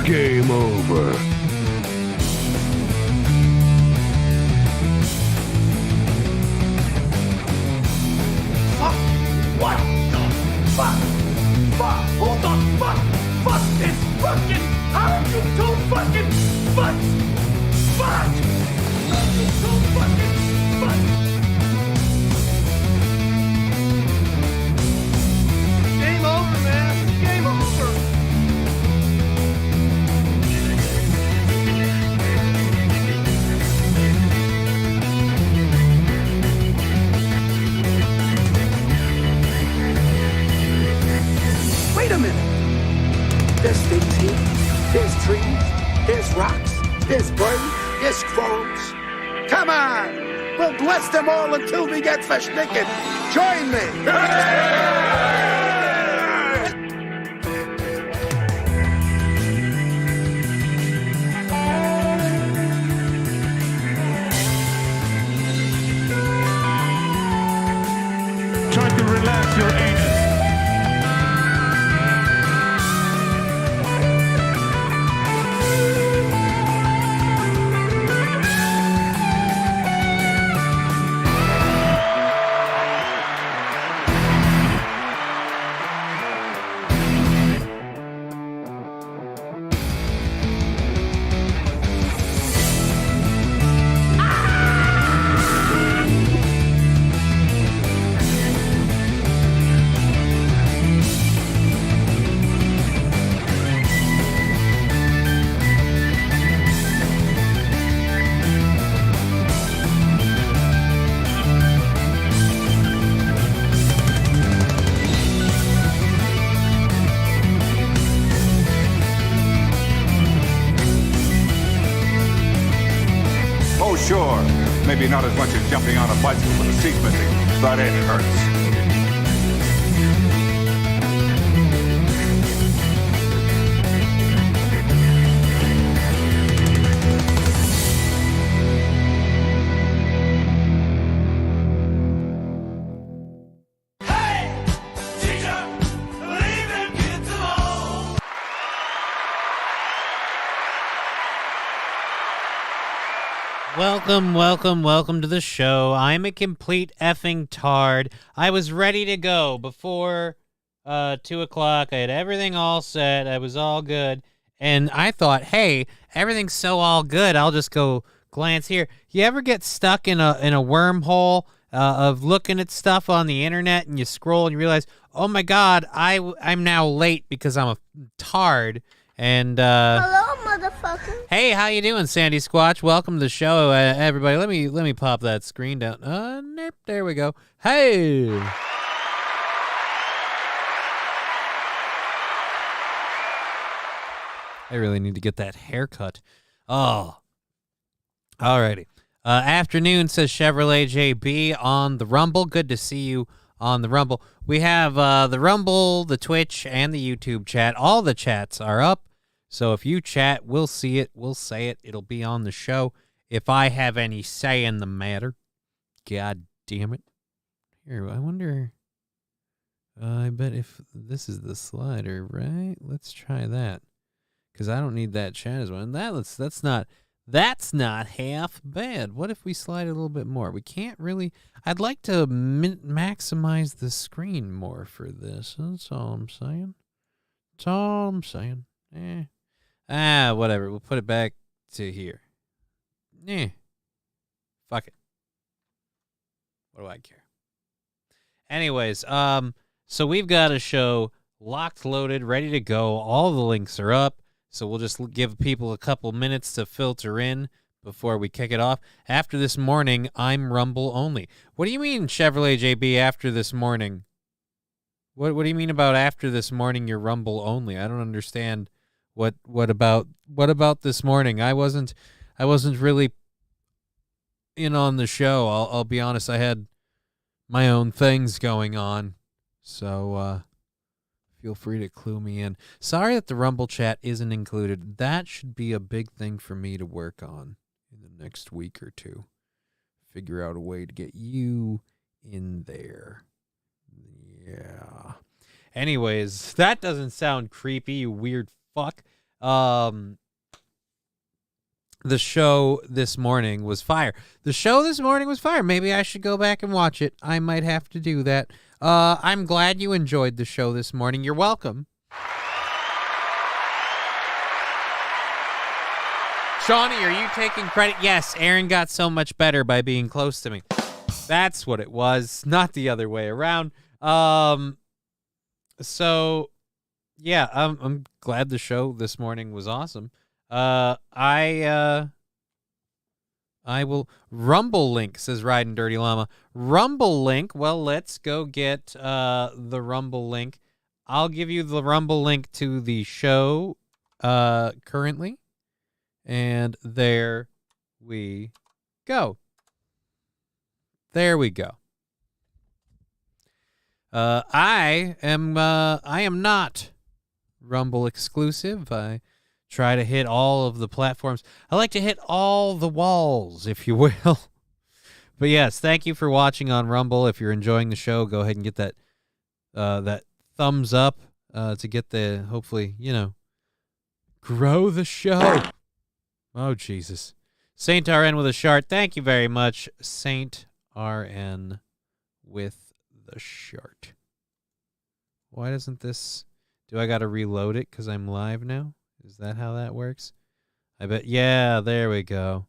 Game over. Fuck! What the fuck? Fuck! Who the fuck is fucking? How are you two fucking fuck? Fuck! How are you two fucking fuck? Game over, man. Game over. Wait a minute. There's things here. There's trees. There's rocks. There's birds. There's squirrels. Come on. We'll bless them all until we get versticken. Join me. Try to relax your anus. Oh, sure. Maybe not as much as jumping on a bicycle with a seat missing, but it hurts. Hey, teacher, leave them kids alone. Welcome to the show. I'm a complete effing tard. I was ready to go before 2 o'clock. I had everything all set. I was all good. And I thought, hey, everything's so all good. I'll just go glance here. You ever get stuck in a wormhole of looking at stuff on the internet and you scroll and you realize, oh my God, I'm now late because I'm a tard. And Hello, motherfucker. hey, how you doing, Sandy Squatch? Welcome to the show, everybody. Let me pop that screen down. Nope, there we go. Hey. I really need to get that haircut. Oh. Alrighty. Afternoon, says Chevrolet JB on the Rumble. Good to see you on the Rumble. We have the Rumble, the Twitch, and the YouTube chat. All the chats are up. So if you chat, we'll see it. We'll say it. It'll be on the show. If I have any say in the matter. God damn it. Here, I wonder. I bet if this is the slider, right? Let's try that. Because I don't need that chat as well. And that's not half bad. What if we slide it a little bit more? We can't really. I'd like to maximize the screen more for this. That's all I'm saying. That's all I'm saying. Whatever. We'll put it back to here. Fuck it. What do I care? Anyways, so we've got a show locked, loaded, ready to go. All the links are up. So we'll just give people a couple minutes to filter in before we kick it off. After this morning, I'm Rumble only. What do you mean, Chevrolet JB, after this morning? What do you mean about after this morning you're Rumble only? I don't understand. What about this morning? I wasn't really in on the show. I'll be honest, I had my own things going on. So feel free to clue me in. Sorry that the Rumble chat isn't included. That should be a big thing for me to work on in the next week or two. Figure out a way to get you in there. Yeah. Anyways, that doesn't sound creepy, you weird fuck. The show this morning was fire. Maybe I should go back and watch it. I might have to do that. I'm glad you enjoyed the show this morning. You're welcome. Shawnee, are you taking credit? Yes, Aaron got so much better by being close to me. That's what it was, not the other way around. So, yeah, I'm glad the show this morning was awesome. I will Rumble Link, says Riding Dirty Llama. Rumble Link. Well, let's go get the Rumble Link. I'll give you the Rumble Link to the show currently. And there we go. There we go. I am not Rumble exclusive. I try to hit all of the platforms. I like to hit all the walls, if you will. But yes, thank you for watching on Rumble. If you're enjoying the show, go ahead and get that that thumbs up to get the, hopefully, grow the show. Oh, Jesus. Saint RN with a shart. Thank you very much, Saint RN with the shart. Why doesn't this... Do I got to reload it because I'm live now? Is that how that works? I bet... Yeah, there we go.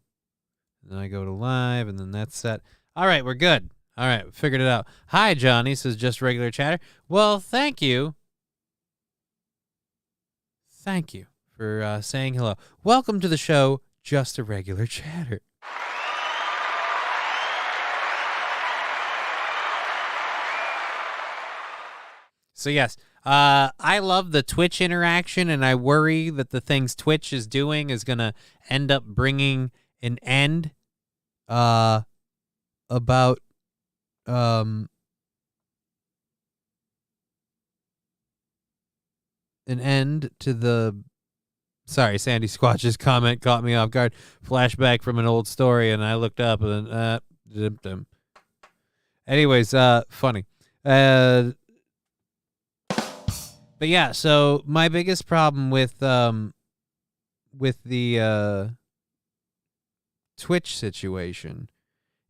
And then I go to live, and then that's set. All right, we're good. All right, figured it out. Hi, Johnny, says just regular chatter. Well, thank you. Thank you for saying hello. Welcome to the show, Just a Regular Chatter. So yes, I love the Twitch interaction, and I worry that the things Twitch is doing is going to end up bringing an end about an end to the... Sorry, Sandy Squatch's comment caught me off guard. Flashback from an old story, and I looked up, and then... Anyways, funny. But yeah, so my biggest problem with the Twitch situation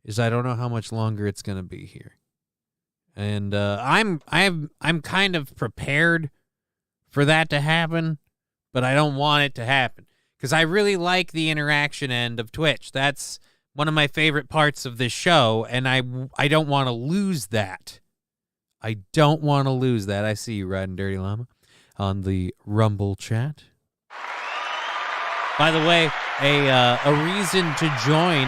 is I don't know how much longer it's going to be here. And I'm kind of prepared for that to happen, but I don't want it to happen because I really like the interaction end of Twitch. That's one of my favorite parts of this show, and I don't want to lose that. I don't want to lose that. I see you, Riding Dirty Llama, on the Rumble chat. By the way, a reason to join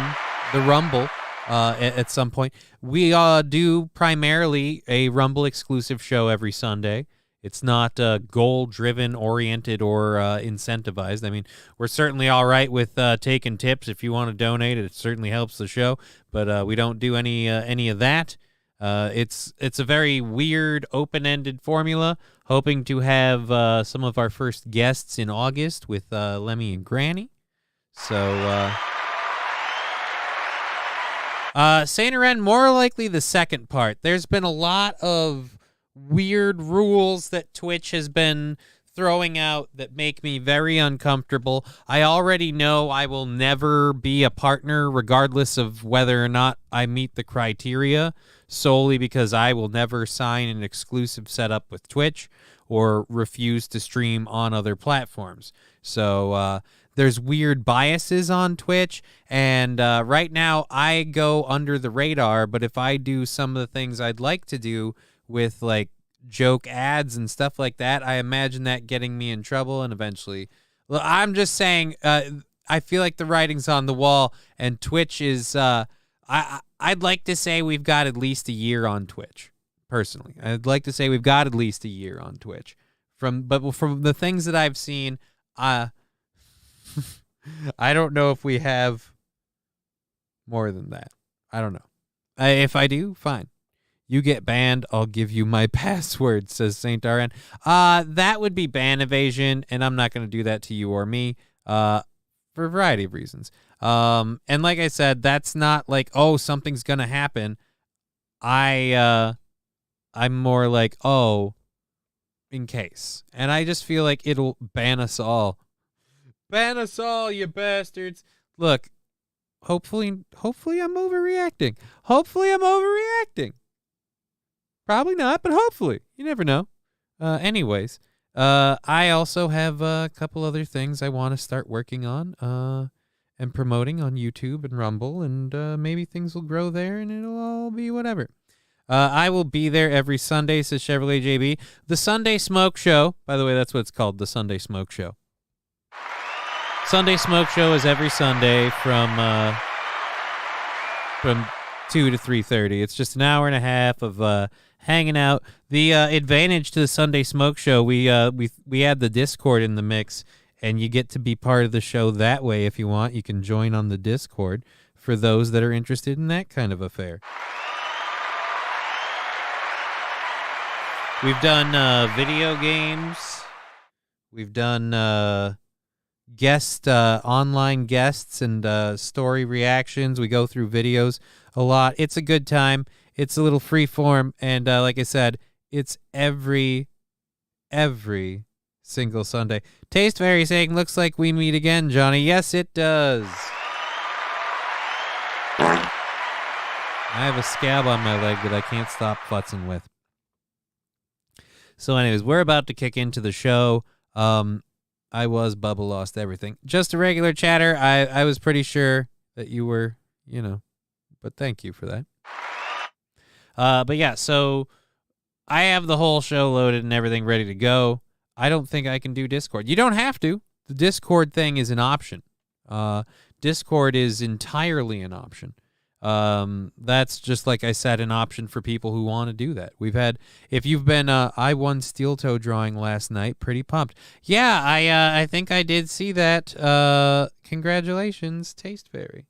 the Rumble at some point. We do primarily a Rumble exclusive show every Sunday. It's not goal-driven, oriented, or incentivized. I mean, we're certainly all right with taking tips. If you want to donate, it certainly helps the show. But we don't do any of that. It's a very weird, open-ended formula. Hoping to have some of our first guests in August with Lemmy and Granny. So, Saint Ren, more likely the second part. There's been a lot of weird rules that Twitch has been throwing out that make me very uncomfortable. I already know I will never be a partner regardless of whether or not I meet the criteria, solely because I will never sign an exclusive setup with Twitch or refuse to stream on other platforms. So there's weird biases on Twitch, and right now I go under the radar, but if I do some of the things I'd like to do with like joke ads and stuff like that, I imagine that getting me in trouble, and eventually... Well, I'm just saying, I feel like the writing's on the wall, and Twitch is... I'd like to say we've got at least a year on Twitch, personally. I'd like to say we've got at least a year on Twitch. But from the things that I've seen, I don't know if we have more than that. I don't know. If I do, fine. You get banned, I'll give you my password, says Saint RN. That would be ban evasion, and I'm not going to do that to you or me for a variety of reasons. And like I said, that's not like, oh, something's going to happen. I'm more like, oh, in case. And I just feel like it'll ban us all Ban us all, you bastards. Look, hopefully I'm overreacting. Probably not, but hopefully. You never know. Anyways, I also have a couple other things I want to start working on and promoting on YouTube and Rumble, and maybe things will grow there, and it'll all be whatever. I will be there every Sunday, says Chevrolet JB. The Sunday Smoke Show, by the way, that's what it's called, the Sunday Smoke Show. Sunday Smoke Show is every Sunday from 2 to 3:30. It's just an hour and a half of hanging out. The advantage to the Sunday Smoke Show, we add the Discord in the mix, and you get to be part of the show that way if you want. You can join on the Discord for those that are interested in that kind of affair. We've done video games. We've done online guests and story reactions. We go through videos a lot. It's a good time. It's a little free form, and like I said, it's every single Sunday. Taste Fairy saying, looks like we meet again, Johnny. Yes, it does. I have a scab on my leg that I can't stop futzing with. So anyways, we're about to kick into the show. I was Bubba Lost Everything. Just a regular chatter. I was pretty sure that you were, but thank you for that. But yeah, so I have the whole show loaded and everything ready to go. I don't think I can do Discord. You don't have to. The Discord thing is an option. Discord is entirely an option. That's just, like I said, an option for people who want to do that. We've had, if you've been, I won Steel Toe drawing last night, pretty pumped. Yeah, I think I did see that. Congratulations, Taste Fairy.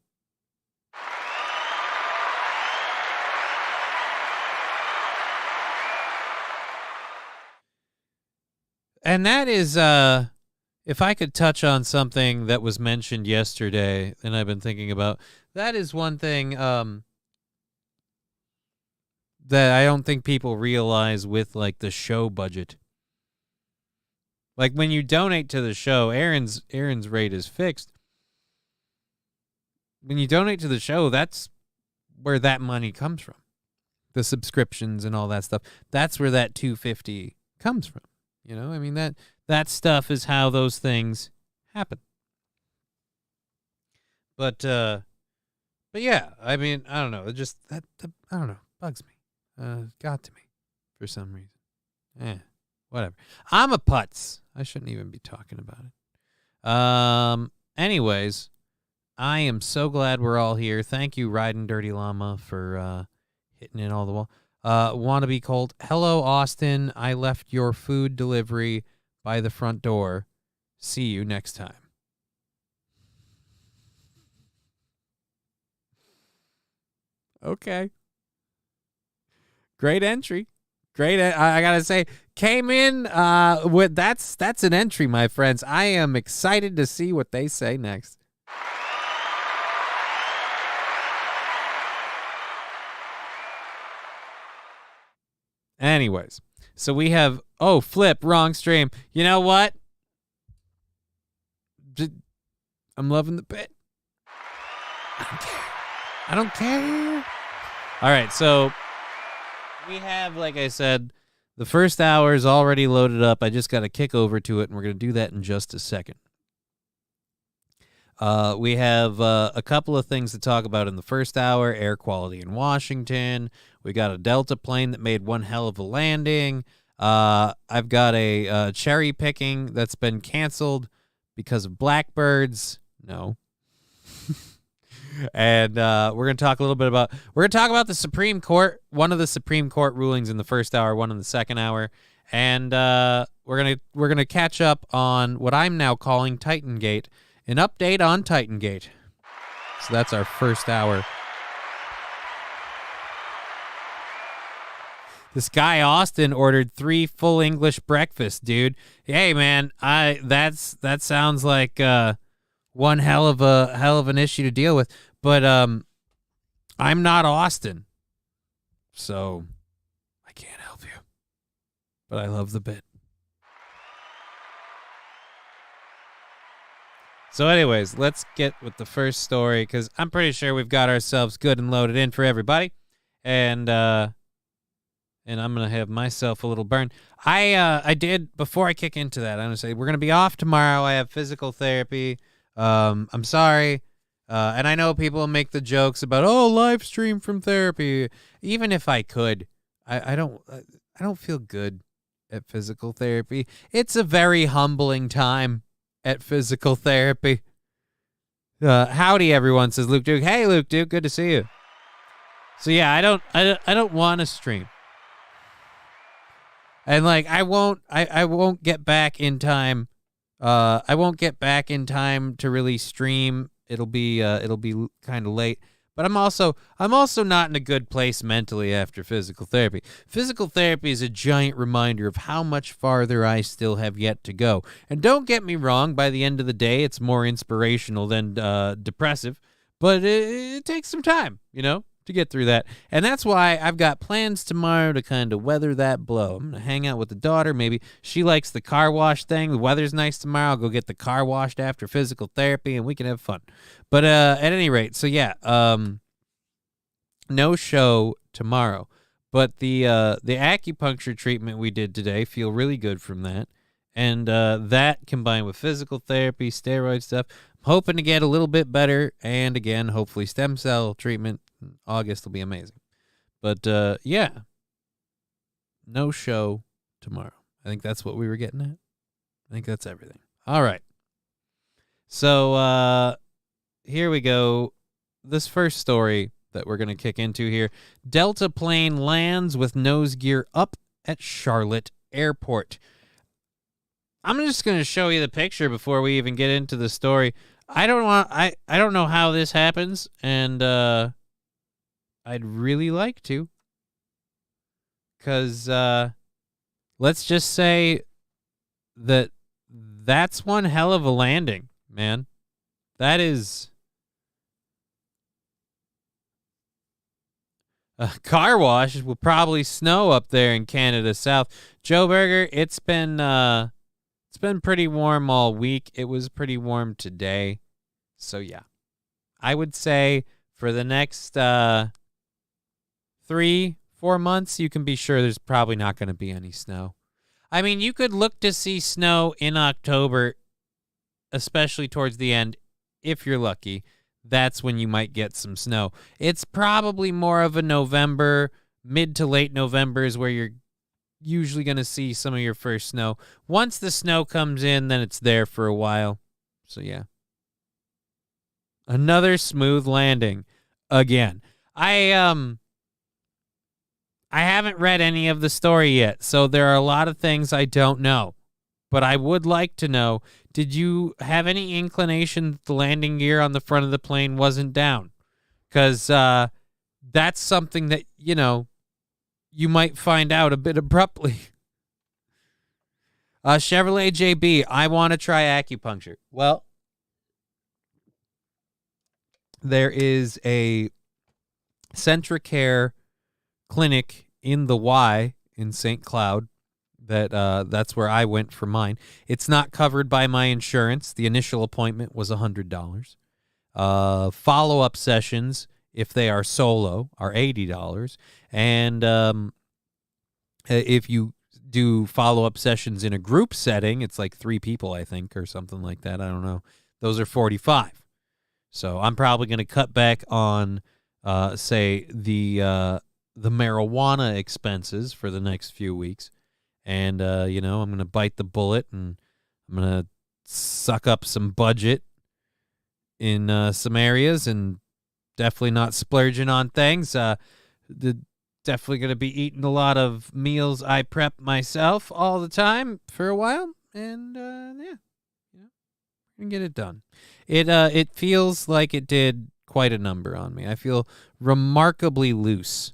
And that is, if I could touch on something that was mentioned yesterday and I've been thinking about, that is one thing that I don't think people realize with, like, the show budget. Like, when you donate to the show, Aaron's rate is fixed. When you donate to the show, that's where that money comes from. The subscriptions and all that stuff. That's where that $250 comes from. I mean, that stuff is how those things happen. But yeah, I mean, I don't know. It just, I don't know, bugs me. Got to me for some reason. Whatever. I'm a putz. I shouldn't even be talking about it. Anyways, I am so glad we're all here. Thank you, Riding Dirty Llama, for hitting in all the wall. Wanna be cold. Hello, Austin. I left your food delivery by the front door. See you next time. Okay. Great entry. I gotta say, came in with that's an entry, my friends. I am excited to see what they say next. Anyways, so we have, flip, wrong stream. You know what? I'm loving the bit. I don't care. All right, so we have, like I said, the first hour is already loaded up. I just got to kick over to it, and we're going to do that in just a second. We have a couple of things to talk about in the first hour. Air quality in Washington. We got a Delta plane that made one hell of a landing. I've got a cherry picking that's been canceled because of blackbirds. No. And we're going to talk a little bit about the Supreme Court, one of the Supreme Court rulings in the first hour, one in the second hour. And we're going to catch up on what I'm now calling Titangate. An update on Titangate. So that's our first hour. This guy Austin ordered 3 full English breakfasts, dude. Hey man, that sounds like one hell of an issue to deal with. But I'm not Austin, so I can't help you. But I love the bit. So anyways, let's get with the first story because I'm pretty sure we've got ourselves good and loaded in for everybody. And I'm going to have myself a little burn. I did, before I kick into that, I'm going to say we're going to be off tomorrow. I have physical therapy. I'm sorry. And I know people make the jokes about, live stream from therapy. Even if I could, I don't feel good at physical therapy. It's a very humbling time at physical therapy. Howdy, everyone, says Luke Duke. Hey, Luke Duke, good to see you. So yeah, I don't want to stream. And like I won't get back in time. I won't get back in time to really stream. It'll be kind of late. But I'm also not in a good place mentally after physical therapy. Physical therapy is a giant reminder of how much farther I still have yet to go. And don't get me wrong, by the end of the day, it's more inspirational than depressive. But it takes some time, to get through that. And that's why I've got plans tomorrow to kind of weather that blow. I'm going to hang out with the daughter. Maybe she likes the car wash thing. The weather's nice tomorrow. I'll go get the car washed after physical therapy and we can have fun. But at any rate, so yeah, no show tomorrow. But the acupuncture treatment we did today, feel really good from that. And that combined with physical therapy, steroid stuff, I'm hoping to get a little bit better. And again, hopefully stem cell treatment. August will be amazing. But, yeah, no show tomorrow. I think that's what we were getting at. I think that's everything. All right. So, here we go. This first story that we're going to kick into here. Delta plane lands with nose gear up at Charlotte Airport. I'm just going to show you the picture before we even get into the story. I don't know how this happens, and, I'd really like to, because let's just say that's one hell of a landing, man. That is a car wash. Will probably snow up there in Canada South. Joe Berger, it's been pretty warm all week. It was pretty warm today, so yeah, I would say for the next 3-4 months, you can be sure there's probably not going to be any snow. I mean, you could look to see snow in October, especially towards the end, if you're lucky. That's when you might get some snow. It's probably more of a November, mid to late November is where you're usually going to see some of your first snow. Once the snow comes in, then it's there for a while. So, yeah. Another smooth landing again. I haven't read any of the story yet, so there are a lot of things I don't know. But I would like to know, did you have any inclination that the landing gear on the front of the plane wasn't down? Because that's something that, you might find out a bit abruptly. Chevrolet JB, I want to try acupuncture. Well, there is a Centricare clinic in the Y in St. Cloud that's where I went for mine. It's not covered by my insurance. The initial appointment was $100. Follow-up sessions, if they are solo, are $80. And if you do follow-up sessions in a group setting, it's like 3 people, I think, or something like that. I don't know. Those are $45. So I'm probably going to cut back on, say, the marijuana expenses for the next few weeks. And, I'm going to bite the bullet and I'm going to suck up some budget in some areas and definitely not splurging on things. Definitely going to be eating a lot of meals I prep myself all the time for a while. And, and get it done. It feels like it did quite a number on me. I feel remarkably loose.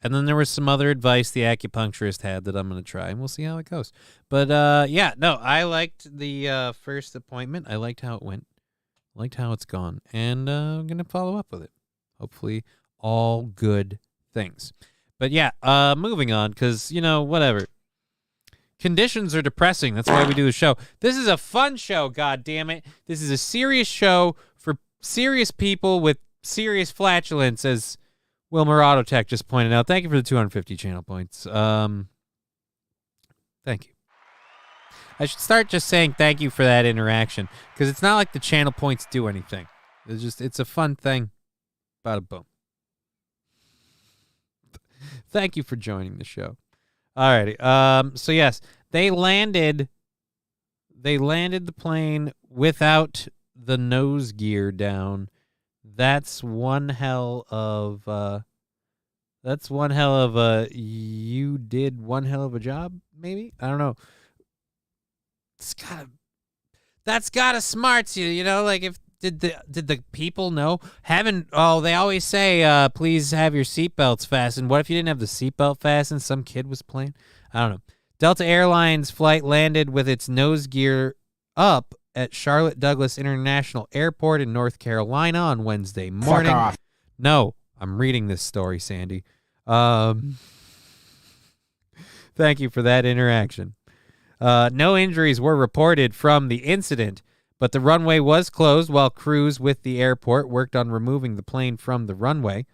And then there was some other advice the acupuncturist had that I'm going to try, and we'll see how it goes. But, I liked the first appointment. I liked how it went. I liked how it's gone. And I'm going to follow up with it. Hopefully all good things. But, moving on, because, whatever. conditions are depressing. That's why we do the show. This is a fun show, God damn it. This is a serious show for serious people with serious flatulence, as Wilmer Autotech just pointed out. Thank you for the 250 channel points. Thank you. I should start just saying thank you for that interaction, because it's not like the channel points do anything. It's a fun thing. Bada boom. Thank you for joining the show. Alrighty. So yes, they landed the plane without the nose gear down. That's one hell of you did one hell of a job, maybe? I don't know. That's gotta smarts you, like if did the people know? They always say please have your seatbelts fastened. What if you didn't have the seatbelt fastened? Some kid was playing? I don't know. Delta Airlines flight landed with its nose gear up at Charlotte Douglas International Airport in North Carolina on Wednesday morning. Fuck off. No, I'm reading this story, Sandy. Thank you for that interaction. No injuries were reported from the incident, but the runway was closed while crews with the airport worked on removing the plane from the runway.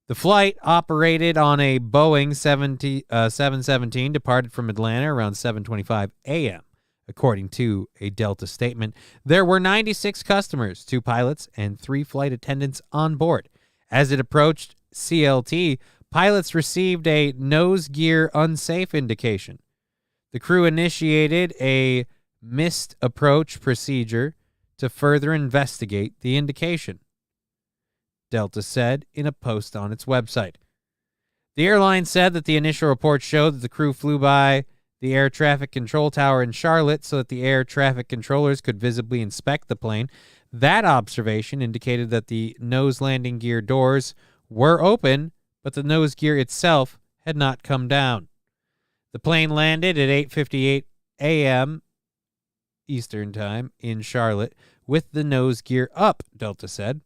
The flight, operated on a Boeing 717, departed from Atlanta around 7:25 a.m., according to a Delta statement. There were 96 customers, 2 pilots, and 3 flight attendants on board. As it approached CLT, pilots received a nose gear unsafe indication. The crew initiated a missed approach procedure to further investigate the indication, Delta said in a post on its website. The airline said that the initial report showed that the crew flew by the air traffic control tower in Charlotte so that the air traffic controllers could visibly inspect the plane. That observation indicated that the nose landing gear doors were open, but the nose gear itself had not come down. The plane landed at 8:58 a.m. Eastern Time in Charlotte with the nose gear up, Delta said.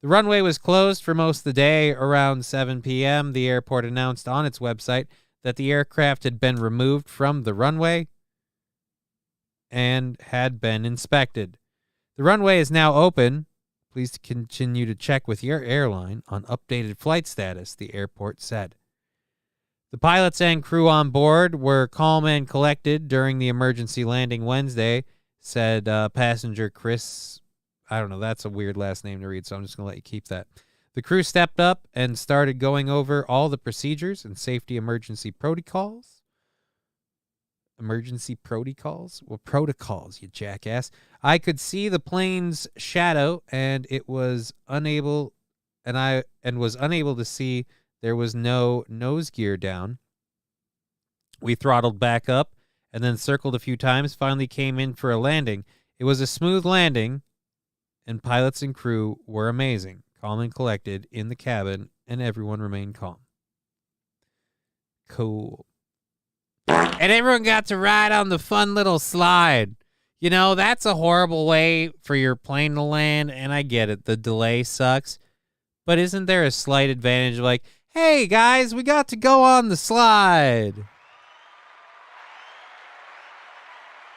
The runway was closed for most of the day. Around 7 p.m., the airport announced on its website that the aircraft had been removed from the runway and had been inspected. The runway is now open. Please continue to check with your airline on updated flight status, the airport said. The pilots and crew on board were calm and collected during the emergency landing Wednesday, said passenger Chris. I don't know, that's a weird last name to read, so I'm just going to let you keep that. The crew stepped up and started going over all the procedures and safety emergency protocols. Emergency protocols? Well, protocols, you jackass. I could see the plane's shadow, and was unable to see there was no nose gear down. We throttled back up and then circled a few times, finally came in for a landing. It was a smooth landing, and pilots and crew were amazing, calm and collected in the cabin, and everyone remained calm. Cool. And everyone got to ride on the fun little slide. That's a horrible way for your plane to land, and I get it. The delay sucks. But isn't there a slight advantage like, hey, guys, we got to go on the slide?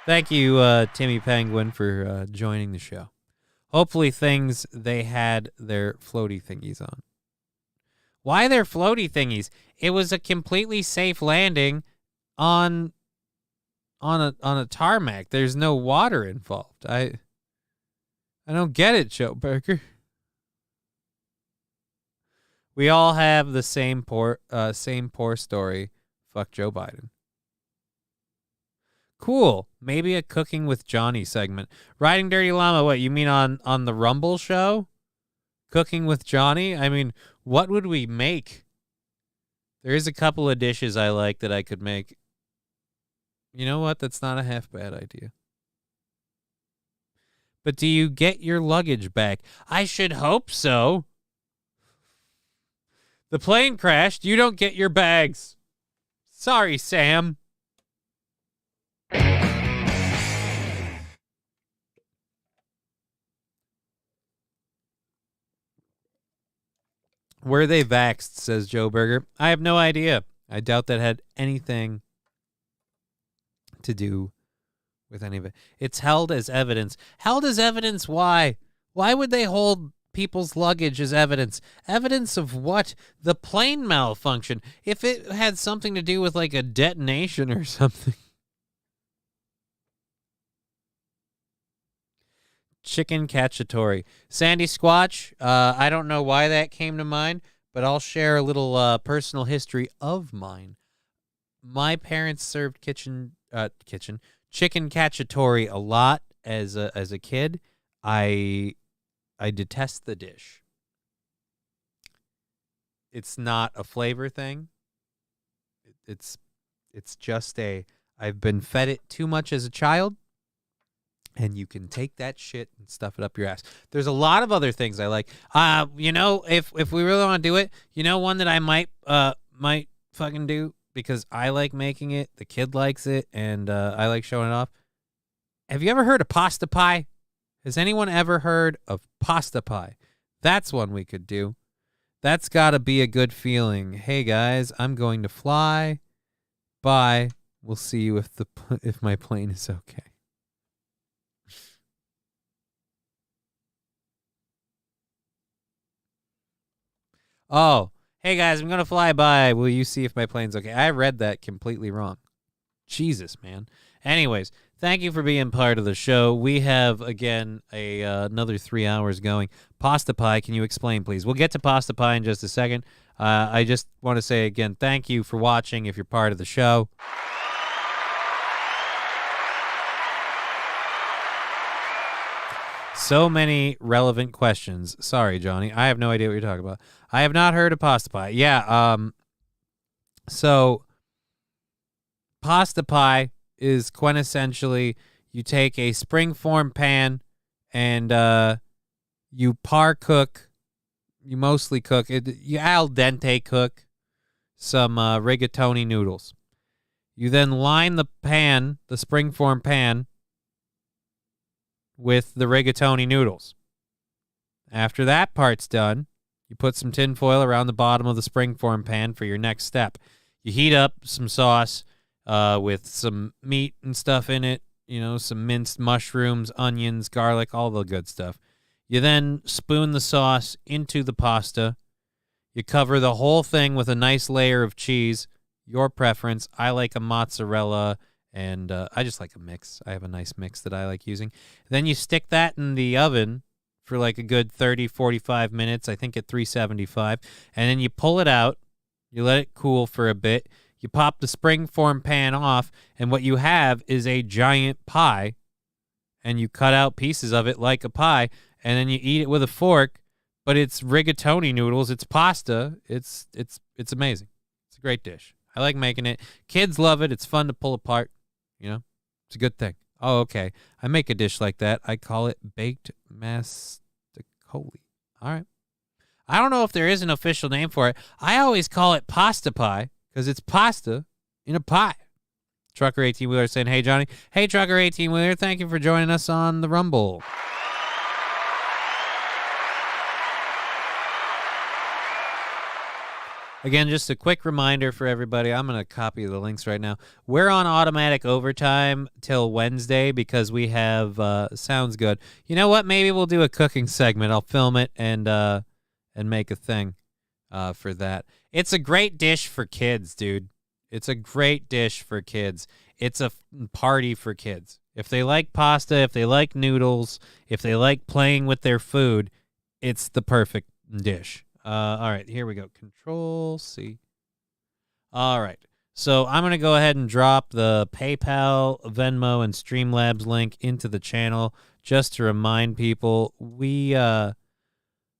Thank you, Timmy Penguin, for joining the show. Hopefully they had their floaty thingies on. Why their floaty thingies? It was a completely safe landing on a tarmac. There's no water involved. I don't get it, Joe Burger. We all have the same poor story. Fuck Joe Biden. Cool. Maybe a Cooking with Johnny segment. Riding Dirty Llama, what, you mean on the Rumble show? Cooking with Johnny? I mean, what would we make? There is a couple of dishes I like that I could make. You know what? That's not a half bad idea. But do you get your luggage back? I should hope so. The plane crashed. You don't get your bags. Sorry, Sam. Were they vaxxed, says Joe Berger. I have no idea. I doubt that had anything to do with any of it. It's held as evidence. Held as evidence? Why? Why would they hold people's luggage as evidence? Evidence of what? The plane malfunction. If it had something to do with like a detonation or something. Chicken cacciatore. Sandy Squatch, I don't know why that came to mind, but I'll share a little personal history of mine. My parents served chicken cacciatore a lot as a kid. I detest the dish. It's not a flavor thing. It's just I've been fed it too much as a child. And you can take that shit and stuff it up your ass. There's a lot of other things I like. If we really want to do it, one that I might fucking do because I like making it, the kid likes it, and I like showing it off. Have you ever heard of pasta pie? Has anyone ever heard of pasta pie? That's one we could do. That's got to be a good feeling. Hey guys, I'm going to fly. Bye. We'll see you if my plane is okay. Oh, hey guys, I'm going to fly by. Will you see if my plane's okay? I read that completely wrong. Jesus, man. Anyways, thank you for being part of the show. We have, again, another 3 hours going. Pasta pie, can you explain, please? We'll get to pasta pie in just a second. I just want to say, again, thank you for watching if you're part of the show. So many relevant questions. Sorry, Johnny. I have no idea what you're talking about. I have not heard of pasta pie. Yeah, so pasta pie is quintessentially you take a springform pan and you par-cook, you mostly cook it, you al dente cook some rigatoni noodles. You then line the pan, the springform pan, with the rigatoni noodles. After that part's done, you put some tin foil around the bottom of the springform pan for your next step. You heat up some sauce with some meat and stuff in it, some minced mushrooms, onions, garlic, all the good stuff. You then spoon the sauce into the pasta. You cover the whole thing with a nice layer of cheese, your preference. I like a mozzarella, and I just like a mix. I have a nice mix that I like using. Then you stick that in the oven for like a good 30, 45 minutes, I think at 375. And then you pull it out. You let it cool for a bit. You pop the springform pan off, and what you have is a giant pie. And you cut out pieces of it like a pie, and then you eat it with a fork. But it's rigatoni noodles. It's pasta. It's amazing. It's a great dish. I like making it. Kids love it. It's fun to pull apart. It's a good thing. Oh, okay. I make a dish like that. I call it baked masticoli. All right. I don't know if there is an official name for it. I always call it pasta pie because it's pasta in a pie. Trucker 18-Wheeler saying, hey, Johnny. Hey, Trucker 18-Wheeler. Thank you for joining us on the Rumble. Again, just a quick reminder for everybody. I'm going to copy the links right now. We're on automatic overtime till Wednesday because we have, sounds good. You know what? Maybe we'll do a cooking segment. I'll film it and make a thing for that. It's a great dish for kids, dude. It's a great dish for kids. It's a party for kids. If they like pasta, if they like noodles, if they like playing with their food, it's the perfect dish. All right, here we go. Control-C. All right. So I'm going to go ahead and drop the PayPal, Venmo, and Streamlabs link into the channel just to remind people we got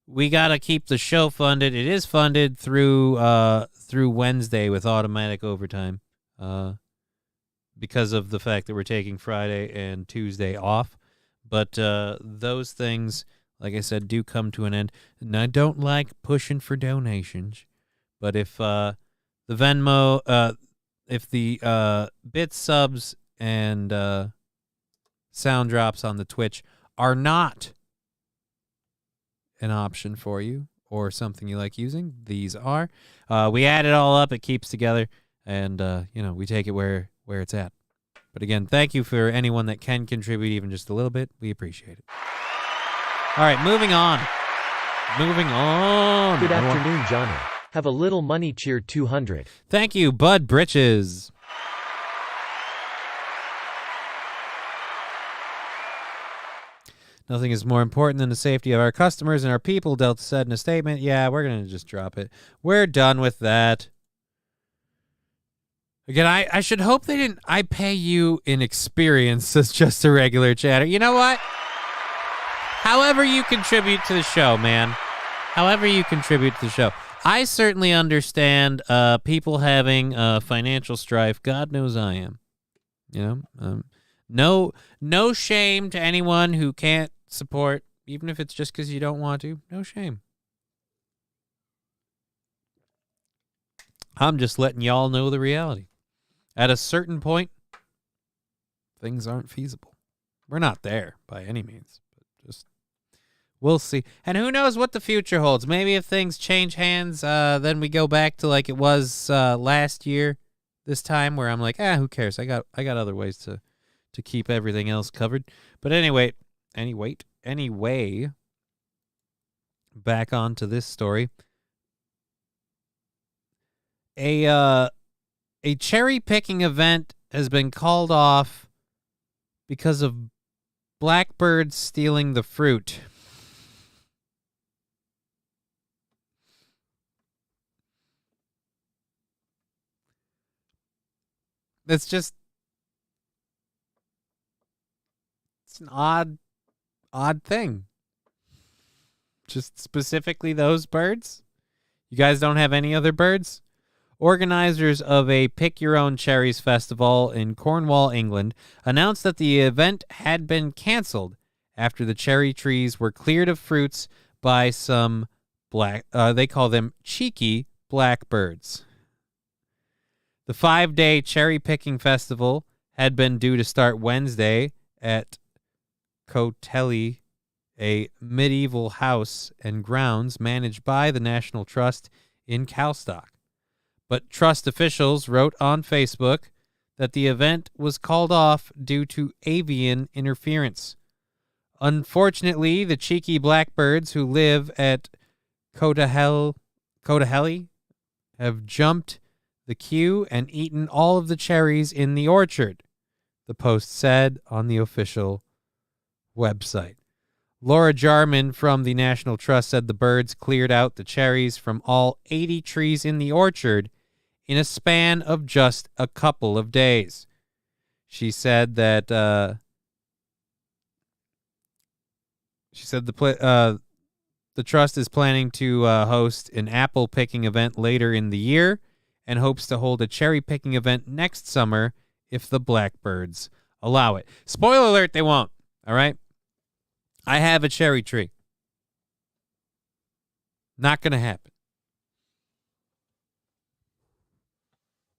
to keep the show funded. It is funded through Wednesday with automatic overtime because of the fact that we're taking Friday and Tuesday off. But those things, like I said, do come to an end. And I don't like pushing for donations, but if the Venmo, if the bit subs and sound drops on the Twitch are not an option for you or something you like using, these are. We add it all up. It keeps together, and we take it where it's at. But again, thank you for anyone that can contribute even just a little bit. We appreciate it. All right, moving on. Moving on. Good afternoon, Johnny. Have a little money cheer 200. Thank you, Bud Britches. Nothing is more important than the safety of our customers and our people, Delta said in a statement. Yeah, we're going to just drop it. We're done with that. Again, I should hope they didn't. I pay you in experience as just a regular chatter. You know what? However you contribute to the show, man. However you contribute to the show. I certainly understand people having financial strife. God knows I am. You know, no shame to anyone who can't support, even if it's just because you don't want to. No shame. I'm just letting y'all know the reality. At a certain point, things aren't feasible. We're not there by any means, but just we'll see. And who knows what the future holds? Maybe if things change hands, then we go back to like it was last year, this time, where I'm like, who cares? I got other ways to keep everything else covered. But anyway, back on to this story. A cherry picking event has been called off because of blackbirds stealing the fruit. It's an odd thing. Just specifically those birds? You guys don't have any other birds? Organizers of a Pick Your Own Cherries festival in Cornwall, England, announced that the event had been canceled after the cherry trees were cleared of fruits by some they call them cheeky blackbirds. The 5-day cherry picking festival had been due to start Wednesday at Cotelly, a medieval house and grounds managed by the National Trust in Calstock. But Trust officials wrote on Facebook that the event was called off due to avian interference. Unfortunately, the cheeky blackbirds who live at Cotahelly have jumped the queue and eaten all of the cherries in the orchard, the Post said on the official website. Laura Jarman from the National Trust said the birds cleared out the cherries from all 80 trees in the orchard in a span of just a couple of days. She said that the trust is planning to host an apple picking event later in the year and hopes to hold a cherry picking event next summer if the blackbirds allow it. Spoiler alert, they won't. All right? I have a cherry tree. Not going to happen.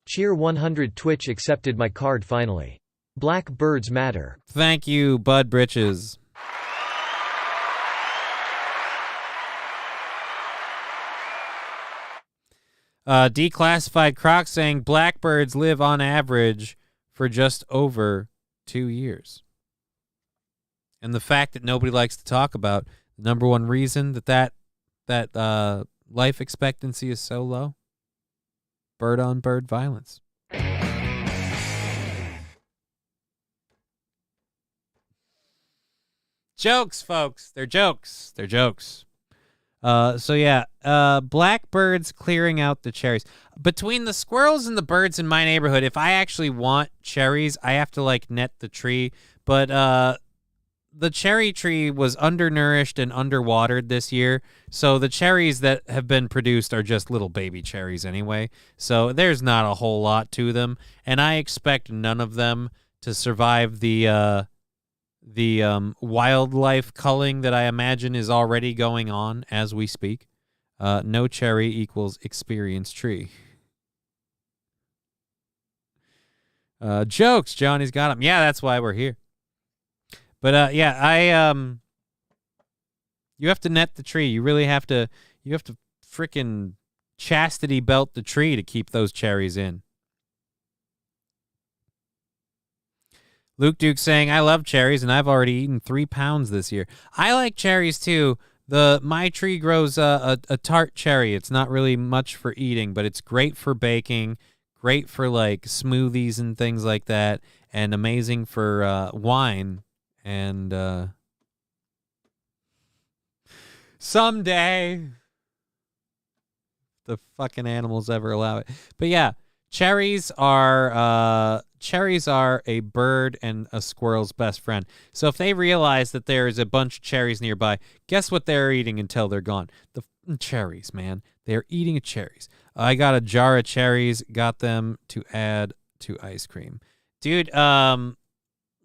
Cheer 100 Twitch accepted my card finally. Black birds matter. Thank you, Bud Britches. Declassified Croc saying blackbirds live on average for just over 2 years. And the fact that nobody likes to talk about the number one reason that life expectancy is so low, bird-on-bird violence. Jokes, folks. They're jokes. They're jokes. Blackbirds clearing out the cherries. Between the squirrels and the birds in my neighborhood, if I actually want cherries, I have to, net the tree. But the cherry tree was undernourished and underwatered this year, so the cherries that have been produced are just little baby cherries anyway. So there's not a whole lot to them, and I expect none of them to survive the wildlife culling that I imagine is already going on as we speak. No cherry equals experienced tree. Jokes, Johnny's got them. Yeah, that's why we're here. But you have to net the tree. You really have to. You have to frickin' chastity belt the tree to keep those cherries in. Luke Duke saying, I love cherries, and I've already eaten 3 pounds this year. I like cherries, too. My tree grows a tart cherry. It's not really much for eating, but it's great for baking, great for, like, smoothies and things like that, and amazing for wine. And someday the fucking animals ever allow it. But yeah, cherries are a bird and a squirrel's best friend. So if they realize that there is a bunch of cherries nearby, guess what they're eating until they're gone? The cherries, man. They're eating cherries. I got a jar of cherries, got them to add to ice cream. Dude,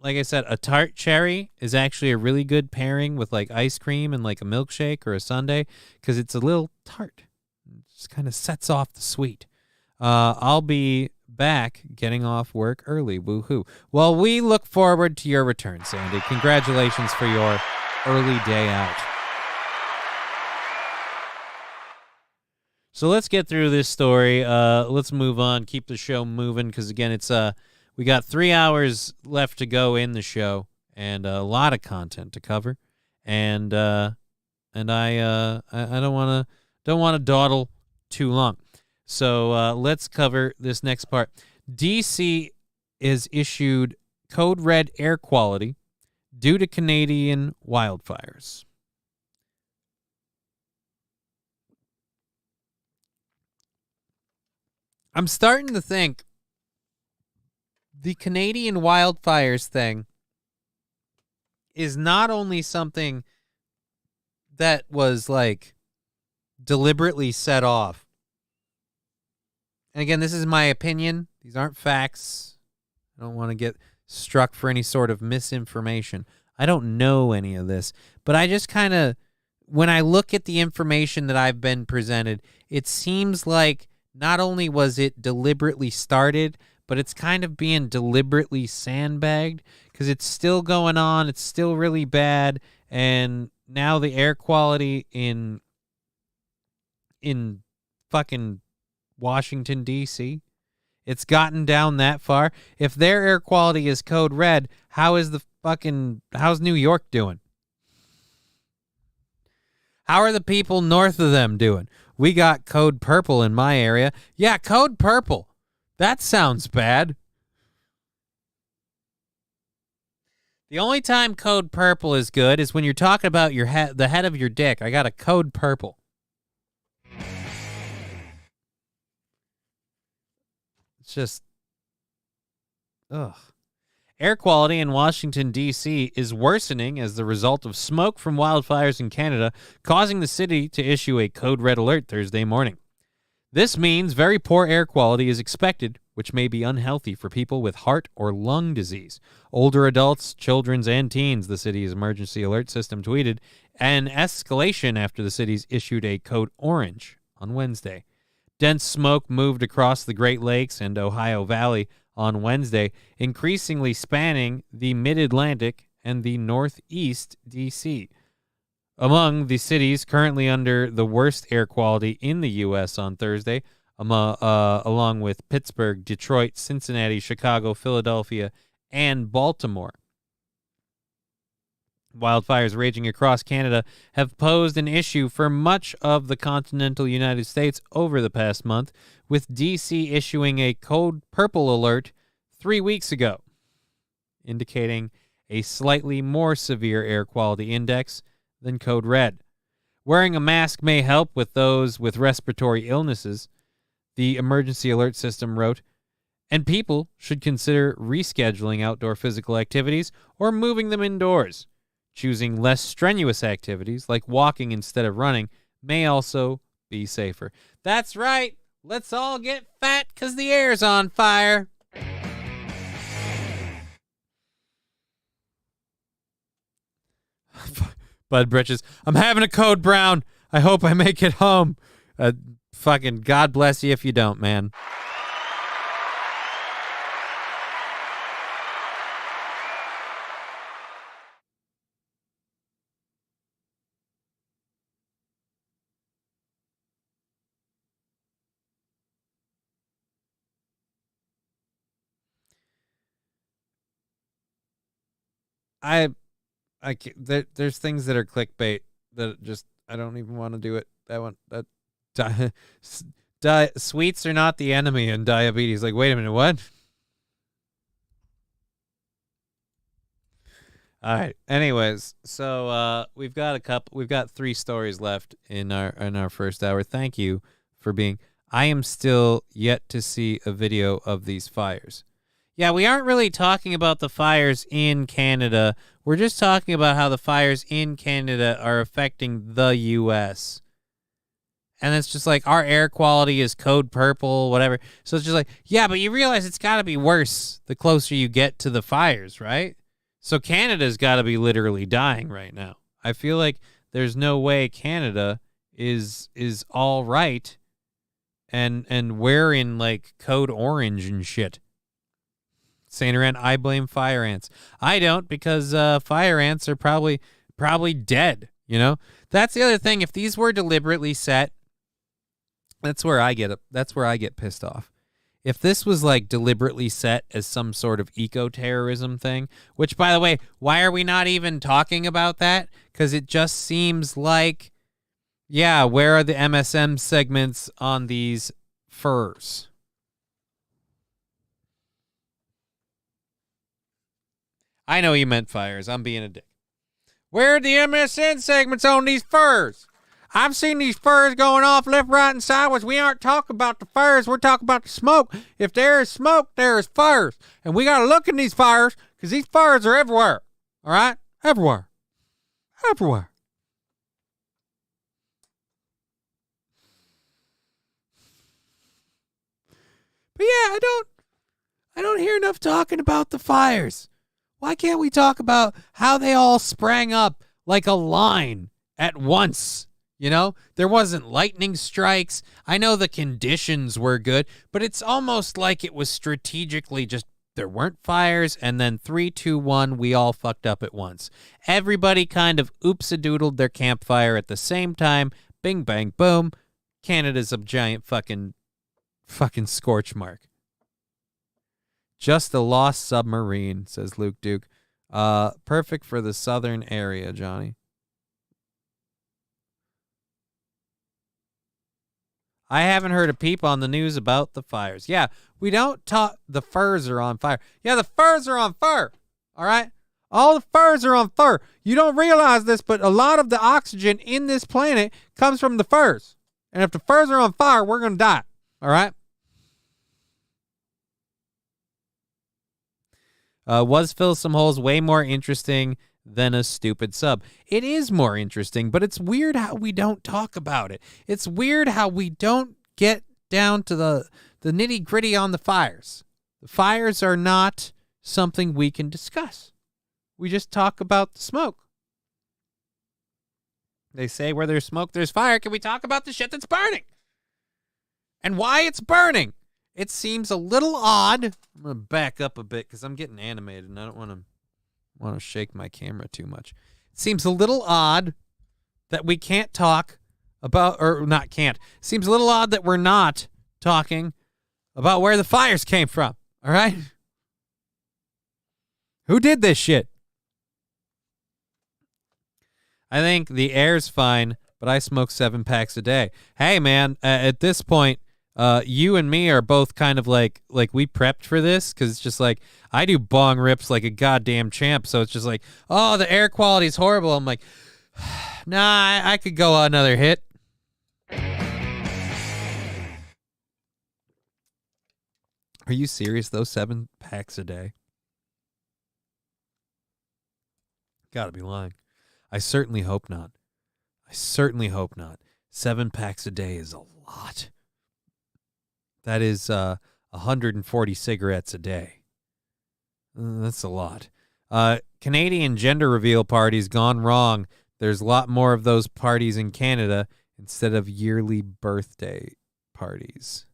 like I said, a tart cherry is actually a really good pairing with like ice cream and like a milkshake or a sundae because it's a little tart. It just kind of sets off the sweet. I'll be back getting off work early. Woohoo. Well, we look forward to your return, Sandy. Congratulations for your early day out. So let's get through this story. Let's move on. Keep the show moving because, again, it's we got 3 hours left to go in the show and a lot of content to cover. And I don't want to dawdle too long. So let's cover this next part. D.C. is issued code red air quality due to Canadian wildfires. I'm starting to think the Canadian wildfires thing is not only something that was like deliberately set off. And again, this is my opinion. These aren't facts. I don't want to get struck for any sort of misinformation. I don't know any of this, but I just kind of, when I look at the information that I've been presented, it seems like not only was it deliberately started, but it's kind of being deliberately sandbagged because it's still going on. It's still really bad. And now the air quality in fucking Washington, D.C., it's gotten down that far. If their air quality is code red, how's New York doing? How are the people north of them doing? We got code purple in my area. Yeah, code purple. That sounds bad. The only time code purple is good is when you're talking about the head of your dick. I got a code purple. It's just, ugh. Air quality in Washington, D.C. is worsening as the result of smoke from wildfires in Canada, causing the city to issue a code red alert Thursday morning. This means very poor air quality is expected, which may be unhealthy for people with heart or lung disease. Older adults, children, and teens, the city's emergency alert system tweeted, an escalation after the city's issued a code orange on Wednesday. Dense smoke moved across the Great Lakes and Ohio Valley on Wednesday, increasingly spanning the Mid-Atlantic and the Northeast D.C. Among the cities currently under the worst air quality in the U.S. on Thursday, along with Pittsburgh, Detroit, Cincinnati, Chicago, Philadelphia, and Baltimore. Wildfires raging across Canada have posed an issue for much of the continental United States over the past month, with D.C. issuing a code purple alert 3 weeks ago, indicating a slightly more severe air quality index than code red. Wearing a mask may help with those with respiratory illnesses, the emergency alert system wrote, and people should consider rescheduling outdoor physical activities or moving them indoors. Choosing less strenuous activities, like walking instead of running, may also be safer. That's right. Let's all get fat because the air's on fire. Bud Britches, I'm having a code brown. I hope I make it home. Fucking God bless you if you don't, man. there's things that are clickbait that just I don't even want to do it. That one sweets are not the enemy in diabetes. Like, wait a minute, what? All right. Anyways, so we've got 3 stories left in our first hour. Thank you for being. I am still yet to see a video of these fires. Yeah, we aren't really talking about the fires in Canada. We're just talking about how the fires in Canada are affecting the U.S. And it's just like our air quality is code purple, whatever. So it's just like, yeah, but you realize it's got to be worse the closer you get to the fires, right? So Canada's got to be literally dying right now. I feel like there's no way Canada is all right and we're in like code orange and shit. Saying around, I blame fire ants. I don't, because fire ants are probably dead, you know? That's the other thing. If these were deliberately set, that's where I get pissed off. If this was like deliberately set as some sort of eco-terrorism thing, which, by the way, why are we not even talking about that? Because it just seems like, yeah, where are the MSM segments on these furs? I know you meant fires. I'm being a dick. Where are the MSN segments on these furs? I've seen these furs going off left, right, and sideways. We aren't talking about the fires. We're talking about the smoke. If there is smoke, there is fires. And we got to look in these fires because these fires are everywhere. All right? Everywhere. Everywhere. But yeah, I don't hear enough talking about the fires. Why can't we talk about how they all sprang up like a line at once? You know, there wasn't lightning strikes. I know the conditions were good, but it's almost like it was strategically just there weren't fires, and then 3, 2, 1, we all fucked up at once. Everybody kind of oops-a-doodled their campfire at the same time. Bing, bang, boom. Canada's a giant fucking scorch mark. Just a lost submarine, says Luke Duke. Perfect for the southern area, Johnny. I haven't heard a peep on the news about the fires. Yeah, we don't talk. The furs are on fire. Yeah, the furs are on fire. All right? All the furs are on fire. You don't realize this, but a lot of the oxygen in this planet comes from the furs. And if the furs are on fire, we're going to die. All right? Was Fill Some Holes way more interesting than a stupid sub? It is more interesting, but it's weird how we don't talk about it. It's weird how we don't get down to the nitty-gritty on the fires. The fires are not something we can discuss. We just talk about the smoke. They say where there's smoke, there's fire. Can we talk about the shit that's burning? And why it's burning? It seems a little odd. I'm going to back up a bit because I'm getting animated and I don't want to shake my camera too much. It seems a little odd that we can't talk about, or not can't. It seems a little odd that we're not talking about where the fires came from. All right? Who did this shit? I think the air's fine, but I smoke 7 packs a day. Hey, man, at this point, you and me are both kind of like we prepped for this, because it's just like I do bong rips like a goddamn champ. So it's just like, oh, the air quality is horrible. I'm like, nah, I could go another hit. Are you serious, though? 7 packs a day? Gotta be lying. I certainly hope not. 7 packs a day is a lot. That is 140 cigarettes a day. That's a lot. Canadian gender reveal parties gone wrong. There's a lot more of those parties in Canada instead of yearly birthday parties.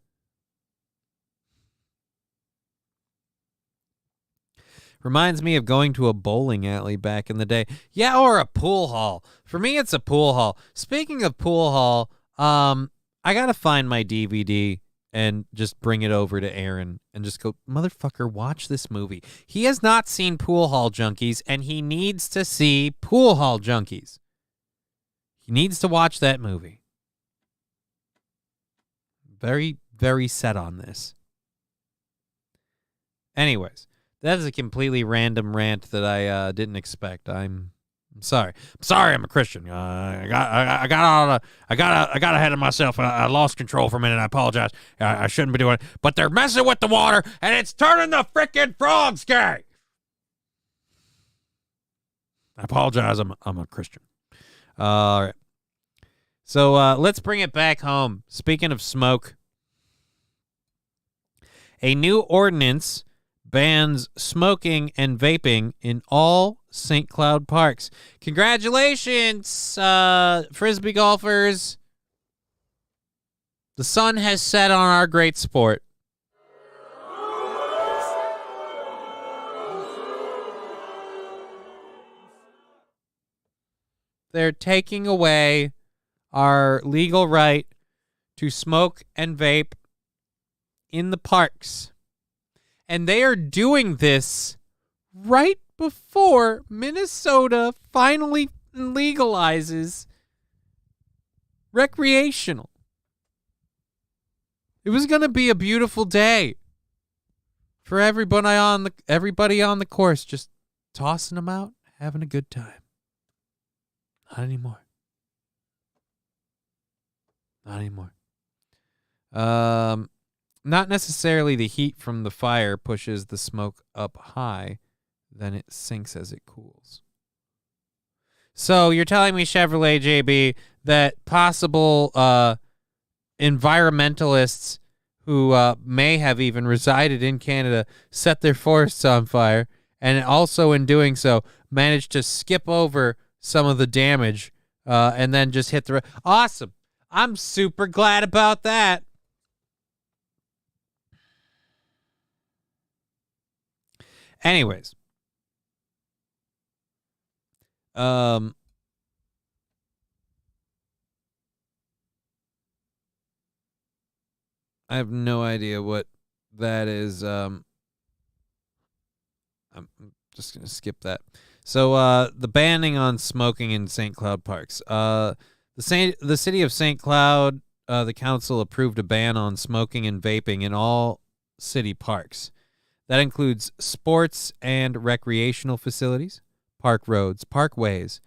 Reminds me of going to a bowling alley back in the day. Yeah, or a pool hall. For me, it's a pool hall. Speaking of pool hall, I got to find my DVD and just bring it over to Aaron and just go, motherfucker, watch this movie. He has not seen Pool Hall Junkies, and he needs to see Pool Hall Junkies. He needs to watch that movie. Very, very set on this. Anyways, that is a completely random rant that I didn't expect. I'm sorry. I'm a Christian. I got ahead of myself. I lost control for a minute. I apologize. I shouldn't be doing it. But they're messing with the water, and it's turning the freaking frogs gay. I apologize. I'm a Christian. All right. So let's bring it back home. Speaking of smoke, a new ordinance bans smoking and vaping in all St. Cloud parks. Congratulations, Frisbee golfers. The sun has set on our great sport. They're taking away our legal right to smoke and vape in the parks. And they are doing this right before Minnesota finally legalizes recreational. It was going to be a beautiful day for everybody on the course, just tossing them out, having a good time. Not anymore. Not anymore. Not necessarily the heat from the fire pushes the smoke up high, then it sinks as it cools. So you're telling me, Chevrolet JB, that possible environmentalists who may have even resided in Canada set their forests on fire, and also in doing so managed to skip over some of the damage and then just hit the... Awesome. I'm super glad about that. Anyways, I have no idea what that is. I'm just going to skip that. So the banning on smoking in St. Cloud parks. The city of St. Cloud, the council approved a ban on smoking and vaping in all city parks. That includes sports and recreational facilities, park roads, parkways,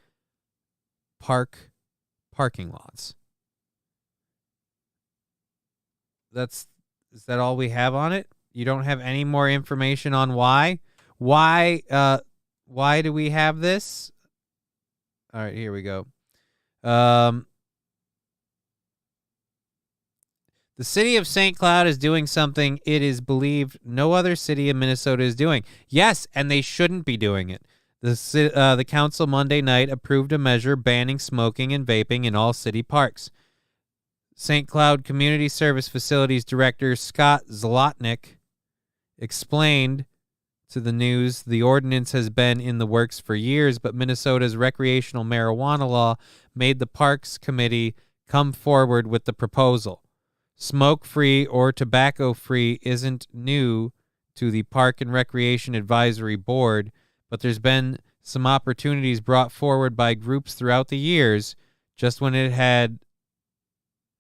parking lots. Is that all we have on it? You don't have any more information on why? Why do we have this? All right, here we go. The city of St. Cloud is doing something it is believed no other city in Minnesota is doing. Yes, and they shouldn't be doing it. The council Monday night approved a measure banning smoking and vaping in all city parks. St. Cloud Community Service Facilities Director Scott Zlotnick explained to the news the ordinance has been in the works for years, but Minnesota's recreational marijuana law made the Parks Committee come forward with the proposal. Smoke-free or tobacco-free isn't new to the Park and Recreation Advisory Board, but there's been some opportunities brought forward by groups throughout the years just when it had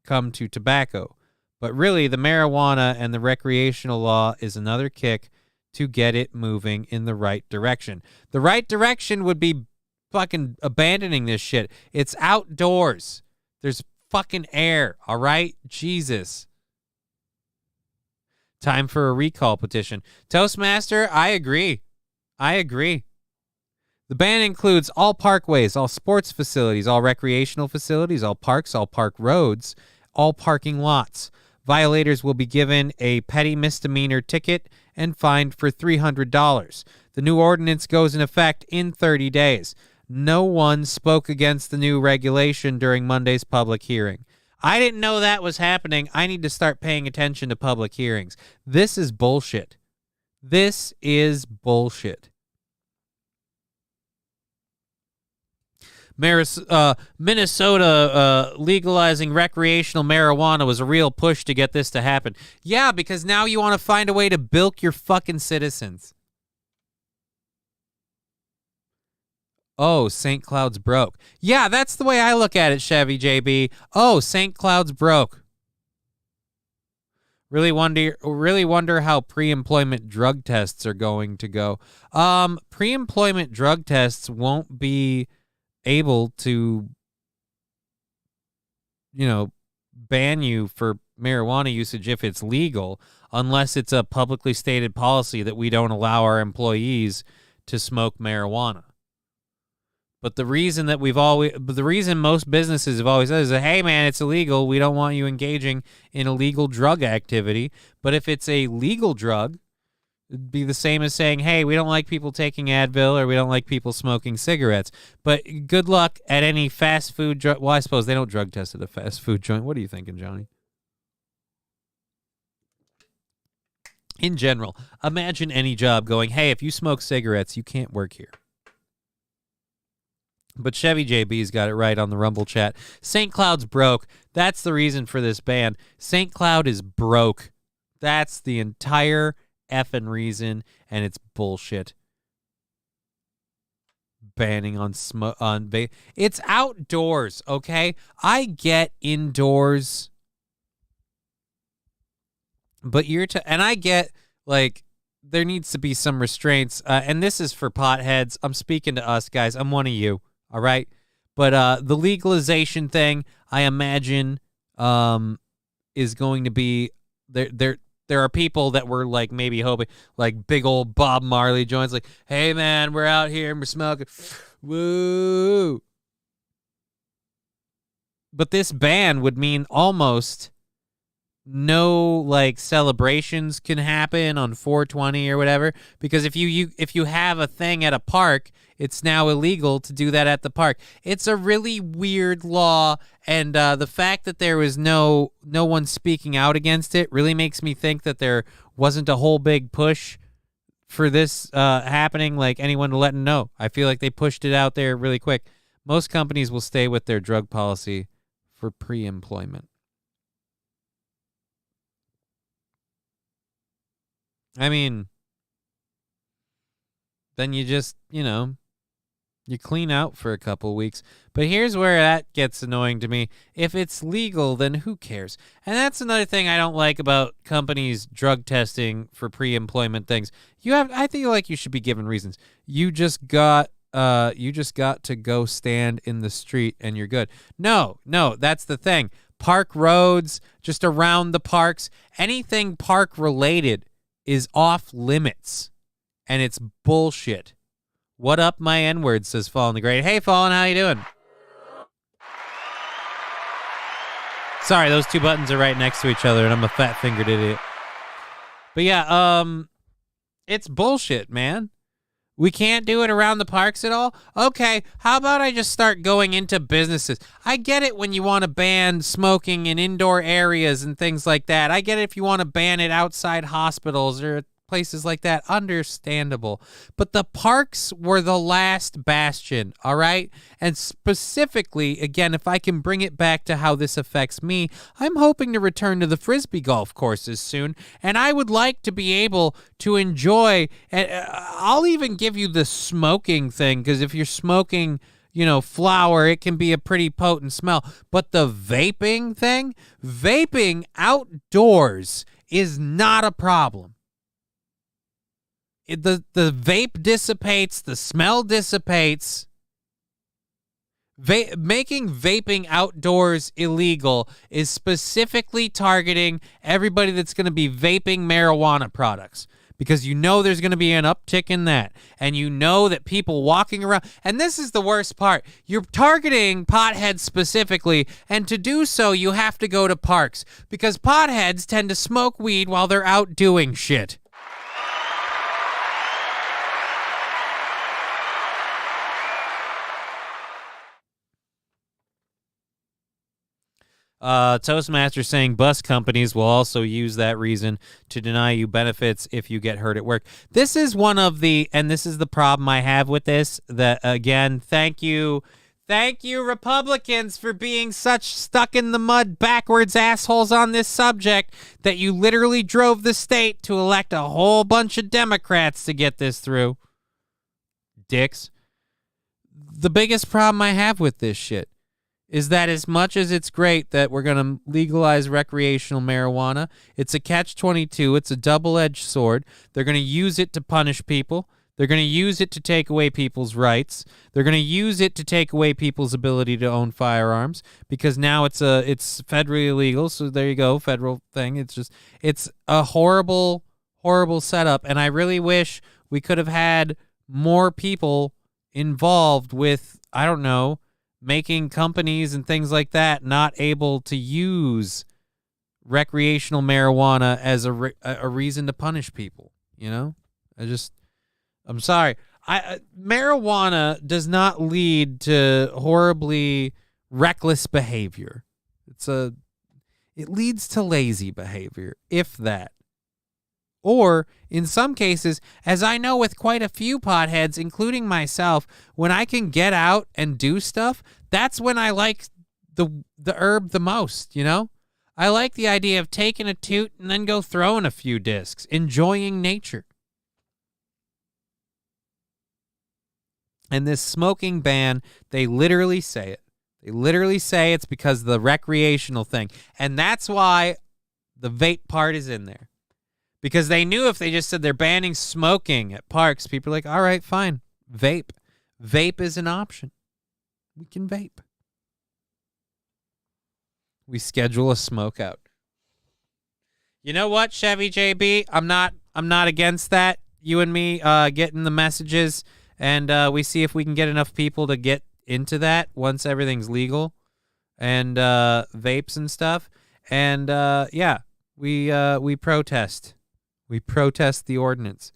come to tobacco. But really, the marijuana and the recreational law is another kick to get it moving in the right direction. The right direction would be fucking abandoning this shit. It's outdoors. There's fucking air, all right? Jesus. Time for a recall petition. Toastmaster, I agree. The ban includes all parkways, all sports facilities, all recreational facilities, all parks, all park roads, all parking lots. Violators will be given a petty misdemeanor ticket and fined for $300. The new ordinance goes in effect in 30 days. No one spoke against the new regulation during Monday's public hearing. I didn't know that was happening. I need to start paying attention to public hearings. This is bullshit. This is bullshit. Minnesota legalizing recreational marijuana was a real push to get this to happen. Yeah, because now you want to find a way to bilk your fucking citizens. Oh, St. Cloud's broke. Yeah, that's the way I look at it, Chevy JB. Oh, St. Cloud's broke. Really wonder how pre-employment drug tests are going to go. Pre-employment drug tests won't be able to, ban you for marijuana usage if it's legal, unless it's a publicly stated policy that we don't allow our employees to smoke marijuana. But the reason most businesses have always said is that, hey, man, it's illegal. We don't want you engaging in illegal drug activity. But if it's a legal drug, it'd be the same as saying, hey, we don't like people taking Advil or we don't like people smoking cigarettes. But good luck at any fast food drug. Well, I suppose they don't drug test at a fast food joint. What are you thinking, Johnny? In general, imagine any job going, hey, if you smoke cigarettes, you can't work here. But Chevy JB's got it right on the Rumble chat. St. Cloud's broke. That's the reason for this ban. St. Cloud is broke. That's the entire effing reason, and it's bullshit. Banning on vape. It's outdoors, okay? I get indoors, but and I get, like, there needs to be some restraints, and this is for potheads. I'm speaking to us, guys. I'm one of you. All right, but the legalization thing, I imagine, is going to be there. There are people that were like maybe hoping, like big old Bob Marley joints, like, "Hey man, we're out here and we're smoking, woo!" But this ban would mean almost no like celebrations can happen on 420 or whatever, because if you have a thing at a park, it's now illegal to do that at the park. It's a really weird law, and the fact that there was no one speaking out against it really makes me think that there wasn't a whole big push for this happening, like anyone to let them know. I feel like they pushed it out there really quick. Most companies will stay with their drug policy for pre-employment. I mean, then you just, you clean out for a couple weeks. But here's where that gets annoying to me. If it's legal, then who cares? And that's another thing I don't like about companies drug testing for pre-employment things. I feel like you should be given reasons. You just got to go stand in the street and you're good. No, that's the thing. Park roads, just around the parks, anything park related is off limits, and it's bullshit. What up, my N-word, says Fallen the Great. Hey, Fallen, how you doing? Sorry, those two buttons are right next to each other, and I'm a fat-fingered idiot. But yeah, it's bullshit, man. We can't do it around the parks at all? Okay, how about I just start going into businesses? I get it when you want to ban smoking in indoor areas and things like that. I get it if you want to ban it outside hospitals or places like that. Understandable. But the parks were the last bastion, all right? And specifically, again, if I can bring it back to how this affects me, I'm hoping to return to the Frisbee golf courses soon, and I would like to be able to enjoy, and I'll even give you the smoking thing, because if you're smoking, flower, it can be a pretty potent smell. But the vaping thing, vaping outdoors is not a problem. The vape dissipates, the smell dissipates. Making vaping outdoors illegal is specifically targeting everybody that's going to be vaping marijuana products, because there's going to be an uptick in that, and that people walking around, and this is the worst part, you're targeting potheads specifically, and to do so you have to go to parks, because potheads tend to smoke weed while they're out doing shit. Toastmaster saying bus companies will also use that reason to deny you benefits if you get hurt at work. This is and this is the problem I have with this, that again, thank you Thank you, Republicans, for being such stuck in the mud backwards assholes on this subject that you literally drove the state to elect a whole bunch of Democrats to get this through. Dicks. The biggest problem I have with this shit is that as much as it's great that we're going to legalize recreational marijuana, it's a catch-22. It's a double-edged sword. They're going to use it to punish people. They're going to use it to take away people's rights. They're going to use it to take away people's ability to own firearms because now it's federally illegal. So there you go, federal thing. It's a horrible, horrible setup. And I really wish we could have had more people involved with, I don't know, making companies and things like that not able to use recreational marijuana as a reason to punish people. You know, I'm sorry. Marijuana does not lead to horribly reckless behavior. It leads to lazy behavior, if that. Or, in some cases, as I know with quite a few potheads, including myself, when I can get out and do stuff, that's when I like the herb the most, you know? I like the idea of taking a toot and then go throwing a few discs, enjoying nature. And this smoking ban, they literally say it. They literally say it's because of the recreational thing. And that's why the vape part is in there. Because they knew if they just said they're banning smoking at parks, people are like, all right, fine, vape. Vape is an option. We can vape. We schedule a smoke out. You know what, Chevy JB? I'm not against that. You and me getting the messages, and we see if we can get enough people to get into that once everything's legal, and vapes and stuff. And yeah, we protest. We protest the ordinance.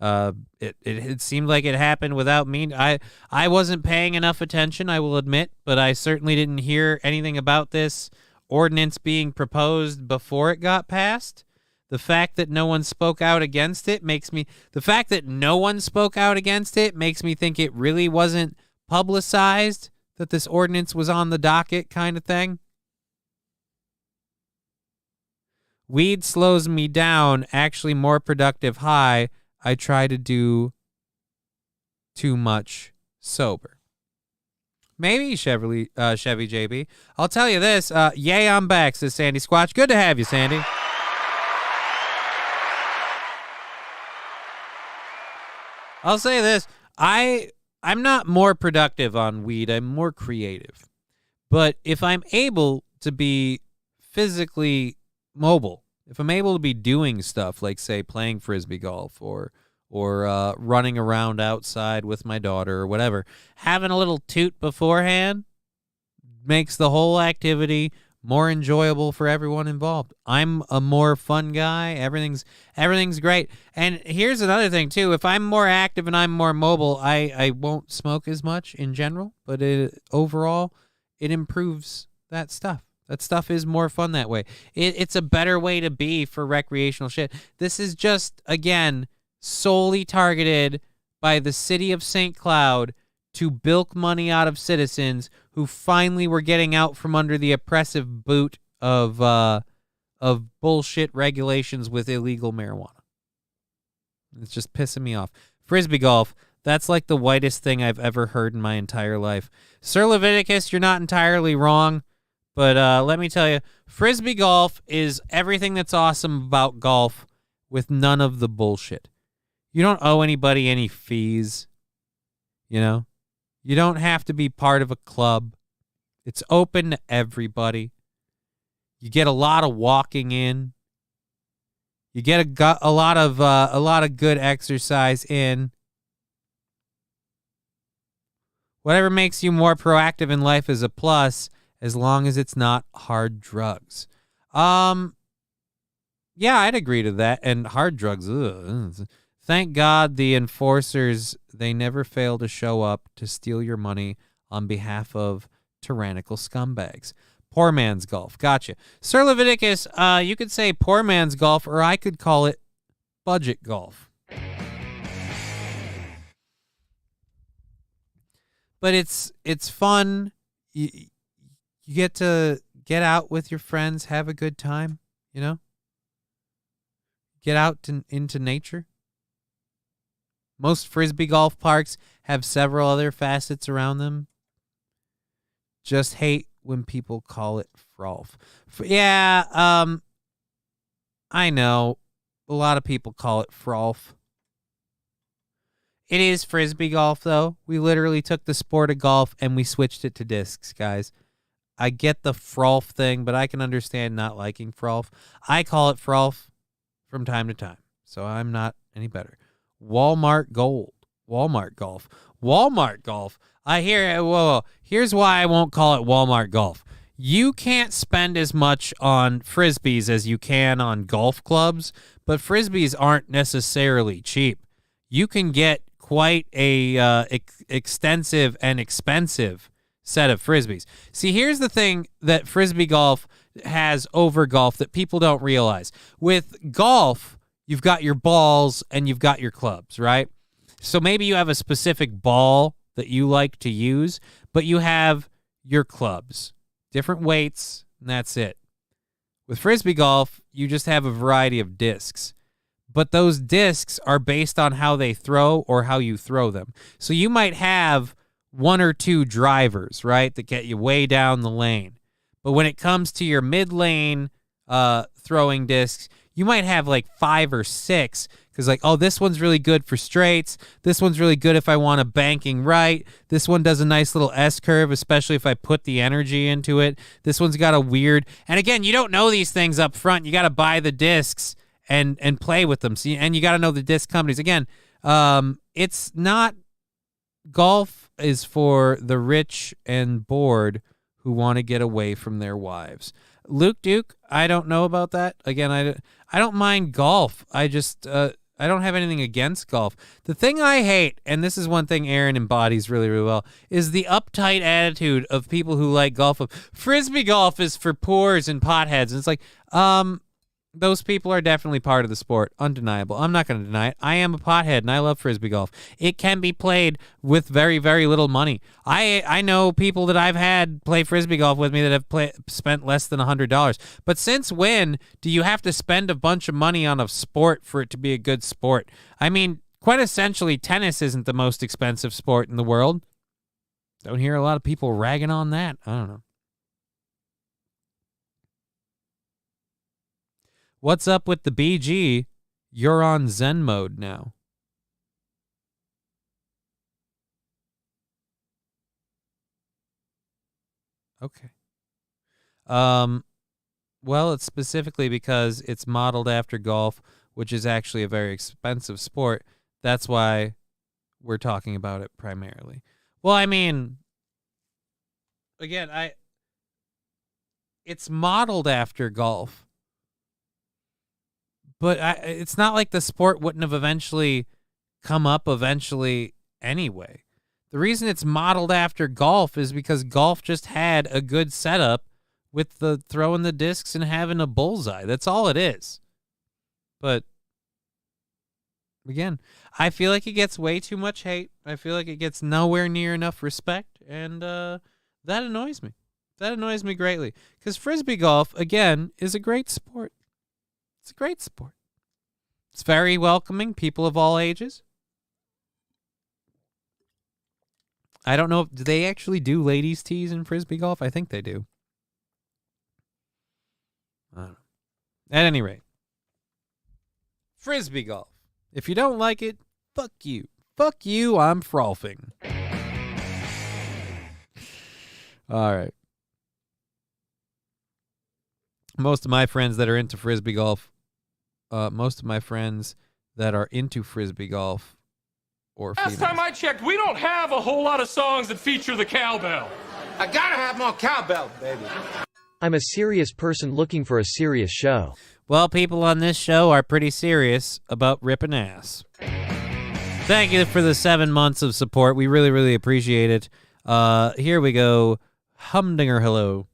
It seemed like it happened without me. I wasn't paying enough attention, I will admit, but I certainly didn't hear anything about this ordinance being proposed before it got passed. The fact that no one spoke out against it makes me think it really wasn't publicized that this ordinance was on the docket kind of thing. Weed slows me down, actually more productive high. I try to do too much sober. Maybe, Chevy JB. I'll tell you this. Yay, I'm back, says Sandy Squatch. Good to have you, Sandy. I'll say this. I'm not more productive on weed. I'm more creative. But if I'm able to be physically mobile, if I'm able to be doing stuff like, say, playing frisbee golf or running around outside with my daughter or whatever, having a little toot beforehand makes the whole activity more enjoyable for everyone involved. I'm a more fun guy. Everything's great. And here's another thing, too. If I'm more active and I'm more mobile, I won't smoke as much in general, but overall, it improves that stuff. That stuff is more fun that way. It's a better way to be for recreational shit. This is just, again, solely targeted by the city of St. Cloud to bilk money out of citizens who finally were getting out from under the oppressive boot of bullshit regulations with illegal marijuana. It's just pissing me off. Frisbee golf, that's like the whitest thing I've ever heard in my entire life. Sir Leviticus, you're not entirely wrong. But let me tell you, Frisbee golf is everything that's awesome about golf with none of the bullshit. You don't owe anybody any fees, you know? You don't have to be part of a club. It's open to everybody. You get a lot of walking in. You get a lot of good exercise in. Whatever makes you more proactive in life is a plus, as long as it's not hard drugs. Yeah, I'd agree to that. And hard drugs, ugh. Thank God the enforcers, they never fail to show up to steal your money on behalf of tyrannical scumbags. Poor man's golf. Gotcha. Sir Leviticus, you could say poor man's golf, or I could call it budget golf. but it's fun. You get to get out with your friends, have a good time, you know? Get out into nature. Most Frisbee golf parks have several other facets around them. Just hate when people call it frolf. I know. A lot of people call it frolf. It is Frisbee golf, though. We literally took the sport of golf and we switched it to discs, guys. I get the frolf thing, but I can understand not liking frolf. I call it frolf from time to time, so I'm not any better. Walmart Gold. Walmart Golf. Walmart Golf. I hear, whoa. Here's why I won't call it Walmart Golf. You can't spend as much on Frisbees as you can on golf clubs, but Frisbees aren't necessarily cheap. You can get quite a extensive and expensive set of Frisbees. See, here's the thing that Frisbee golf has over golf that people don't realize. With golf, you've got your balls and you've got your clubs, right? So maybe you have a specific ball that you like to use, but you have your clubs, different weights, and that's it. With Frisbee golf, you just have a variety of discs, but those discs are based on how they throw or how you throw them. So you might have one or two drivers, right, that get you way down the lane. But when it comes to your mid-lane throwing discs, you might have like 5 or 6 because like, oh, this one's really good for straights. This one's really good if I want a banking right. This one does a nice little S-curve, especially if I put the energy into it. This one's got a weird... And again, you don't know these things up front. You got to buy the discs and play with them. See, and you got to know the disc companies. Again, it's not... Golf is for the rich and bored who want to get away from their wives. Luke Duke, I don't know about that. Again, I don't mind golf. I just I don't have anything against golf. The thing I hate, and this is one thing Aaron embodies really, really well, is the uptight attitude of people who like golf. Frisbee golf is for poors and potheads. And it's like, those people are definitely part of the sport, undeniable. I'm not going to deny it. I am a pothead, and I love Frisbee golf. It can be played with very, very little money. I know people that I've had play Frisbee golf with me that have spent less than $100. But since when do you have to spend a bunch of money on a sport for it to be a good sport? I mean, quite essentially, tennis isn't the most expensive sport in the world. Don't hear a lot of people ragging on that. I don't know. What's up with the BG? You're on Zen mode now. Okay. Well, it's specifically because it's modeled after golf, which is actually a very expensive sport. That's why we're talking about it primarily. Well, I mean, again, it's modeled after golf. But it's not like the sport wouldn't have eventually come up anyway. The reason it's modeled after golf is because golf just had a good setup with the throwing the discs and having a bullseye. That's all it is. But again, I feel like it gets way too much hate. I feel like it gets nowhere near enough respect, and that annoys me. That annoys me greatly because Frisbee golf, again, is a great sport. It's a great sport. It's very welcoming, people of all ages. I don't know, do they actually do ladies' tees in Frisbee golf? I think they do. I don't know. At any rate, Frisbee golf. If you don't like it, fuck you. Fuck you, I'm frolfing. All right. Most of my friends that are into Frisbee golf, or Last time I checked, we don't have a whole lot of songs that feature the cowbell. I gotta have more cowbell, baby. I'm a serious person looking for a serious show. Well, people on this show are pretty serious about ripping ass. Thank you for the 7 months of support. We really, really appreciate it. Here we go. Humdinger hello.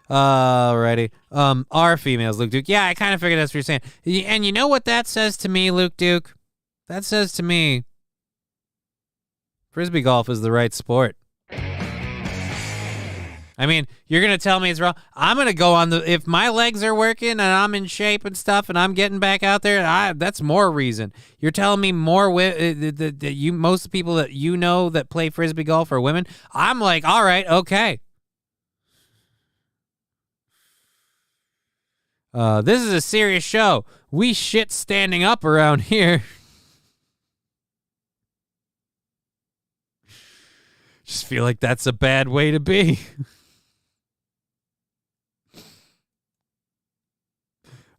Alrighty. Our females, Luke Duke. Yeah, I kind of figured that's what you're saying. And you know what that says to me, Luke Duke? That says to me Frisbee golf is the right sport. I mean, you're going to tell me it's wrong. I'm going to go on if my legs are working and I'm in shape and stuff and I'm getting back out there, that's more reason. You're telling me that most people that you know that play Frisbee golf are women. I'm like, all right, okay. This is a serious show. We shit standing up around here. Just feel like that's a bad way to be.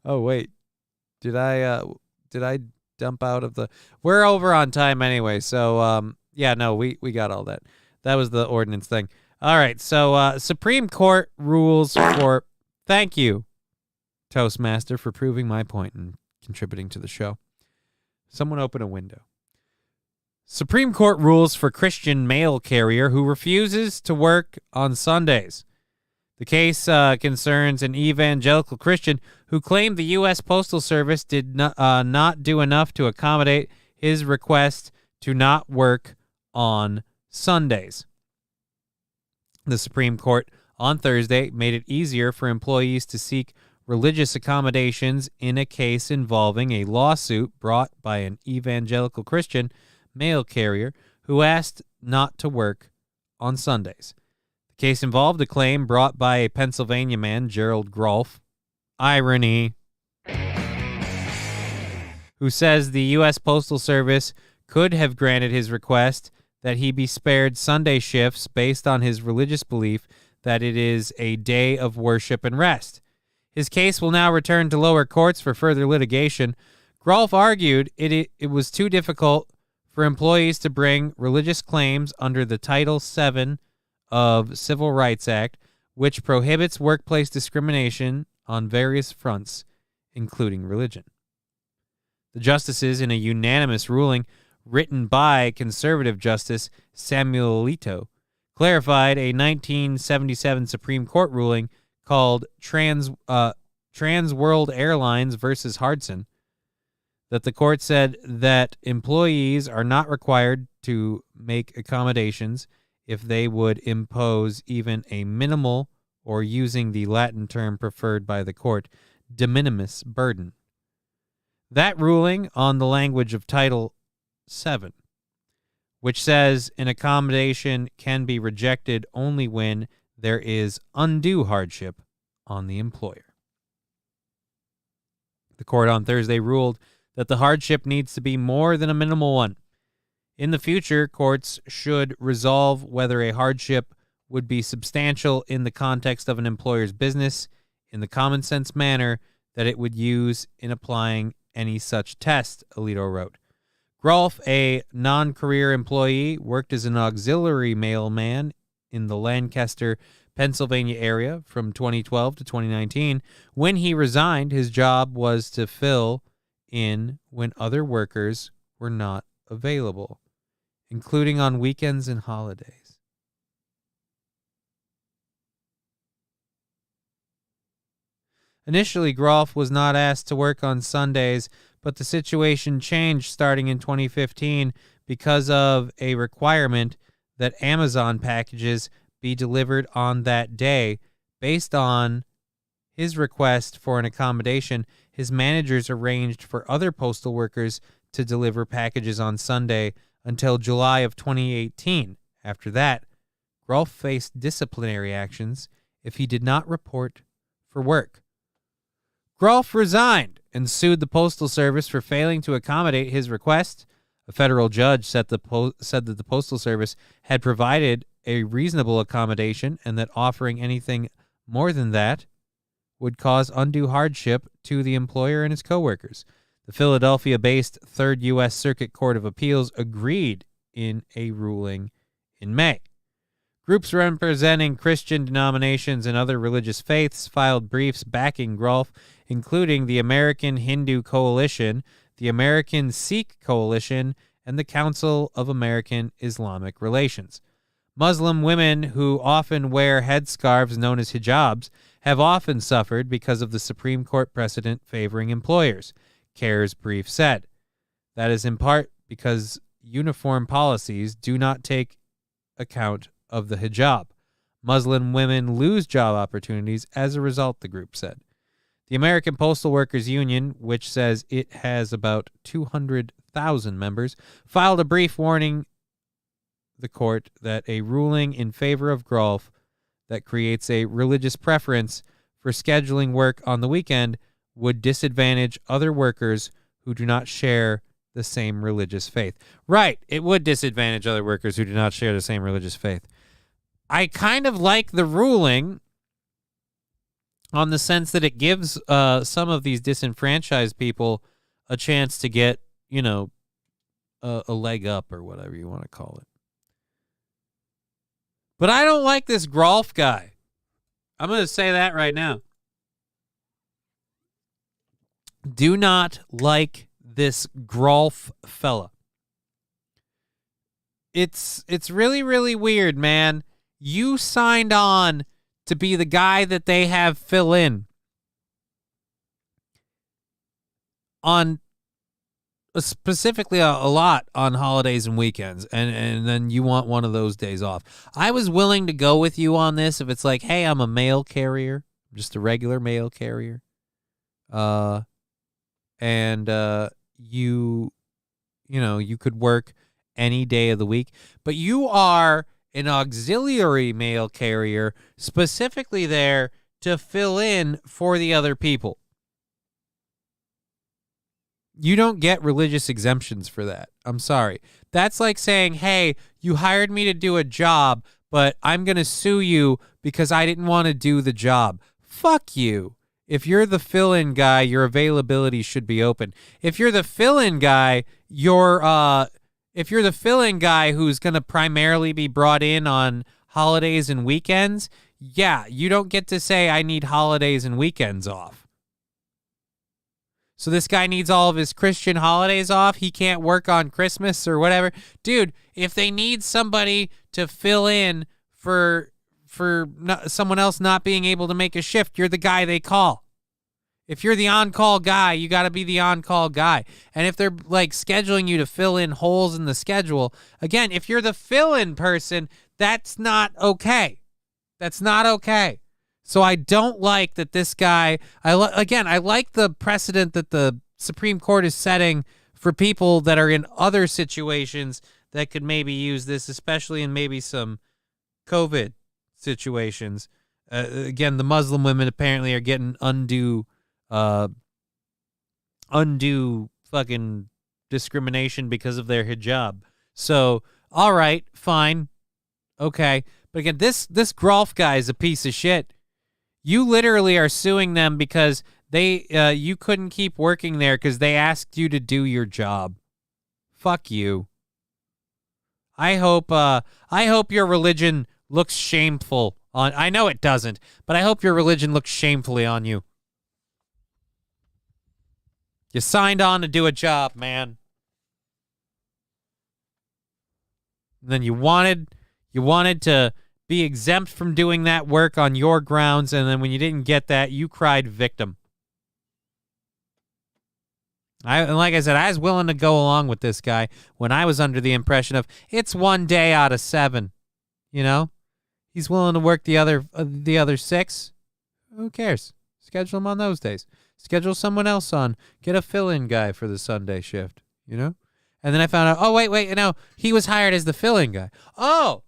Oh, wait. Did I dump out of the... We're over on time anyway, so, yeah, no, we got all that. That was the ordinance thing. All right, so Supreme Court rules for... Thank you, Toastmaster, for proving my point and contributing to the show. Someone open a window. Supreme Court rules for Christian mail carrier who refuses to work on Sundays. The case concerns an evangelical Christian who claimed the U.S. Postal Service did not do enough to accommodate his request to not work on Sundays. The Supreme Court on Thursday made it easier for employees to seek religious accommodations in a case involving a lawsuit brought by an evangelical Christian mail carrier who asked not to work on Sundays. The case involved a claim brought by a Pennsylvania man, Gerald Groff, irony, who says the U.S. Postal Service could have granted his request that he be spared Sunday shifts based on his religious belief that it is a day of worship and rest. His case will now return to lower courts for further litigation. Groff argued it was too difficult for employees to bring religious claims under the Title VII of Civil Rights Act, which prohibits workplace discrimination on various fronts, including religion. The justices, in a unanimous ruling written by conservative Justice Samuel Alito, clarified a 1977 Supreme Court ruling called Trans World Airlines versus Hardson, that the court said that employees are not required to make accommodations if they would impose even a minimal, or using the Latin term preferred by the court, de minimis burden. That ruling on the language of Title VII, which says an accommodation can be rejected only when there is undue hardship on the employer. The court on Thursday ruled that the hardship needs to be more than a minimal one. In the future, courts should resolve whether a hardship would be substantial in the context of an employer's business in the common sense manner that it would use in applying any such test, Alito wrote. Groff, a non-career employee, worked as an auxiliary mailman in the Lancaster, Pennsylvania area from 2012 to 2019. When he resigned, his job was to fill in when other workers were not available, including on weekends and holidays. Initially, Groff was not asked to work on Sundays, but the situation changed starting in 2015 because of a requirement that Amazon packages be delivered on that day. Based on his request for an accommodation, his managers arranged for other postal workers to deliver packages on Sunday until July of 2018. After that, Groff faced disciplinary actions if he did not report for work. Groff resigned and sued the Postal Service for failing to accommodate his request. A federal judge said that the Postal Service had provided a reasonable accommodation and that offering anything more than that would cause undue hardship to the employer and his coworkers. The Philadelphia-based Third U.S. Circuit Court of Appeals agreed in a ruling in May. Groups representing Christian denominations and other religious faiths filed briefs backing Groff, including the American Hindu Coalition, the American Sikh Coalition, and the Council of American Islamic Relations. Muslim women who often wear headscarves known as hijabs have often suffered because of the Supreme Court precedent favoring employers, CARE's brief said. That is in part because uniform policies do not take account of the hijab. Muslim women lose job opportunities as a result, the group said. The American Postal Workers Union, which says it has about 200,000 members, filed a brief warning the court that a ruling in favor of golf that creates a religious preference for scheduling work on the weekend would disadvantage other workers who do not share the same religious faith. Right, it would disadvantage other workers who do not share the same religious faith. I kind of like the ruling on the sense that it gives some of these disenfranchised people a chance to get, a leg up or whatever you want to call it. But I don't like this golf guy. I'm going to say that right now. Do not like this golf fella. It's really, really weird, man. You signed on to be the guy that they have fill in on specifically a lot on holidays and weekends, and then you want one of those days off. I was willing to go with you on this if it's like, hey, I'm a mail carrier, just a regular mail carrier, and you could work any day of the week, but you are an auxiliary mail carrier specifically there to fill in for the other people. You don't get religious exemptions for that. I'm sorry. That's like saying, hey, you hired me to do a job, but I'm going to sue you because I didn't want to do the job. Fuck you. If you're the fill-in guy, your availability should be open. If you're the fill-in guy, if you're the fill-in guy who's going to primarily be brought in on holidays and weekends, yeah, you don't get to say, I need holidays and weekends off. So this guy needs all of his Christian holidays off. He can't work on Christmas or whatever. Dude, if they need somebody to fill in for someone else not being able to make a shift, you're the guy they call. If you're the on-call guy, you got to be the on-call guy. And if they're like scheduling you to fill in holes in the schedule, again, if you're the fill-in person, that's not okay. That's not okay. So I don't like that this guy, I like the precedent that the Supreme Court is setting for people that are in other situations that could maybe use this, especially in maybe some COVID situations. Again, the Muslim women apparently are getting undue fucking discrimination because of their hijab. So, all right, fine. Okay. But again, this golf guy is a piece of shit. You literally are suing them because you couldn't keep working there because they asked you to do your job. Fuck you. I hope your religion looks shameful on. I know it doesn't, but I hope your religion looks shamefully on you. You signed on to do a job, man. And then you wanted to be exempt from doing that work on your grounds, and then when you didn't get that, you cried victim. And like I said, I was willing to go along with this guy when I was under the impression of it's 1 day out of 7. You know, he's willing to work the other 6. Who cares? Schedule him on those days. Schedule someone else on. Get a fill-in guy for the Sunday shift. You know, and then I found out. Oh wait, he was hired as the fill-in guy. Oh,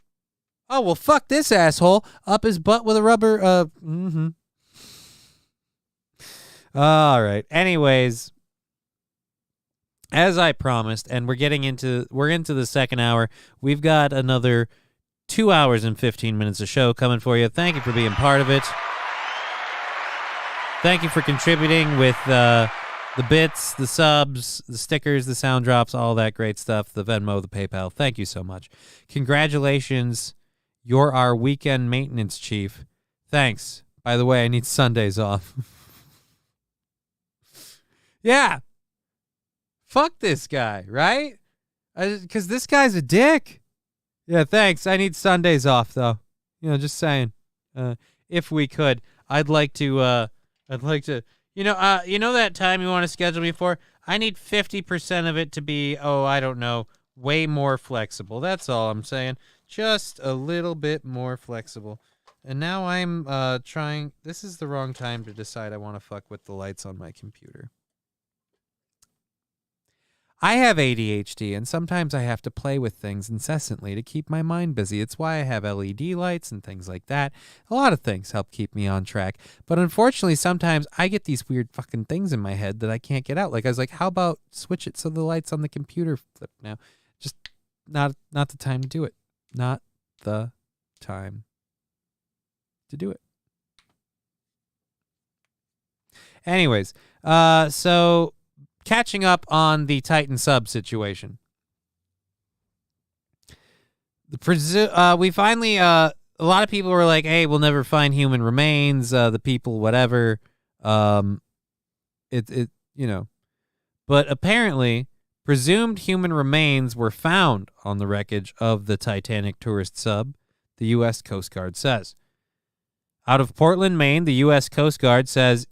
well, fuck this asshole up his butt with a rubber. All right. Anyways, as I promised, and we're into the second hour. We've got another 2 hours and 15 minutes of show coming for you. Thank you for being part of it. Thank you for contributing with the bits, the subs, the stickers, the sound drops, all that great stuff, the Venmo, the PayPal. Thank you so much. Congratulations. You're our weekend maintenance chief. Thanks. By the way, I need Sundays off. Yeah. Fuck this guy, right? Because this guy's a dick. Yeah, thanks. I need Sundays off, though. Just saying. If we could, I'd like to, that time you want to schedule me for? I need 50% of it to be, I don't know, way more flexible. That's all I'm saying. Just a little bit more flexible. And now I'm trying. This is the wrong time to decide I want to fuck with the lights on my computer. I have ADHD, and sometimes I have to play with things incessantly to keep my mind busy. It's why I have LED lights and things like that. A lot of things help keep me on track. But unfortunately, sometimes I get these weird fucking things in my head that I can't get out. Like, I was like, how about switch it so the lights on the computer flip now? Just not the time to do it. Not the time to do it. Anyways, so catching up on the Titan sub situation. We finally, a lot of people were like, hey, we'll never find human remains, the people, whatever. But apparently presumed human remains were found on the wreckage of the Titanic tourist sub, the U.S. Coast Guard says. Out of Portland, Maine, the U.S. Coast Guard says,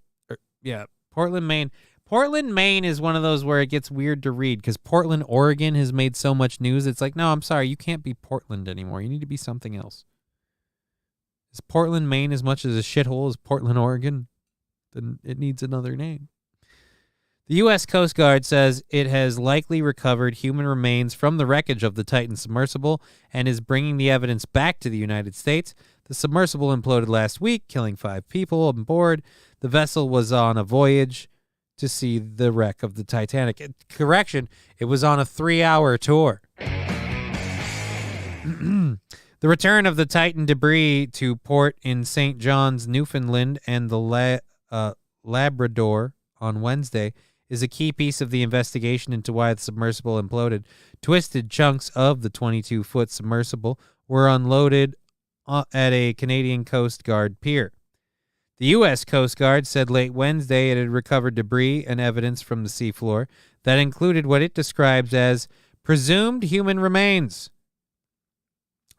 Portland, Maine. Portland, Maine is one of those where it gets weird to read because Portland, Oregon has made so much news. It's like, no, I'm sorry, you can't be Portland anymore. You need to be something else. Is Portland, Maine as much as a shithole as Portland, Oregon? Then it needs another name. The U.S. Coast Guard says it has likely recovered human remains from the wreckage of the Titan submersible and is bringing the evidence back to the United States. The submersible imploded last week, killing 5 people on board. The vessel was on a voyage to see the wreck of the Titanic. Correction, it was on a 3-hour tour. The return of the Titan debris to port in St. John's, Newfoundland, and the Labrador on Wednesday is a key piece of the investigation into why the submersible imploded. Twisted chunks of the 22-foot submersible were unloaded at a Canadian Coast Guard pier. The U.S. Coast Guard said late Wednesday it had recovered debris and evidence from the seafloor that included what it describes as presumed human remains.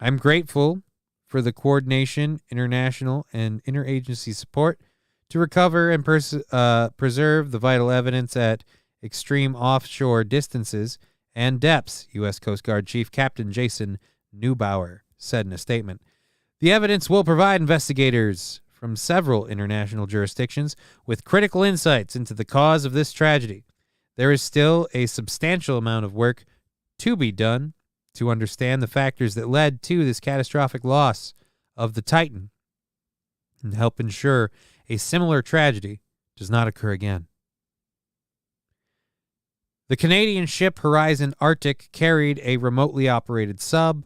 I'm grateful for the coordination, international, and interagency support to recover and preserve the vital evidence at extreme offshore distances and depths, U.S. Coast Guard Chief Captain Jason Neubauer said in a statement. The evidence will provide investigators from several international jurisdictions with critical insights into the cause of this tragedy. There is still a substantial amount of work to be done to understand the factors that led to this catastrophic loss of the Titan and help ensure a similar tragedy does not occur again. The Canadian ship Horizon Arctic carried a remotely operated sub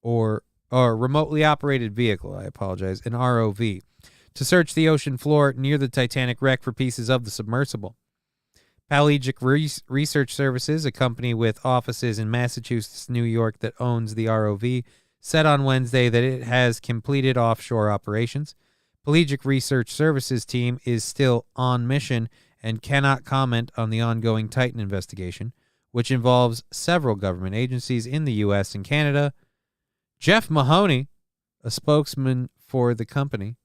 or remotely operated vehicle, an ROV, to search the ocean floor near the Titanic wreck for pieces of the submersible. Pelagic Research Services, a company with offices in Massachusetts, New York that owns the ROV, said on Wednesday that it has completed offshore operations. Pelagic Research Services team is still on mission and cannot comment on the ongoing Titan investigation, which involves several government agencies in the U.S. and Canada. Jeff Mahoney, a spokesman for the company,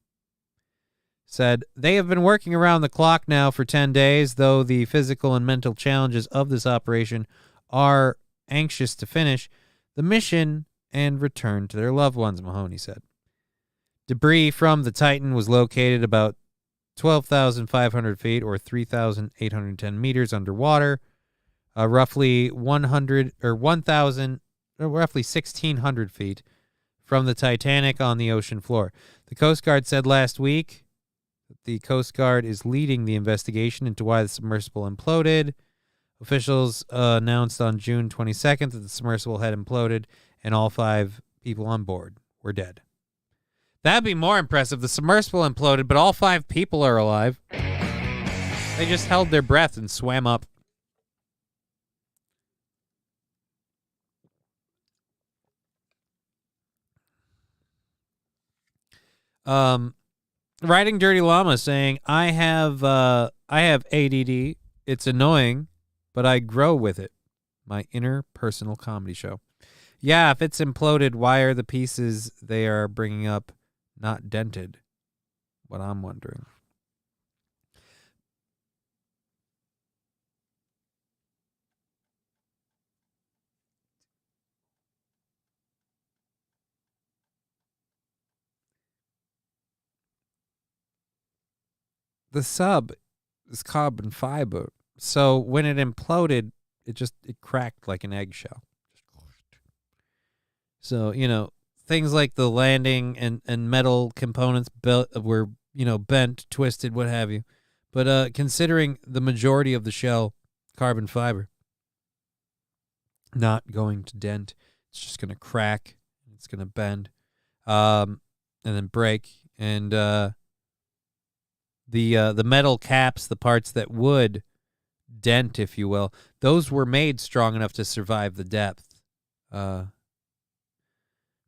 said, they have been working around the clock now for 10 days, though the physical and mental challenges of this operation are anxious to finish the mission and return to their loved ones, Mahoney said. Debris from the Titan was located about 12,500 feet or 3,810 meters underwater, roughly 1,600 feet from the Titanic on the ocean floor. The Coast Guard said last week that the Coast Guard is leading the investigation into why the submersible imploded. Officials announced on June 22nd that the submersible had imploded and all 5 people on board were dead. That'd be more impressive. The submersible imploded, but all 5 people are alive. They just held their breath and swam up. Writing Dirty Llama saying, I have ADD. It's annoying, but I grow with it. My interpersonal comedy show. Yeah, if it's imploded, why are the pieces they are bringing up not dented? What I'm wondering. the sub is carbon fiber. So when it imploded, it cracked like an eggshell. So, things like the landing and metal components were, bent, twisted, what have you. But considering the majority of the shell, carbon fiber, not going to dent. It's just going to crack. It's going to bend and then break. And the metal caps, the parts that would dent, if you will, those were made strong enough to survive the depth.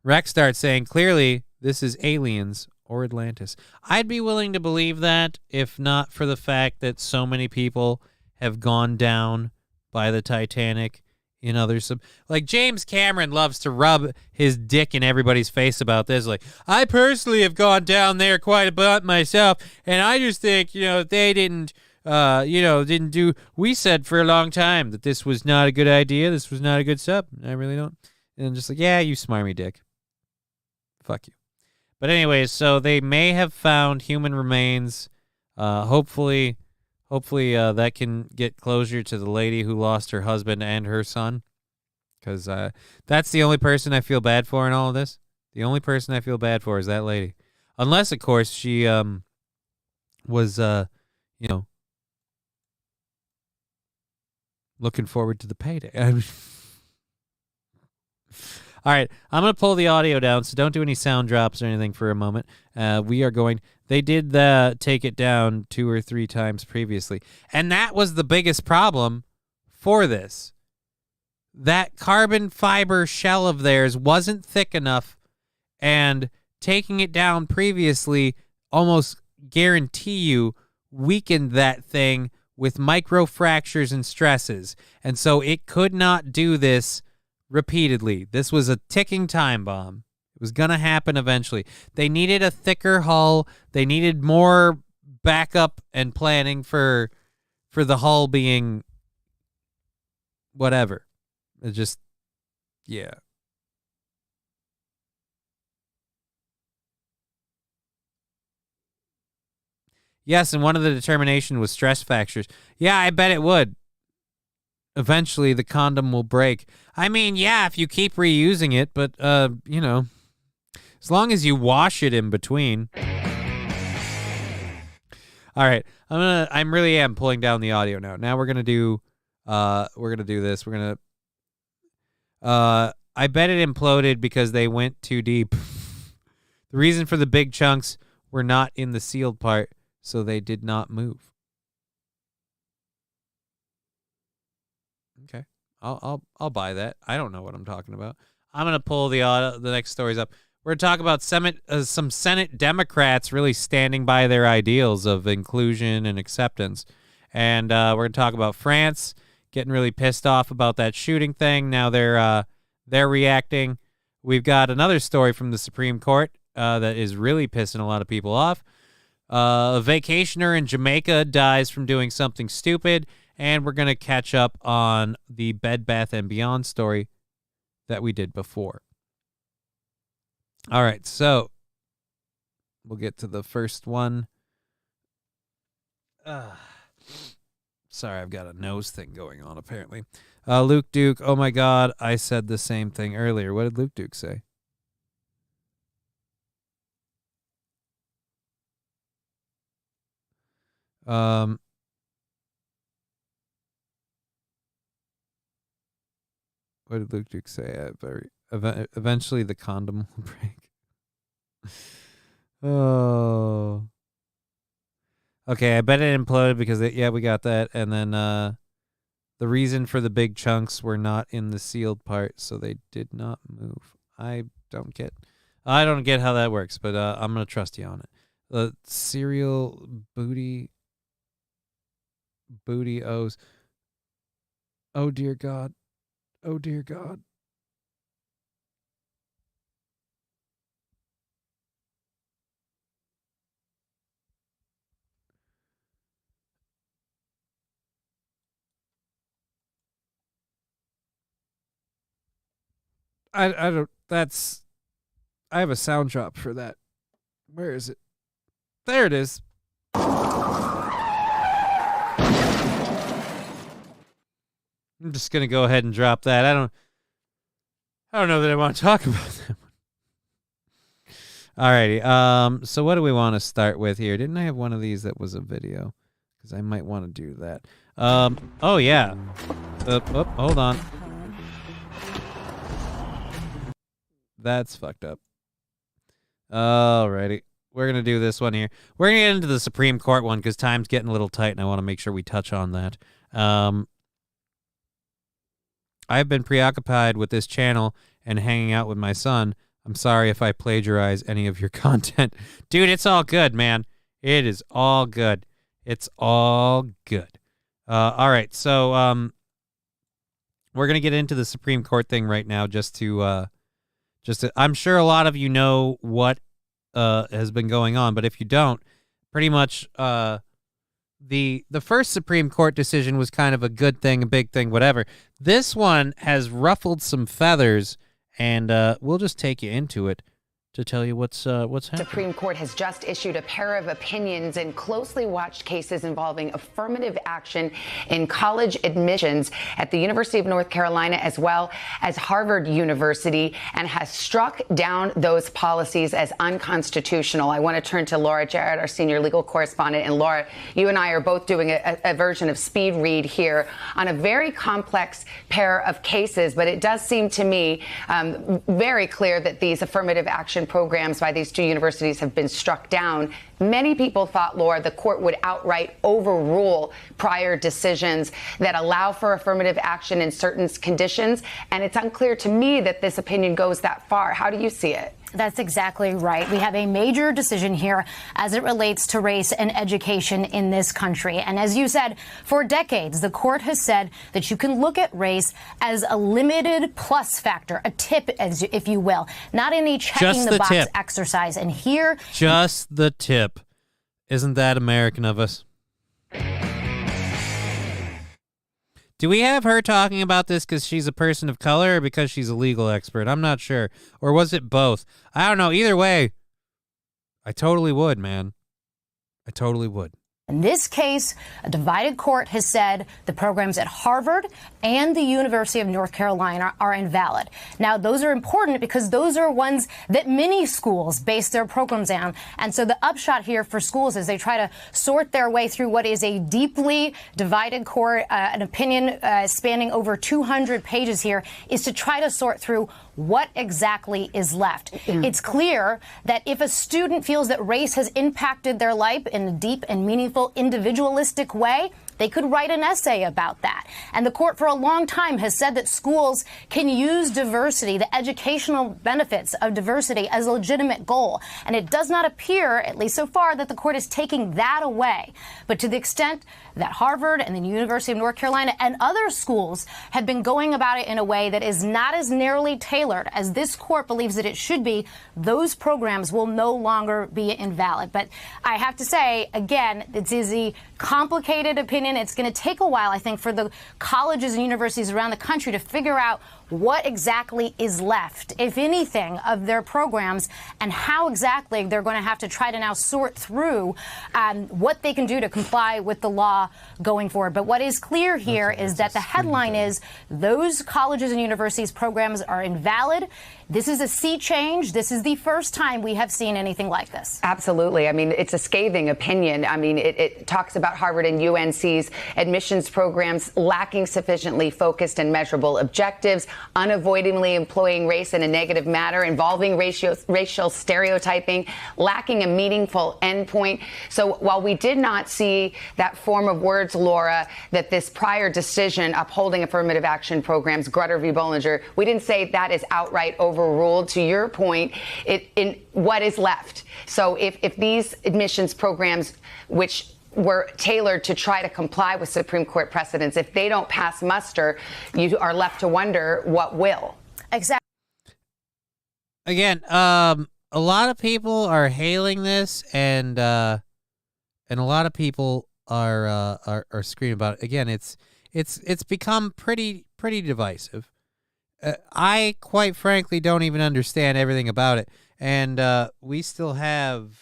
Rex starts saying, clearly, this is aliens or Atlantis. I'd be willing to believe that if not for the fact that so many people have gone down by the Titanic in other like James Cameron loves to rub his dick in everybody's face about this. Like, I personally have gone down there quite a bit myself, and I just think, they didn't do. We said for a long time that this was not a good idea. This was not a good sub. I really don't. And I'm just like, yeah, you smarmy dick. Fuck you. But anyways, so they may have found human remains. Hopefully that can get closure to the lady who lost her husband and her son. Because that's the only person I feel bad for in all of this. The only person I feel bad for is that lady. Unless, of course, she was, looking forward to the payday. All right, I'm going to pull the audio down, so don't do any sound drops or anything for a moment. They did take it down 2 or 3 times previously, and that was the biggest problem for this. That carbon fiber shell of theirs wasn't thick enough, and taking it down previously almost guarantee you weakened that thing with microfractures and stresses, and so it could not do this repeatedly. This was a ticking time bomb. It was going to happen eventually. They needed a thicker hull. They needed more backup and planning for the hull being whatever. It just, yeah. Yes, and one of the determination was stress fractures. Yeah, I bet it would. Eventually, the condom will break. I mean, yeah, if you keep reusing it, but, as long as you wash it in between. All right, I really am pulling down the audio now. Now we're gonna do this. I bet it imploded because they went too deep. The reason for the big chunks were not in the sealed part, so they did not move. Okay, I'll buy that. I don't know what I'm talking about. I'm gonna pull the next stories up. We're gonna talk about some Senate Democrats really standing by their ideals of inclusion and acceptance, and we're gonna talk about France getting really pissed off about that shooting thing. Now they're reacting. We've got another story from the Supreme Court that is really pissing a lot of people off. A vacationer in Jamaica dies from doing something stupid. And we're going to catch up on the Bed Bath & Beyond story that we did before. All right, so we'll get to the first one. Sorry, I've got a nose thing going on, apparently. Luke Duke, oh my God, I said the same thing earlier. What did Luke Duke say? What did Luke Duke say? Eventually the condom will break. Oh. Okay, I bet it imploded because, we got that. And then the reason for the big chunks were not in the sealed part, so they did not move. I don't get how that works, but I'm going to trust you on it. The serial booty O's. Oh, dear God. Oh, dear God. I have a sound drop for that. Where is it? There it is. I'm just gonna go ahead and drop that. I don't know that I want to talk about that one. Alrighty. So what do we want to start with here? Didn't I have one of these that was a video? Because I might want to do that. Oh yeah. Hold on. That's fucked up. Alrighty. We're going to do this one here. We're going to get into the Supreme Court one because time's getting a little tight and I want to make sure we touch on that. I've been preoccupied with this channel and hanging out with my son. I'm sorry if I plagiarize any of your content. Dude, it's all good, man. It is all good. It's all good. All right, so we're going to get into the Supreme Court thing right now just to I'm sure a lot of you know what has been going on, but if you don't, pretty much the first Supreme Court decision was kind of a good thing, a big thing, whatever. This one has ruffled some feathers, and we'll just take you into it to tell you what's happening. Supreme Court has just issued a pair of opinions in closely watched cases involving affirmative action in college admissions at the University of North Carolina as well as Harvard University, and has struck down those policies as unconstitutional. I want to turn to Laura Jarrett, our senior legal correspondent. And Laura, you and I are both doing a version of speed read here on a very complex pair of cases, but it does seem to me very clear that these affirmative action programs by these two universities have been struck down. Many people thought, Laura, the court would outright overrule prior decisions that allow for affirmative action in certain conditions. And it's unclear to me that this opinion goes that far. How do you see it? That's exactly right. We have a major decision here as it relates to race and education in this country. And as you said, for decades, the court has said that you can look at race as a limited plus factor, a tip, as if you will, not any checking the box tip exercise. And here, just the tip. Isn't that American of us? Do we have her talking about this because she's a person of color or because she's a legal expert? I'm not sure. Or was it both? I don't know. Either way, I totally would, man. I totally would. in this case, a divided court has said the programs at Harvard and the University of North Carolina are invalid. Now, those are important because those are ones that many schools base their programs on. And so the upshot here for schools as they try to sort their way through what is a deeply divided court, an opinion spanning over 200 pages here, is to try to sort through what exactly is left. It's clear that if a student feels that race has impacted their life in a deep and meaningful individualistic way, they could write an essay about that. And the court for a long time has said that schools can use diversity, the educational benefits of diversity, as a legitimate goal. And it does not appear, at least so far, that the court is taking that away. But to the extent that Harvard and the University of North Carolina and other schools have been going about it in a way that is not as narrowly tailored as this court believes that it should be, those programs will no longer be invalid. But I have to say, again, this is a complicated opinion. It's going to take a while, I think, for the colleges and universities around the country to figure out what exactly is left, if anything, of their programs and how exactly they're going to have to try to now sort through what they can do to comply with the law going forward. But what is clear here is that the headline is those colleges and universities programs are invalid. This is a sea change. This is the first time we have seen anything like this. Absolutely. I mean, it's a scathing opinion. I mean, it talks about Harvard and UNC's admissions programs lacking sufficiently focused and measurable objectives, unavoidably employing race in a negative manner, involving racial stereotyping, lacking a meaningful endpoint. So while we did not see that form of words, Laura, that this prior decision upholding affirmative action programs, Grutter v. Bollinger, we didn't say that is outright overruled. To your point, in what is left. So if these admissions programs, which were tailored to try to comply with Supreme Court precedents, if they don't pass muster, you are left to wonder what will. Exactly. Again, a lot of people are hailing this, and a lot of people are screaming about it. Again, it's become pretty divisive. I quite frankly don't even understand everything about it, and we still have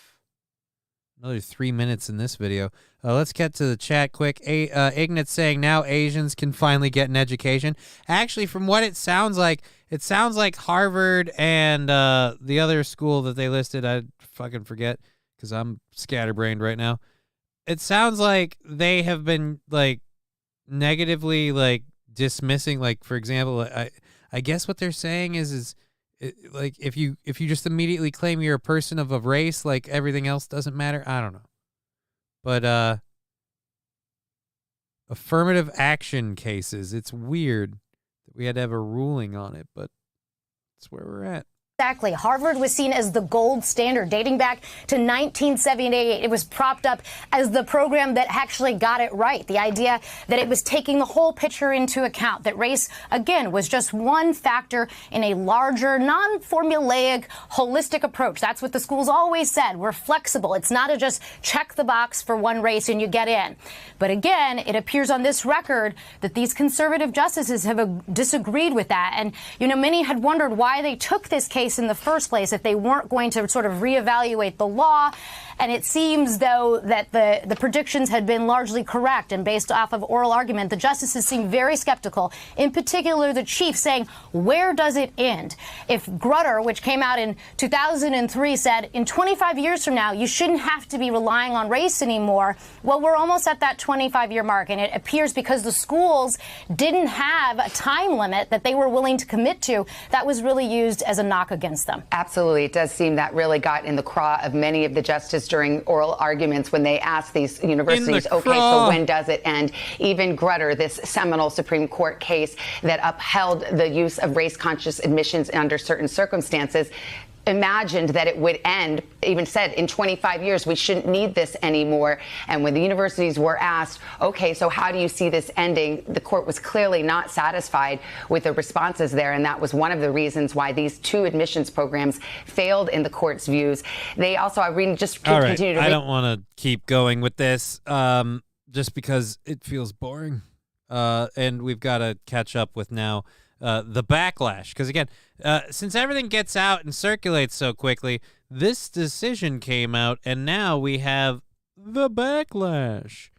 another 3 minutes in this video. Let's get to the chat quick. Ignat's saying now Asians can finally get an education. Actually, from what it sounds like Harvard and the other school that they listed, I fucking forget because I'm scatterbrained right now. It sounds like they have been like negatively like dismissing, like, for example, I guess what they're saying is like if you just immediately claim you're a person of a race, like everything else doesn't matter. I don't know. But affirmative action cases, it's weird that we had to have a ruling on it, but that's where we're at. Exactly. Harvard was seen as the gold standard dating back to 1978. It was propped up as the program that actually got it right. The idea that it was taking the whole picture into account, that race, again, was just one factor in a larger, non-formulaic, holistic approach. That's what the schools always said. We're flexible. It's not a just check the box for one race and you get in. But again, it appears on this record that these conservative justices have disagreed with that. And, you know, many had wondered why they took this case in the first place, if they weren't going to sort of reevaluate the law. And it seems, though, that the predictions had been largely correct. And based off of oral argument, the justices seem very skeptical, in particular the chief, saying, where does it end? If Grutter, which came out in 2003, said in 25 years from now, you shouldn't have to be relying on race anymore. Well, we're almost at that 25-year mark. And it appears because the schools didn't have a time limit that they were willing to commit to, that was really used as a knock against them. Absolutely. It does seem that really got in the craw of many of the justices during oral arguments when they asked these universities, okay, so when does it end? Even Grutter, this seminal Supreme Court case that upheld the use of race-conscious admissions under certain circumstances, imagined that it would end, even said in 25 years, we shouldn't need this anymore. And when the universities were asked, okay, so how do you see this ending? The court was clearly not satisfied with the responses there. And that was one of the reasons why these two admissions programs failed in the court's views. They also, Irene, just continue to... I don't want to keep going with this just because it feels boring. And we've got to catch up with now the backlash. Because again, since everything gets out and circulates so quickly, this decision came out, and now we have the backlash.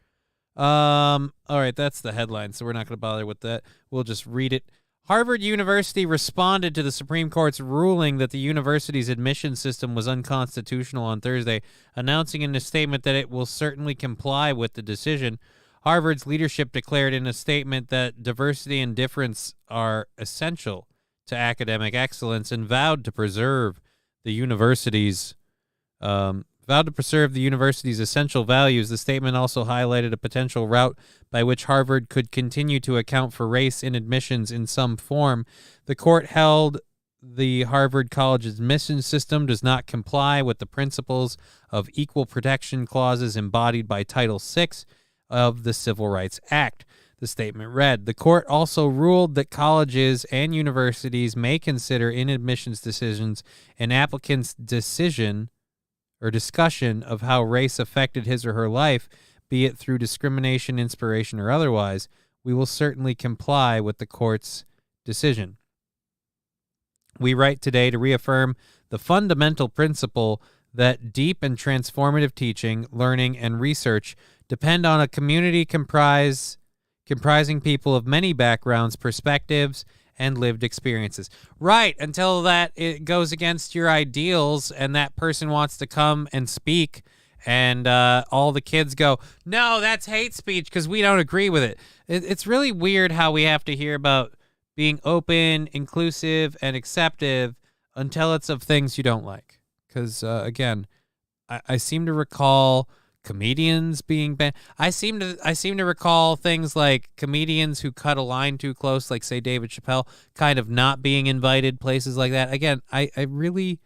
All right, that's the headline, so we're not going to bother with that. We'll just read it. Harvard University responded to the Supreme Court's ruling that the university's admission system was unconstitutional on Thursday, announcing in a statement that it will certainly comply with the decision. Harvard's leadership declared in a statement that diversity and difference are essential to academic excellence and vowed to preserve the university's essential values. The statement also highlighted a potential route by which Harvard could continue to account for race in admissions in some form. The court held the Harvard College admission system does not comply with the principles of equal protection clauses embodied by Title VI of the Civil Rights Act. The statement read, the court also ruled that colleges and universities may consider in admissions decisions an applicant's decision or discussion of how race affected his or her life, be it through discrimination, inspiration, or otherwise. We will certainly comply with the court's decision. We write today to reaffirm the fundamental principle that deep and transformative teaching, learning, and research depend on a community comprising people of many backgrounds, perspectives, and lived experiences. Right, until that it goes against your ideals and that person wants to come and speak and all the kids go, no, that's hate speech because we don't agree with it. It's really weird how we have to hear about being open, inclusive, and acceptive until it's of things you don't like. Because, again, I seem to recall comedians being banned. I seem to recall things like comedians who cut a line too close, like say David Chappelle, kind of not being invited, places like that. Again, I really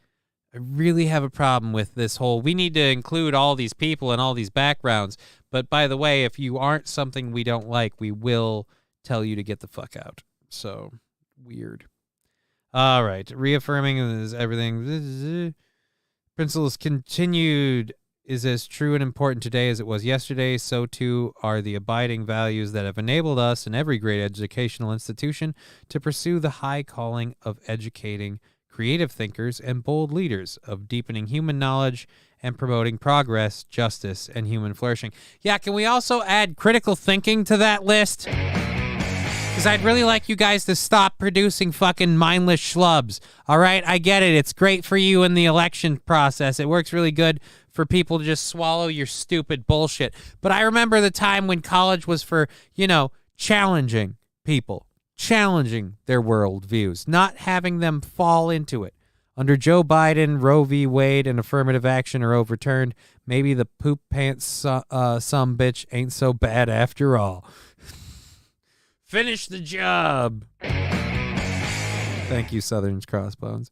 have a problem with this whole, we need to include all these people and all these backgrounds. But by the way, if you aren't something we don't like, we will tell you to get the fuck out. So weird. All right. Reaffirming is everything. Principles continued is as true and important today as it was yesterday. So too are the abiding values that have enabled us in every great educational institution to pursue the high calling of educating creative thinkers and bold leaders, of deepening human knowledge and promoting progress, justice, and human flourishing. Yeah, can we also add critical thinking to that list? Because I'd really like you guys to stop producing fucking mindless schlubs. All right, I get it. It's great for you in the election process. It works really good for people to just swallow your stupid bullshit. But I remember the time when college was for, challenging people, challenging their worldviews, not having them fall into it. Under Joe Biden, Roe v. Wade, and affirmative action are overturned. Maybe the poop pants some bitch ain't so bad after all. Finish the job. Thank you, Southern's Crossbones.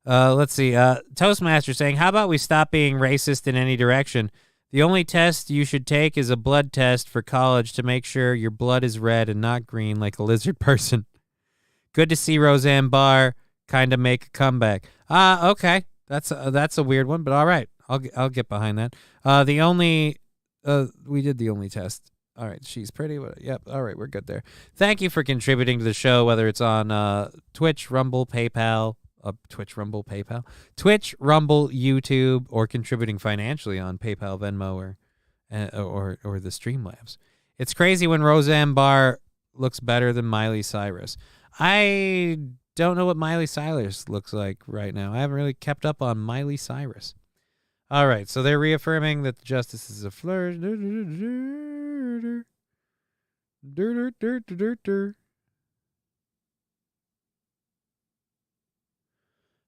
Let's see. Toastmaster saying, how about we stop being racist in any direction? The only test you should take is a blood test for college to make sure your blood is red and not green like a lizard person. Good to see Roseanne Barr kind of make a comeback. Okay. That's a weird one, but all right. I'll get behind that. We did the only test. All right, she's pretty. Yep. All right, we're good there. Thank you for contributing to the show, whether it's on Twitch, Rumble, PayPal, Twitch, Rumble, YouTube, or contributing financially on PayPal, Venmo, or the Streamlabs. It's crazy when Roseanne Barr looks better than Miley Cyrus. I don't know what Miley Cyrus looks like right now. I haven't really kept up on Miley Cyrus. All right, so they're reaffirming that the justice is a flourish.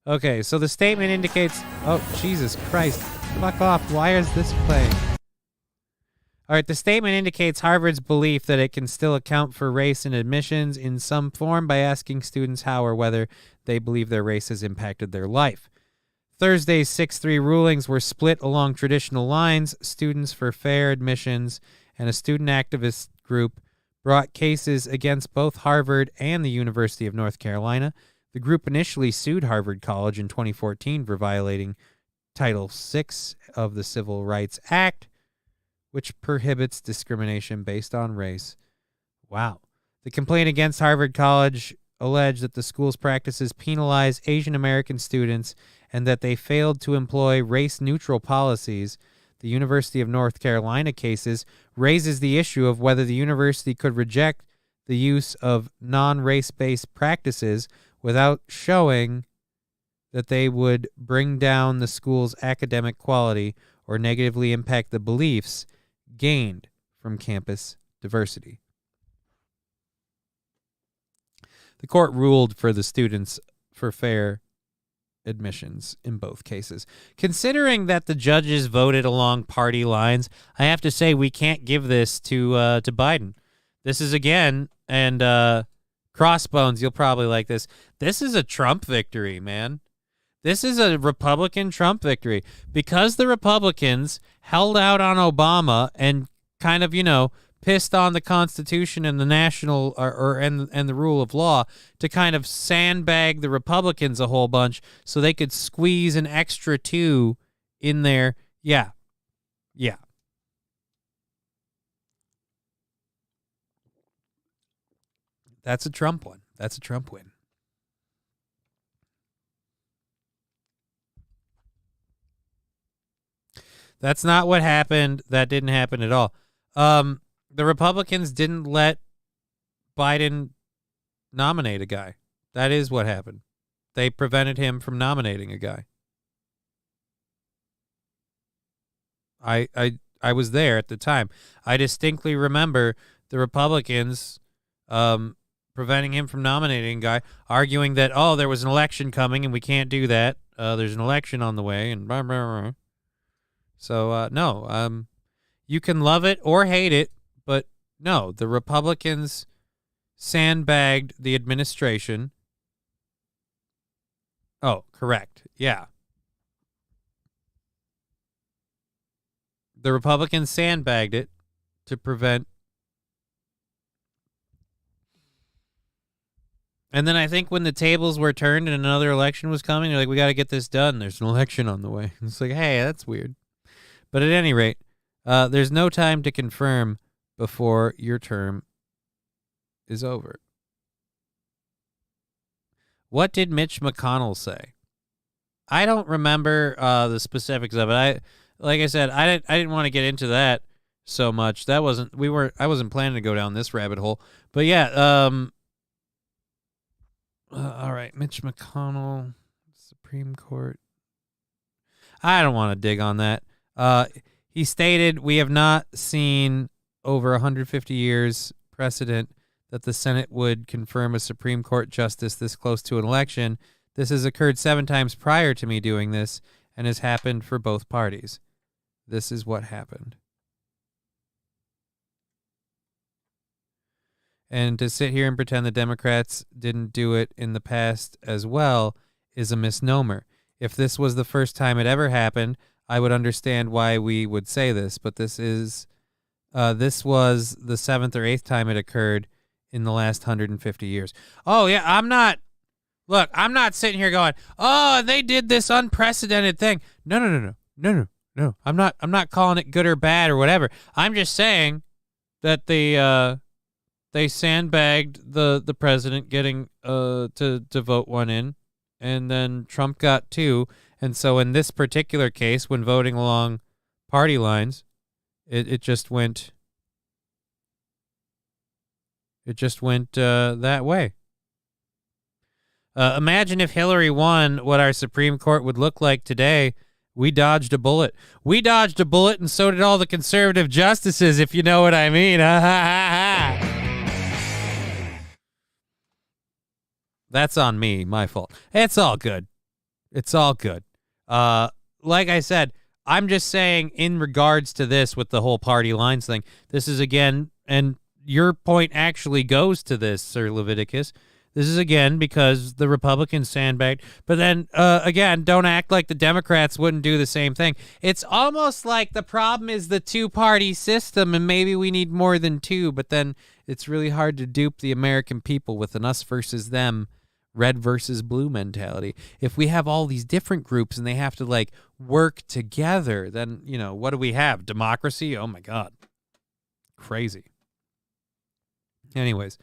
Okay, so the statement indicates... Oh, Jesus Christ. Fuck off. Why is this playing? All right, the statement indicates Harvard's belief that it can still account for race in admissions in some form by asking students how or whether they believe their race has impacted their life. Thursday's 6-3 rulings were split along traditional lines. Students for Fair Admissions and a student activist group brought cases against both Harvard and the University of North Carolina. The group initially sued Harvard College in 2014 for violating Title VI of the Civil Rights Act, which prohibits discrimination based on race. Wow. The complaint against Harvard College alleged that the school's practices penalize Asian American students and that they failed to employ race-neutral policies. The University of North Carolina cases raises the issue of whether the university could reject the use of non-race-based practices without showing that they would bring down the school's academic quality or negatively impact the beliefs gained from campus diversity. The court ruled for the students for fair admissions in both cases. Considering that the judges voted along party lines, I have to say we can't give this to Biden. This is again, and Crossbones, you'll probably like this. This is a Trump victory, man. This is a Republican Trump victory because the Republicans held out on Obama and kind of, pissed on the Constitution and the national and the rule of law to kind of sandbag the Republicans a whole bunch so they could squeeze an extra 2 in there. Yeah. That's a Trump one. That's a Trump win. That's not what happened. That didn't happen at all. The Republicans didn't let Biden nominate a guy. That is what happened. They prevented him from nominating a guy. I was there at the time. I distinctly remember the Republicans preventing him from nominating a guy, arguing that, there was an election coming and we can't do that. There's an election on the way and blah, blah, blah. So, no, you can love it or hate it, but no, the Republicans sandbagged the administration. Oh, correct. Yeah. The Republicans sandbagged it to prevent. And then I think when the tables were turned and another election was coming, they're like, we got to get this done. There's an election on the way. It's like, hey, that's weird. But at any rate, there's no time to confirm before your term is over. What did Mitch McConnell say? I don't remember the specifics of it. Like I said, I didn't want to get into that so much. I wasn't planning to go down this rabbit hole. But yeah, all right, Mitch McConnell, Supreme Court. I don't want to dig on that. He stated, "We have not seen over 150 years precedent that the Senate would confirm a Supreme Court justice this close to an election. This has occurred 7 times prior to me doing this and has happened for both parties. This is what happened." And to sit here and pretend the Democrats didn't do it in the past as well is a misnomer. If this was the first time it ever happened, I would understand why we would say this, but this was the 7th or 8th time it occurred in the last 150 years. Oh yeah, I'm not sitting here going, "Oh, they did this unprecedented thing." No. I'm not calling it good or bad or whatever. I'm just saying that they sandbagged the president getting to vote one in, and then Trump got 2. And so in this particular case, when voting along party lines, it just went that way. Imagine if Hillary won, what our Supreme Court would look like today. We dodged a bullet. We dodged a bullet, and so did all the conservative justices, if you know what I mean. That's on me, my fault. It's all good. It's all good. Like I said, I'm just saying in regards to this with the whole party lines thing, this is again, and your point actually goes to this, Sir Leviticus. This is again because the Republicans sandbagged, but then again, don't act like the Democrats wouldn't do the same thing. It's almost like the problem is the 2-party system, and maybe we need more than 2, but then it's really hard to dupe the American people with an us versus them, red versus blue mentality. If we have all these different groups and they have to like work together, then, you know, what do we have? Democracy? Oh my God. Crazy. Anyways,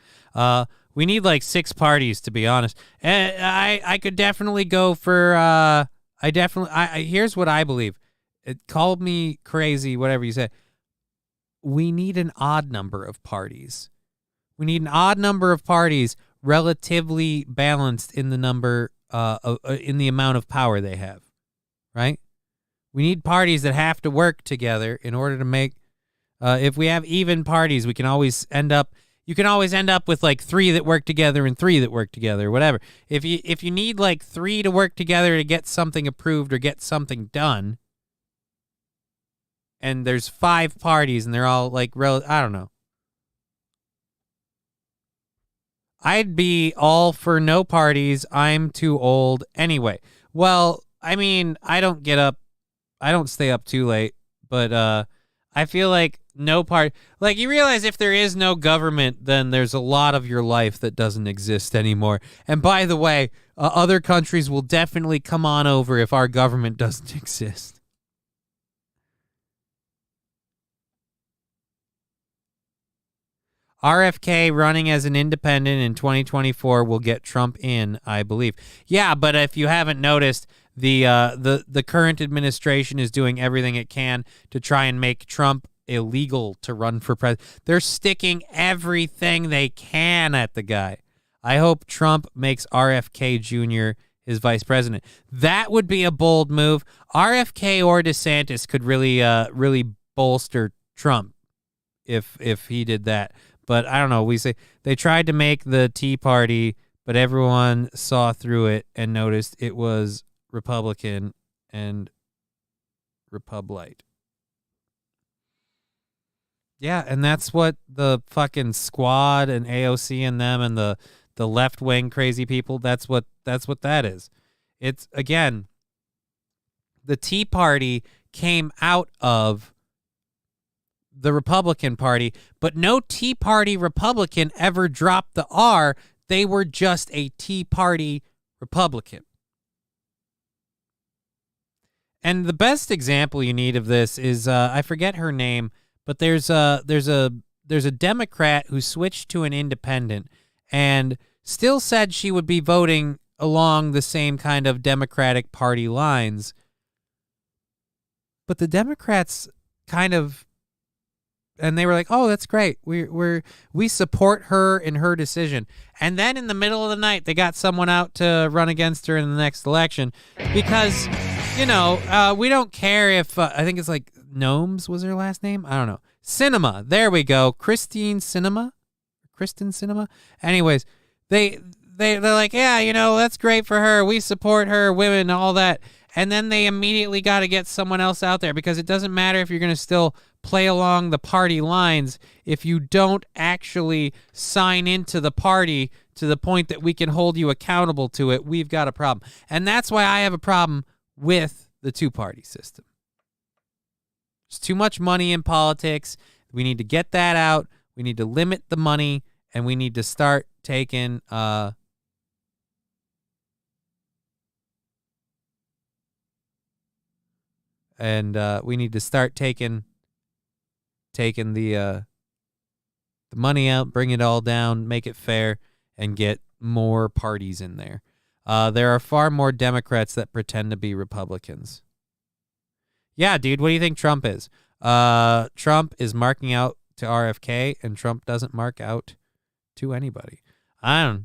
we need like 6 parties, to be honest. I could definitely go for, here's what I believe. Call me crazy, whatever you say. We need an odd number of parties. We need an odd number of parties relatively balanced in the number, in the amount of power they have, right? We need parties that have to work together in order to make, if we have even parties, you can always end up with like 3 that work together and 3 that work together, whatever. If you need like 3 to work together to get something approved or get something done, and there's 5 parties and they're all like, I don't know. I'd be all for no parties. I'm too old anyway. Well, I mean, I don't stay up too late, but I feel like no part, like you realize if there is no government, then there's a lot of your life that doesn't exist anymore. And by the way, other countries will definitely come on over if our government doesn't exist. RFK running as an independent in 2024 will get Trump in, I believe. Yeah, but if you haven't noticed, the current administration is doing everything it can to try and make Trump illegal to run for president. They're sticking everything they can at the guy. I hope Trump makes RFK Jr. his vice president. That would be a bold move. RFK or DeSantis could really bolster Trump if he did that. But I don't know. They tried to make the Tea Party, but everyone saw through it and noticed it was Republican and Republite. Yeah, and that's what the fucking Squad and AOC and them and the left-wing crazy people, that's what that is. It's, again, the Tea Party came out of the Republican Party, but no Tea Party Republican ever dropped the R. They were just a Tea Party Republican. And the best example you need of this is, I forget her name, but there's a Democrat who switched to an independent and still said she would be voting along the same kind of Democratic Party lines. But the Democrats kind of, and they were like, "Oh, that's great. We support her in her decision." And then in the middle of the night, they got someone out to run against her in the next election because, we don't care if I think it's like Gnomes was her last name. I don't know. Cinema. There we go. Kristen Cinema. Anyways, they're like, yeah, that's great for her. We support her, women, all that. And then they immediately got to get someone else out there because it doesn't matter if you're going to still play along the party lines. If you don't actually sign into the party to the point that we can hold you accountable to it, we've got a problem. And that's why I have a problem with the two-party system. There's too much money in politics. We need to get that out. We need to limit the money, and we need to start taking we need to start taking the money out, bring it all down, make it fair, and get more parties in there. There are far more Democrats that pretend to be Republicans. Yeah, dude, what do you think Trump is? Trump is marking out to RFK, and Trump doesn't mark out to anybody. But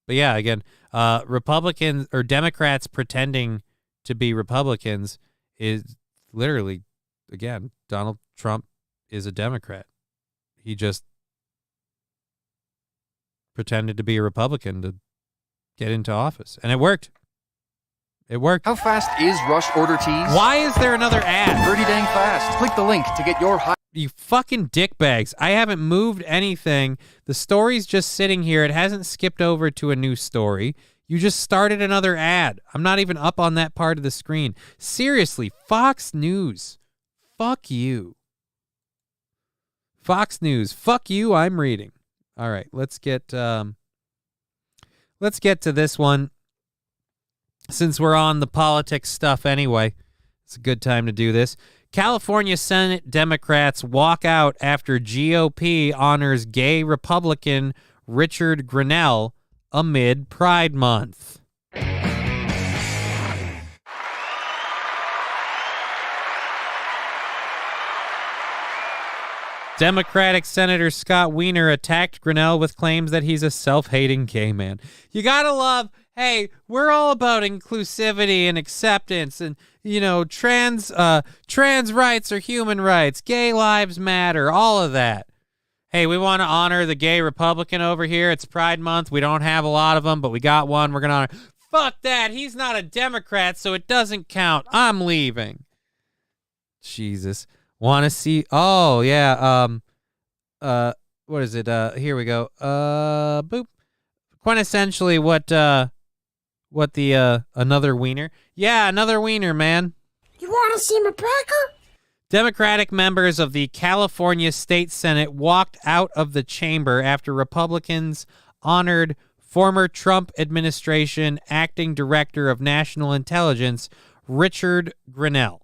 yeah, again, Republicans or Democrats pretending to be Republicans is literally, again, Donald Trump is a Democrat. He just pretended to be a Republican to get into office, and it worked. It worked. How fast is Rush Order Teas? Why is there another ad? Pretty dang fast. Click the link to get your high... You fucking dickbags. I haven't moved anything. The story's just sitting here. It hasn't skipped over to a new story. You just started another ad. I'm not even up on that part of the screen. Seriously, Fox News. Fuck you. Fox News. Fuck you, I'm reading. All right, let's get to this one. Since we're on the politics stuff anyway, it's a good time to do this. California Senate Democrats walk out after GOP honors gay Republican Richard Grenell amid Pride Month. Democratic Senator Scott Wiener attacked Grenell with claims that he's a self-hating gay man. You gotta love, hey, we're all about inclusivity and acceptance and, trans rights are human rights, gay lives matter, all of that. Hey, we want to honor the gay Republican over here. It's Pride Month. We don't have a lot of them, but we got one. We're going to honor. Fuck that. He's not a Democrat, so it doesn't count. I'm leaving. Jesus. Want to see? Oh, yeah. What is it? Here we go. Boop. Quintessentially what the another wiener? Yeah, another wiener, man. You want to see my burger? Democratic members of the California State Senate walked out of the chamber after Republicans honored former Trump administration acting director of national intelligence, Richard Grenell.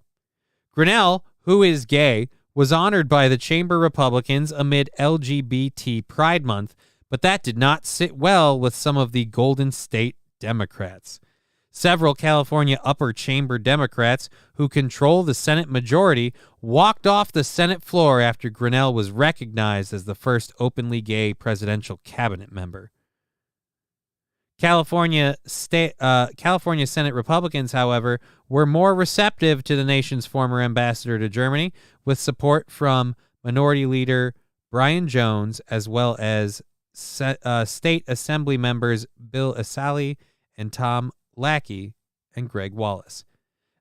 Grenell, who is gay, was honored by the chamber Republicans amid LGBT Pride Month, but that did not sit well with some of the Golden State Democrats. Several California upper chamber Democrats who control the Senate majority walked off the Senate floor after Grenell was recognized as the first openly gay presidential cabinet member. California Senate Republicans, however, were more receptive to the nation's former ambassador to Germany, with support from Minority Leader Brian Jones, as well as State Assembly members Bill Asali and Tom Lackey and Greg Wallace.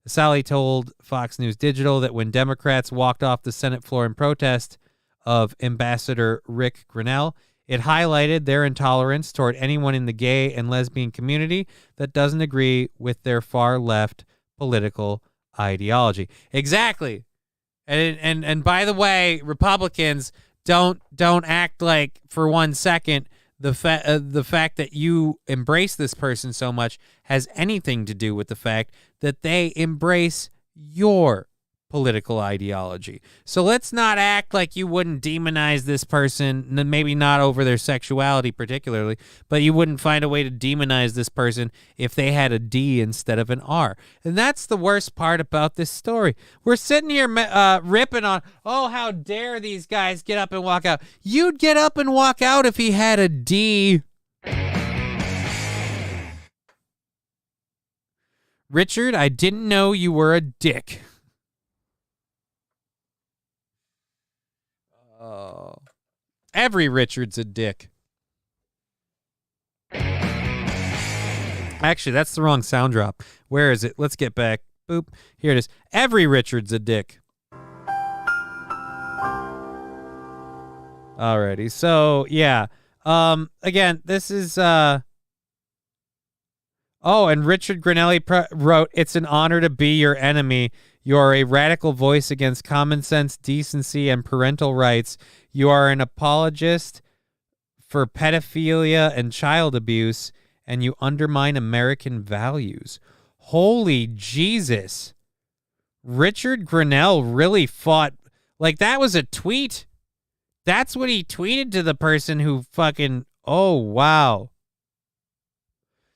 Asali told Fox News Digital that when Democrats walked off the Senate floor in protest of Ambassador Rick Grenell, it highlighted their intolerance toward anyone in the gay and lesbian community that doesn't agree with their far-left political ideology. Exactly. And by the way, Republicans, don't act like for 1 second the fact that you embrace this person so much has anything to do with the fact that they embrace your political ideology. So let's not act like you wouldn't demonize this person, maybe not over their sexuality particularly, but you wouldn't find a way to demonize this person if they had a D instead of an R. And that's the worst part about this story. We're sitting here ripping on, oh, how dare these guys get up and walk out. You'd get up and walk out if he had a D. Richard, I didn't know you were a dick. Oh, every Richard's a dick. Actually, that's the wrong sound drop. Where is it? Let's get back. Boop. Here it is. Every Richard's a dick. Alrighty. So, yeah. Again, this is, oh, and Richard Grinelli wrote, "It's an honor to be your enemy. You are a radical voice against common sense, decency, and parental rights. You are an apologist for pedophilia and child abuse, and you undermine American values." Holy Jesus. Richard Grinnell really fought. Like, that was a tweet. That's what he tweeted to the person who fucking, oh, wow.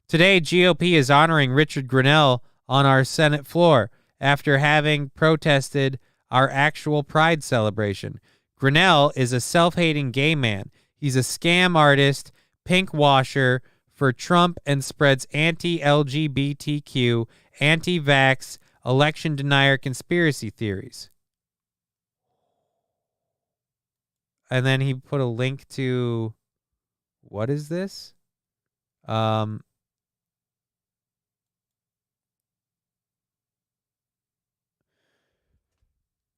Today, GOP is honoring Richard Grinnell on our Senate floor after having protested our actual Pride celebration. Grinnell is a self-hating gay man. He's a scam artist, pink washer for Trump, and spreads anti-LGBTQ, anti-vax, election denier conspiracy theories. And then he put a link to, what is this?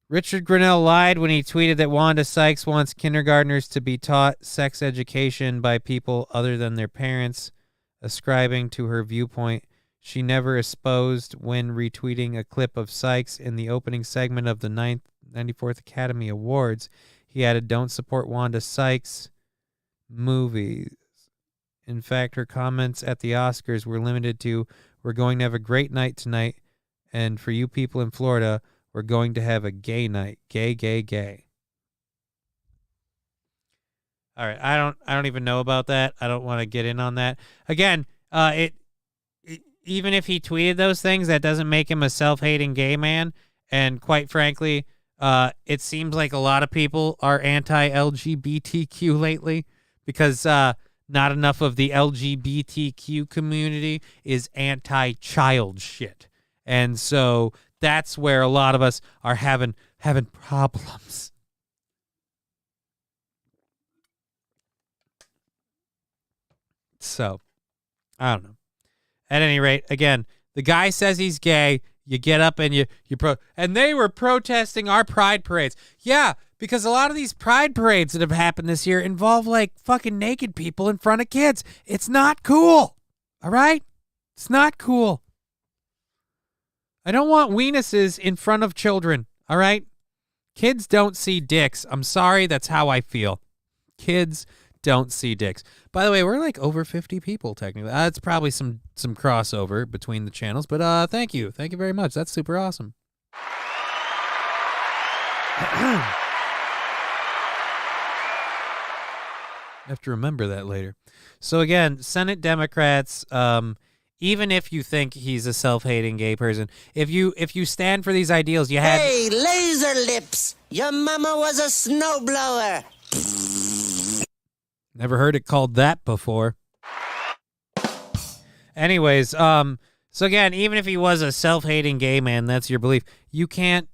Richard Grinnell lied when he tweeted that Wanda Sykes wants kindergartners to be taught sex education by people other than their parents, ascribing to her viewpoint. She never espoused when retweeting a clip of Sykes in the opening segment of the 94th Academy Awards. He added, "Don't support Wanda Sykes movies." In fact, her comments at the Oscars were limited to, "We're going to have a great night tonight, and for you people in Florida, we're going to have a gay night. Gay, gay, gay." All right, I don't even know about that. I don't want to get in on that. Again, even if he tweeted those things, that doesn't make him a self-hating gay man. And quite frankly, it seems like a lot of people are anti-LGBTQ lately because not enough of the LGBTQ community is anti-child shit. And so that's where a lot of us are having problems. So, I don't know. At any rate, again, the guy says he's gay. You get up and and they were protesting our pride parades. Yeah, because a lot of these pride parades that have happened this year involve like fucking naked people in front of kids. It's not cool. All right? It's not cool. I don't want weenuses in front of children. All right? Kids don't see dicks. I'm sorry, that's how I feel. Kids don't see dicks. By the way, we're like over 50 people technically. It's probably some crossover between the channels, but thank you. Thank you very much. That's super awesome. I have to remember that later. So again, Senate Democrats, even if you think he's a self-hating gay person, if you stand for these ideals, you have... Hey, laser lips! Your mama was a snowblower! Never heard it called that before. Anyways, so again, even if he was a self-hating gay man, that's your belief. You cannot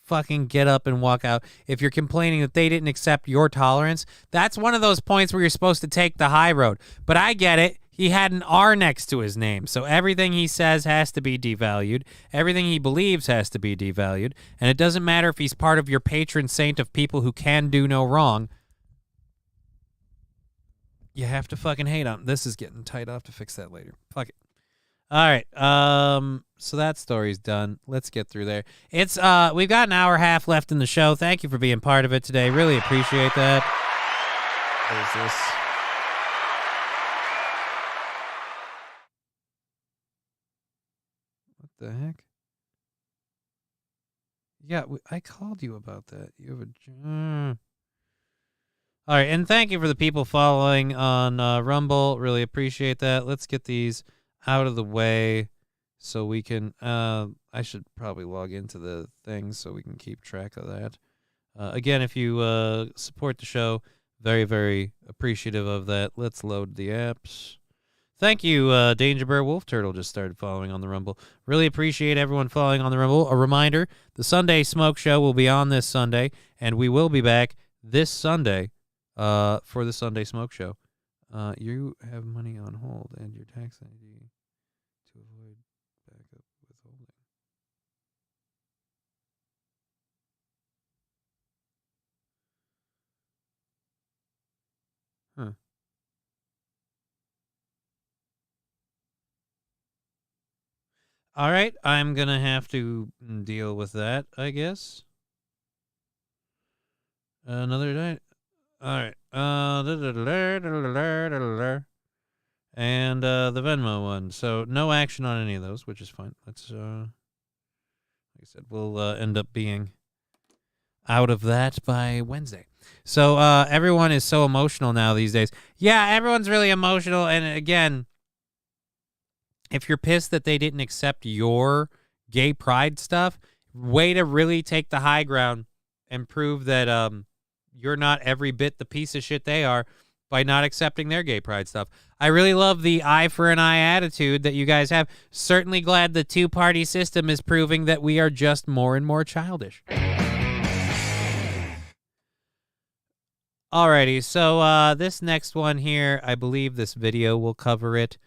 fucking get up and walk out if you're complaining that they didn't accept your tolerance. That's one of those points where you're supposed to take the high road. But I get it. He had an R next to his name, so everything he says has to be devalued. Everything he believes has to be devalued. And it doesn't matter if he's part of your patron saint of people who can do no wrong. You have to fucking hate on him. This is getting tight. I'll have to fix that later. Fuck it. All right. So that story's done. Let's get through there. It's we've got an hour and a half left in the show. Thank you for being part of it today. Really appreciate that. What is this? What the heck? Yeah, I called you about that. You have a... All right, and thank you for the people following on Rumble. Really appreciate that. Let's get these out of the way so we can... I should probably log into the thing so we can keep track of that. Again, if you support the show, very, very appreciative of that. Let's load the apps. Thank you, Danger Bear Wolf Turtle just started following on the Rumble. Really appreciate everyone following on the Rumble. A reminder, the Sunday Smoke Show will be on this Sunday, and we will be back this Sunday for the Sunday Smoke Show. You have money on hold and your tax ID to avoid backup withholding. Huh. All right, I'm going to have to deal with that, I guess. Another day. All right. And the Venmo one. So no action on any of those, which is fine. Let's, like I said, we'll end up being out of that by Wednesday. So everyone is so emotional now these days. Yeah, everyone's really emotional. And again, if you're pissed that they didn't accept your gay pride stuff, way to really take the high ground and prove that you're not every bit the piece of shit they are by not accepting their gay pride stuff. I really love the eye for an eye attitude that you guys have. Certainly glad the two-party system is proving that we are just more and more childish. Alrighty, so this next one here, I believe this video will cover it.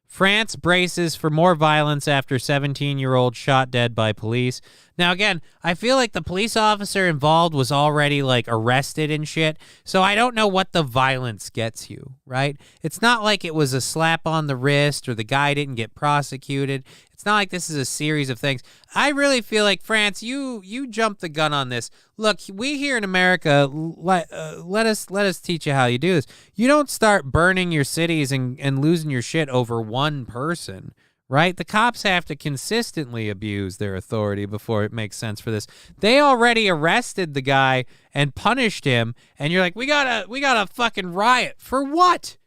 France braces for more violence after 17-year-old shot dead by police. Now, again, I feel like the police officer involved was already, like, arrested and shit, so I don't know what the violence gets you, right? It's not like it was a slap on the wrist or the guy didn't get prosecuted. It's not like this is a series of things. I really feel like, France, you jumped the gun on this. Look, we here in America, let us teach you how you do this. You don't start burning your cities and losing your shit over one person, right? The cops have to consistently abuse their authority before it makes sense for this. They already arrested the guy and punished him, and you're like, we gotta fucking riot. For what?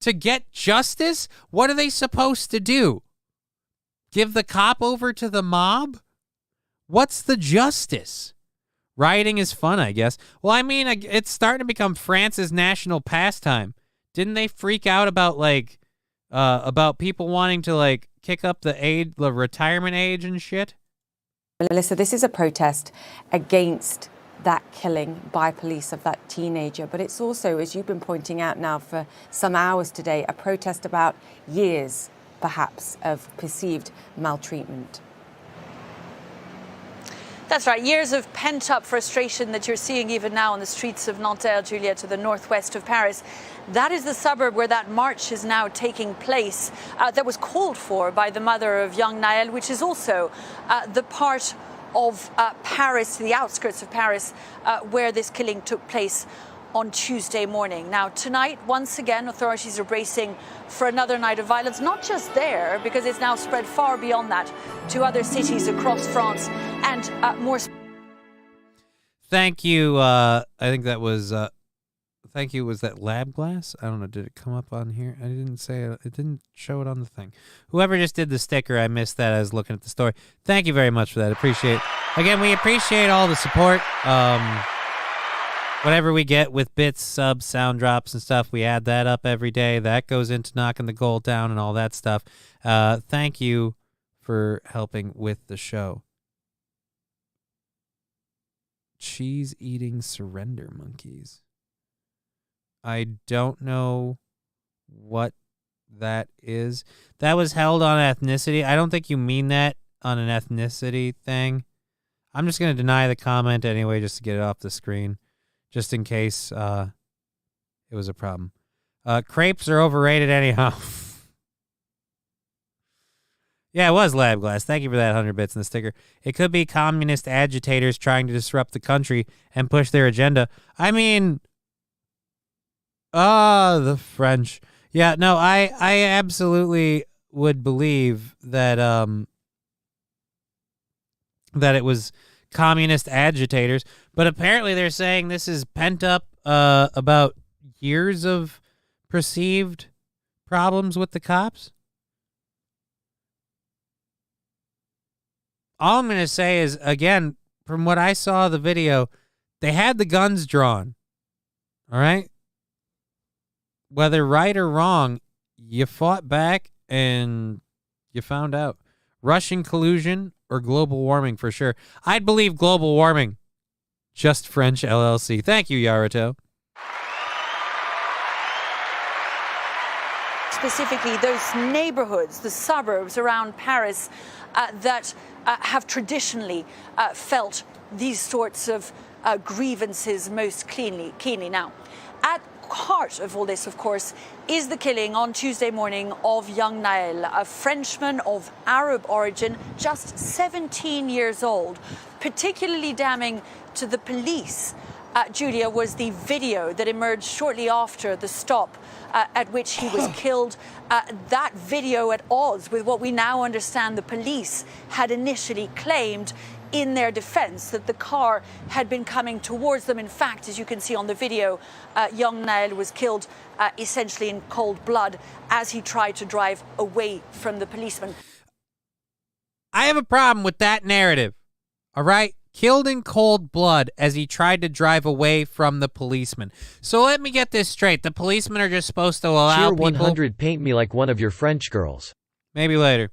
To get justice? What are they supposed to do? Give the cop over to the mob? What's the justice? Rioting is fun, I guess. Well, I mean, it's starting to become France's national pastime. Didn't they freak out about people wanting to, like, kick up the retirement age and shit? Melissa, this is a protest against that killing by police of that teenager. But it's also, as you've been pointing out now for some hours today, a protest about years, perhaps, of perceived maltreatment. That's right. Years of pent-up frustration that you're seeing even now on the streets of Nanterre, Julia, to the northwest of Paris. That is the suburb where that march is now taking place that was called for by the mother of young Naël, which is also the part of Paris, the outskirts of Paris, where this killing took place on Tuesday morning. Now, tonight, once again, authorities are bracing for another night of violence, not just there, because it's now spread far beyond that to other cities across France and more. Thank you. I think that was, thank you. Was that Lab Glass? I don't know. Did it come up on here? I didn't say it. It didn't show it on the thing. Whoever just did the sticker, I missed that. I was looking at the story. Thank you very much for that. Appreciate, again, we appreciate all the support. Whatever we get with bits, subs, sound drops, and stuff, we add that up every day. That goes into knocking the goal down and all that stuff. Thank you for helping with the show. Cheese-eating surrender monkeys. I don't know what that is. That was held on ethnicity. I don't think you mean that on an ethnicity thing. I'm just going to deny the comment anyway just to get it off the screen. Just in case it was a problem. Crepes are overrated anyhow. Yeah, it was Lab Glass. Thank you for that 100 bits in the sticker. It could be communist agitators trying to disrupt the country and push their agenda. I mean, the French. Yeah, no, I absolutely would believe that that it was communist agitators. But apparently they're saying this is pent up about years of perceived problems with the cops. All I'm going to say is, again, from what I saw of the video, they had the guns drawn. All right? Whether right or wrong, you fought back and you found out. Russian collusion or global warming for sure. I'd believe global warming. Just French LLC. Thank you, Yarato. Specifically, those neighborhoods, the suburbs around Paris that have traditionally felt these sorts of grievances most keenly. Now, at heart of all this, of course, is the killing on Tuesday morning of young Nael, a Frenchman of Arab origin, just 17 years old. Particularly damning to the police, Julia, was the video that emerged shortly after the stop at which he was killed. That video at odds with what we now understand the police had initially claimed in their defense, that the car had been coming towards them. In fact, as you can see on the video, young Nael was killed essentially in cold blood as he tried to drive away from the policeman. I have a problem with that narrative, all right? Killed in cold blood as he tried to drive away from the policeman. So let me get this straight. The policemen are just supposed to allow Cheer people... 100 paint me like one of your French girls. Maybe later.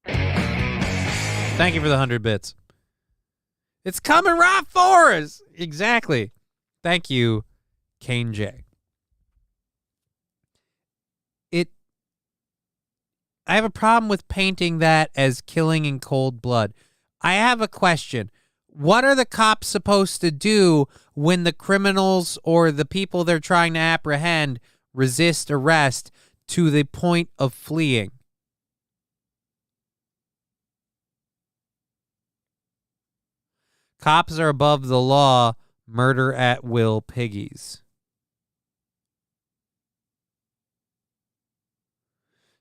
Thank you for the 100 bits. It's coming right for us. Exactly. Thank you, Kane J. I have a problem with painting that as killing in cold blood. I have a question. What are the cops supposed to do when the criminals or the people they're trying to apprehend resist arrest to the point of fleeing? Cops are above the law. Murder at will piggies.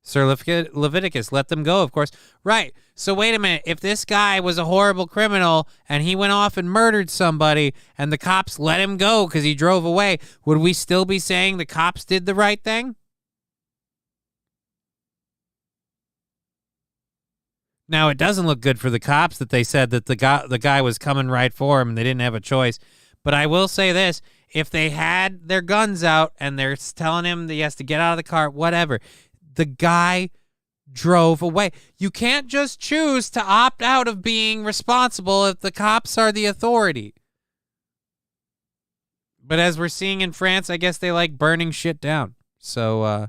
Sir Leviticus, let them go, of course. Right. So wait a minute. If this guy was a horrible criminal and he went off and murdered somebody and the cops let him go because he drove away, would we still be saying the cops did the right thing? Now, it doesn't look good for the cops that they said that the guy was coming right for him and they didn't have a choice. But I will say this. If they had their guns out and they're telling him that he has to get out of the car, whatever, the guy drove away. You can't just choose to opt out of being responsible if the cops are the authority. But as we're seeing in France, I guess they like burning shit down. So,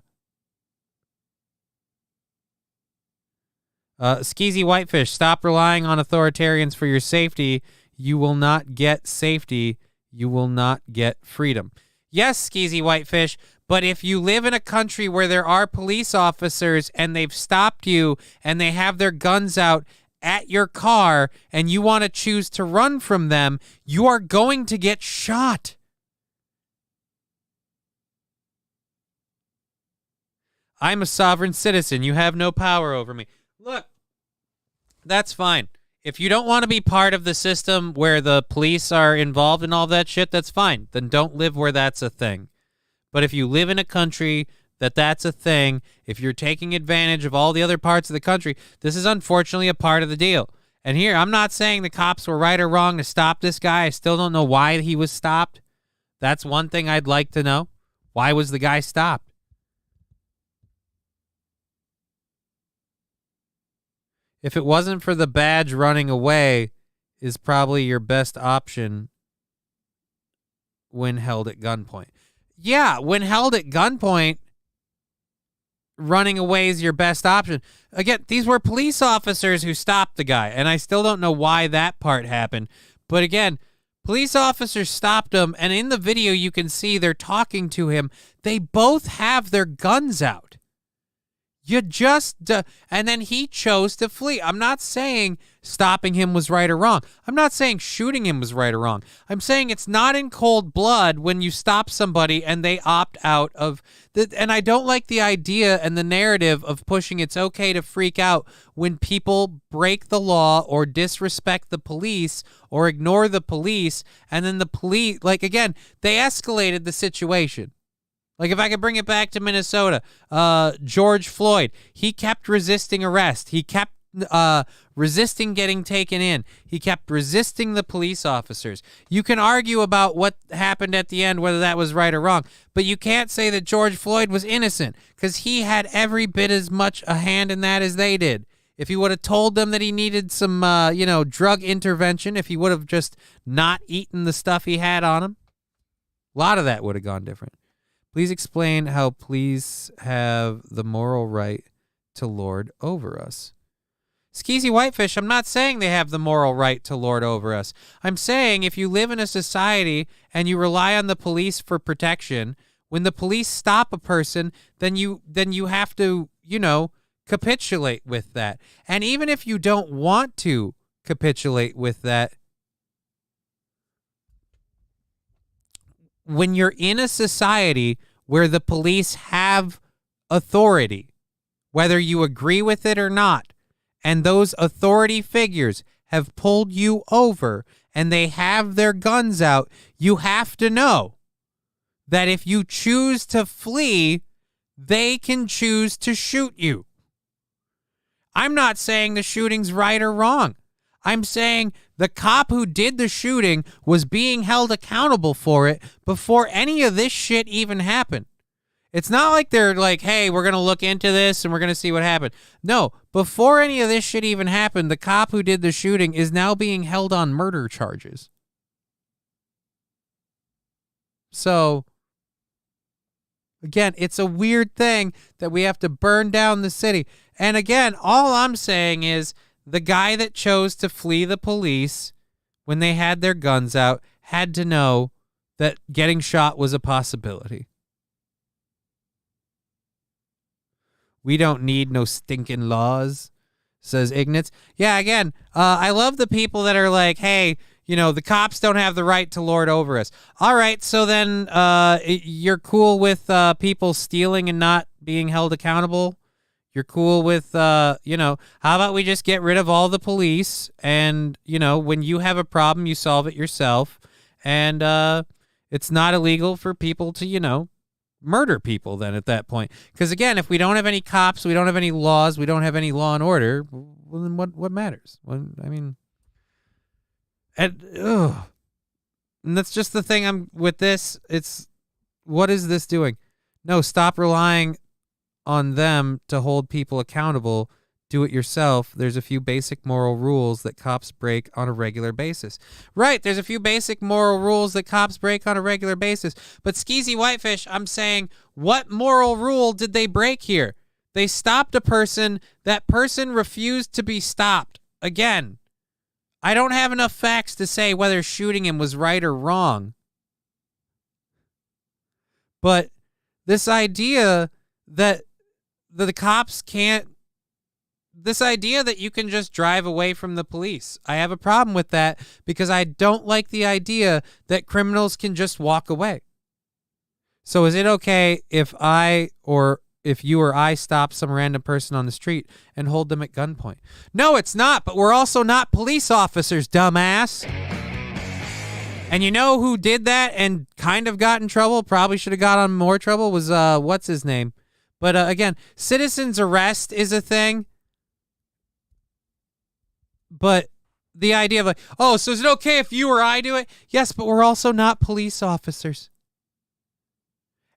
Skeezy Whitefish, stop relying on authoritarians for your safety. You will not get safety. You will not get freedom. Yes, Skeezy Whitefish, but if you live in a country where there are police officers and they've stopped you and they have their guns out at your car and you want to choose to run from them, you are going to get shot. I'm a sovereign citizen. You have no power over me. Look, that's fine. If you don't want to be part of the system where the police are involved in all that shit, that's fine. Then don't live where that's a thing. But if you live in a country that's a thing, if you're taking advantage of all the other parts of the country, this is unfortunately a part of the deal. And here, I'm not saying the cops were right or wrong to stop this guy. I still don't know why he was stopped. That's one thing I'd like to know. Why was the guy stopped? If it wasn't for the badge, running away is probably your best option when held at gunpoint. Yeah, when held at gunpoint, running away is your best option. Again, these were police officers who stopped the guy, and I still don't know why that part happened. But again, police officers stopped him, and in the video you can see they're talking to him. They both have their guns out. And then he chose to flee. I'm not saying stopping him was right or wrong. I'm not saying shooting him was right or wrong. I'm saying it's not in cold blood when you stop somebody and they opt out of the. And I don't like the idea and the narrative of pushing it's okay to freak out when people break the law or disrespect the police or ignore the police. And then the police, like, again, they escalated the situation. Like, if I could bring it back to Minnesota, George Floyd, he kept resisting arrest. He kept resisting getting taken in. He kept resisting the police officers. You can argue about what happened at the end, whether that was right or wrong, but you can't say that George Floyd was innocent because he had every bit as much a hand in that as they did. If he would have told them that he needed some, drug intervention, if he would have just not eaten the stuff he had on him, a lot of that would have gone different. Please explain how police have the moral right to lord over us. Skeezy Whitefish, I'm not saying they have the moral right to lord over us. I'm saying if you live in a society and you rely on the police for protection, when the police stop a person, then you have to, capitulate with that. And even if you don't want to capitulate with that, when you're in a society where the police have authority, whether you agree with it or not, and those authority figures have pulled you over and they have their guns out, you have to know that if you choose to flee, they can choose to shoot you. I'm not saying the shooting's right or wrong. I'm saying the cop who did the shooting was being held accountable for it before any of this shit even happened. It's not like they're like, hey, we're going to look into this and we're going to see what happened. No, before any of this shit even happened, the cop who did the shooting is now being held on murder charges. So, again, it's a weird thing that we have to burn down the city. And again, all I'm saying is the guy that chose to flee the police when they had their guns out had to know that getting shot was a possibility. We don't need no stinking laws, says Ignatz. Yeah, again, I love the people that are like, hey, the cops don't have the right to lord over us. All right, so then you're cool with people stealing and not being held accountable? You're cool with, how about we just get rid of all the police and, when you have a problem, you solve it yourself. And it's not illegal for people to, murder people then at that point. Because, again, if we don't have any cops, we don't have any laws, we don't have any law and order, well, then what matters? And that's just the thing with this. It's, what is this doing? No, stop relying on them to hold people accountable. Do it yourself. There's a few basic moral rules that cops break on a regular basis. Right, there's a few basic moral rules that cops break on a regular basis. But Skeezy Whitefish, I'm saying, what moral rule did they break here? They stopped a person. That person refused to be stopped. Again, I don't have enough facts to say whether shooting him was right or wrong. But this idea that the cops can't, this idea that you can just drive away from the police, I have a problem with that because I don't like the idea that criminals can just walk away. So is it okay if you or I stop some random person on the street and hold them at gunpoint? No, it's not, but we're also not police officers, dumbass. And you know who did that and kind of got in trouble, probably should have got on more trouble, was, what's his name? But again, citizen's arrest is a thing. But the idea of like, oh, so is it okay if you or I do it? Yes, but we're also not police officers.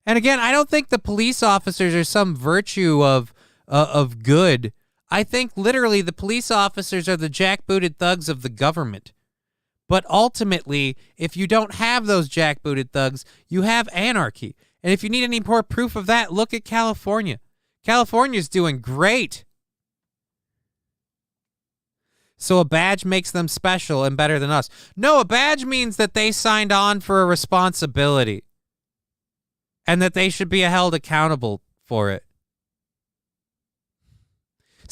And again, I don't think the police officers are some virtue of good. I think literally the police officers are the jackbooted thugs of the government. But ultimately, if you don't have those jackbooted thugs, you have anarchy. And if you need any more proof of that, look at California. California's doing great. So a badge makes them special and better than us. No, a badge means that they signed on for a responsibility and that they should be held accountable for it.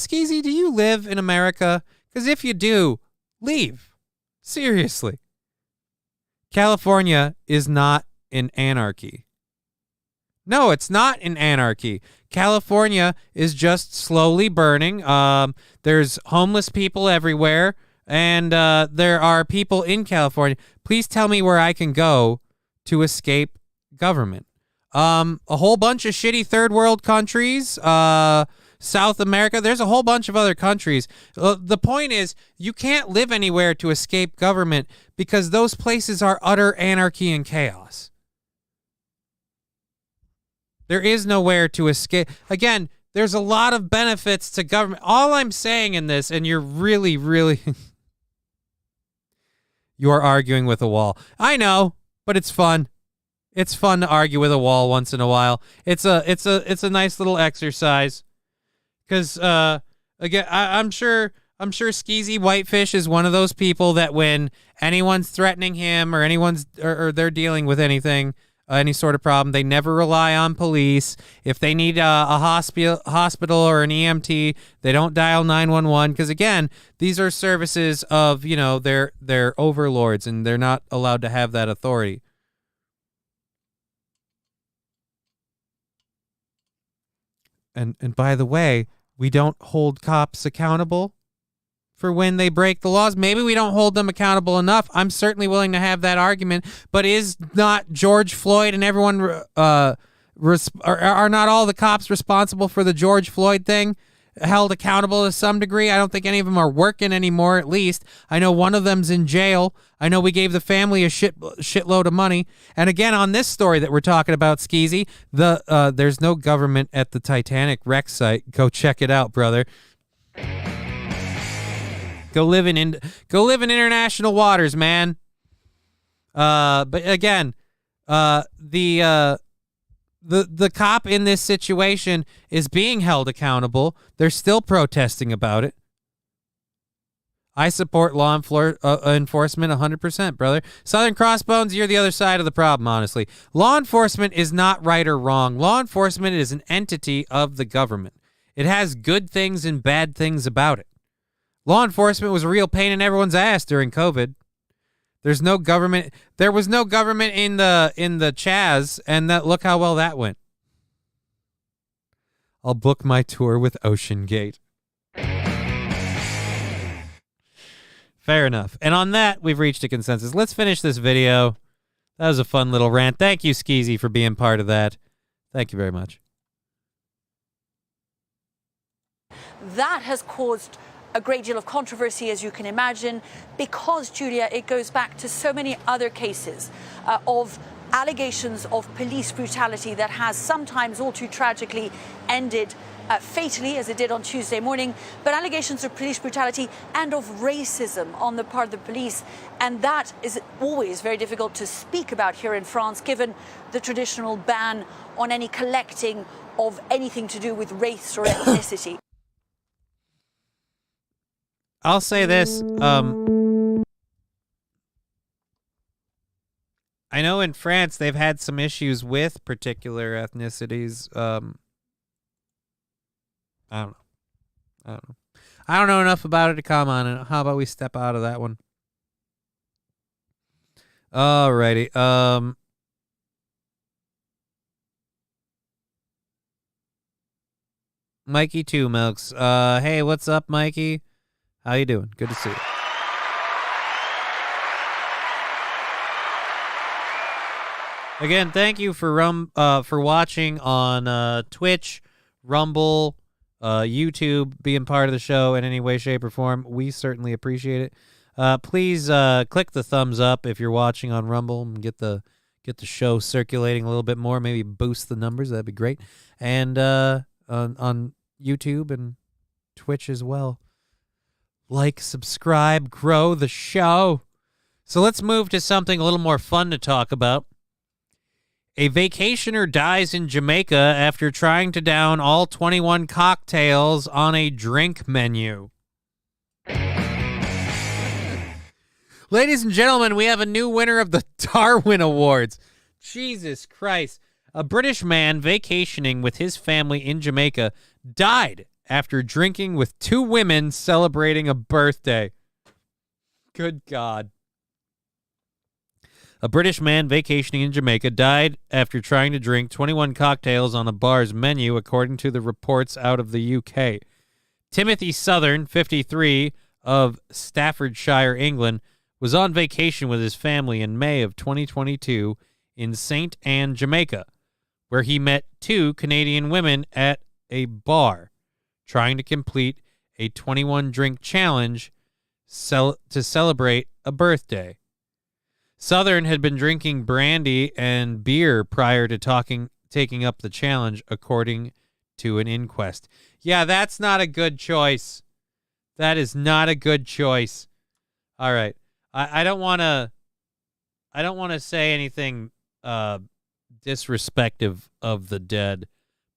Skeezy, do you live in America? Because if you do, leave. Seriously. California is not in anarchy. No, it's not in anarchy. California is just slowly burning. There's homeless people everywhere, and there are people in California. Please tell me where I can go to escape government. A whole bunch of shitty third world countries, South America. There's a whole bunch of other countries. The point is, you can't live anywhere to escape government because those places are utter anarchy and chaos. There is nowhere to escape. Again, there's a lot of benefits to government. All I'm saying in this, and you're really, really, you're arguing with a wall. I know, but it's fun. It's fun to argue with a wall once in a while. It's a nice little exercise. Because again, I'm sure Skeezy Whitefish is one of those people that when anyone's threatening him or or they're dealing with anything, any sort of problem, they never rely on police. If they need a hospital or an EMT, they don't dial 911 because again, these are services of their overlords and they're not allowed to have that authority. And by the way, we don't hold cops accountable for when they break the laws. Maybe we don't hold them accountable enough. I'm certainly willing to have that argument. But is not George Floyd and everyone, are not all the cops responsible for the George Floyd thing held accountable to some degree? I don't think any of them are working anymore, at least. I know one of them's in jail. I know we gave the family a shitload of money. And again, on this story that we're talking about, Skeezy, there's no government at the Titanic wreck site. Go check it out, brother. Go live in international waters, man. But again, the cop in this situation is being held accountable. They're still protesting about it. I support law enforcement 100%, brother. Southern Crossbones, you're the other side of the problem, honestly. Law enforcement is not right or wrong. Law enforcement is an entity of the government. It has good things and bad things about it. Law enforcement was a real pain in everyone's ass during COVID. There's no government. There was no government in the Chaz, and look how well that went. I'll book my tour with Ocean Gate. Fair enough. And on that, we've reached a consensus. Let's finish this video. That was a fun little rant. Thank you, Skeezy, for being part of that. Thank you very much. That has caused a great deal of controversy, as you can imagine, because, Julia, it goes back to so many other cases of allegations of police brutality that has sometimes all too tragically ended fatally, as it did on Tuesday morning, but allegations of police brutality and of racism on the part of the police. And that is always very difficult to speak about here in France, given the traditional ban on any collecting of anything to do with race or ethnicity. I'll say this. I know in France they've had some issues with particular ethnicities. I don't know enough about it to comment on it. How about we step out of that one? Alrighty. Mikey Two Milks. Hey, what's up, Mikey? How you doing? Good to see you. Again, thank you for watching on Twitch, Rumble, YouTube, being part of the show in any way, shape, or form. We certainly appreciate it. Please click the thumbs up if you're watching on Rumble and get the show circulating a little bit more. Maybe boost the numbers. That'd be great. And on YouTube and Twitch as well. Like, subscribe, grow the show. So let's move to something a little more fun to talk about. A vacationer dies in Jamaica after trying to down all 21 cocktails on a drink menu. Ladies and gentlemen, we have a new winner of the Darwin Awards. Jesus Christ. A British man vacationing with his family in Jamaica died after drinking with 2 women celebrating a birthday. Good God. A British man vacationing in Jamaica died after trying to drink 21 cocktails on a bar's menu, according to the reports out of the UK. Timothy Southern, 53, of Staffordshire, England, was on vacation with his family in May of 2022 in St. Anne, Jamaica, where he met 2 Canadian women at a bar, trying to complete a 21-drink challenge to celebrate a birthday. Southern had been drinking brandy and beer prior to taking up the challenge, according to an inquest. Yeah, that's not a good choice. That is not a good choice. All right. I don't want to say anything disrespectful of the dead,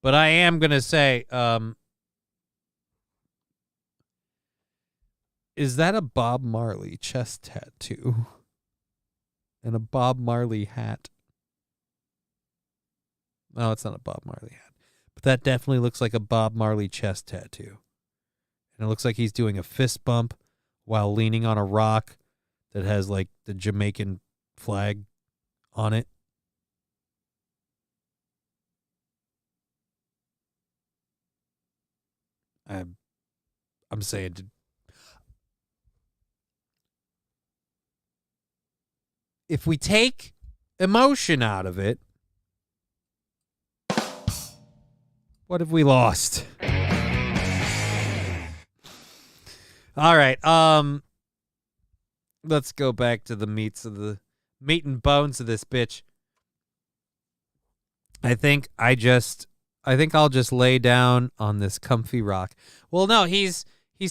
but I am going to say, is that a Bob Marley chest tattoo? And a Bob Marley hat? No, it's not a Bob Marley hat. But that definitely looks like a Bob Marley chest tattoo. And it looks like he's doing a fist bump while leaning on a rock that has like the Jamaican flag on it. I'm saying, if we take emotion out of it, what have we lost? All right. Let's go back to the meat and bones of this bitch. I think I'll just lay down on this comfy rock. Well, no, he's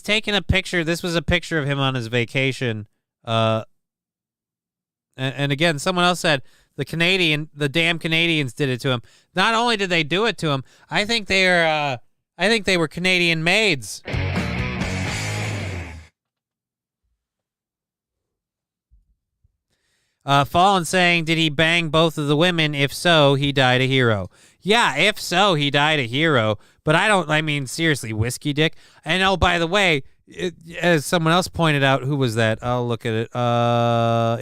taking a picture. This was a picture of him on his vacation. And again, someone else said the damn Canadians did it to him. Not only did they do it to him, I think they were Canadian maids. Fallen saying, did he bang both of the women? If so, he died a hero. Yeah, if so, he died a hero. But seriously, whiskey dick. And oh, by the way, as someone else pointed out, who was that? I'll look at it.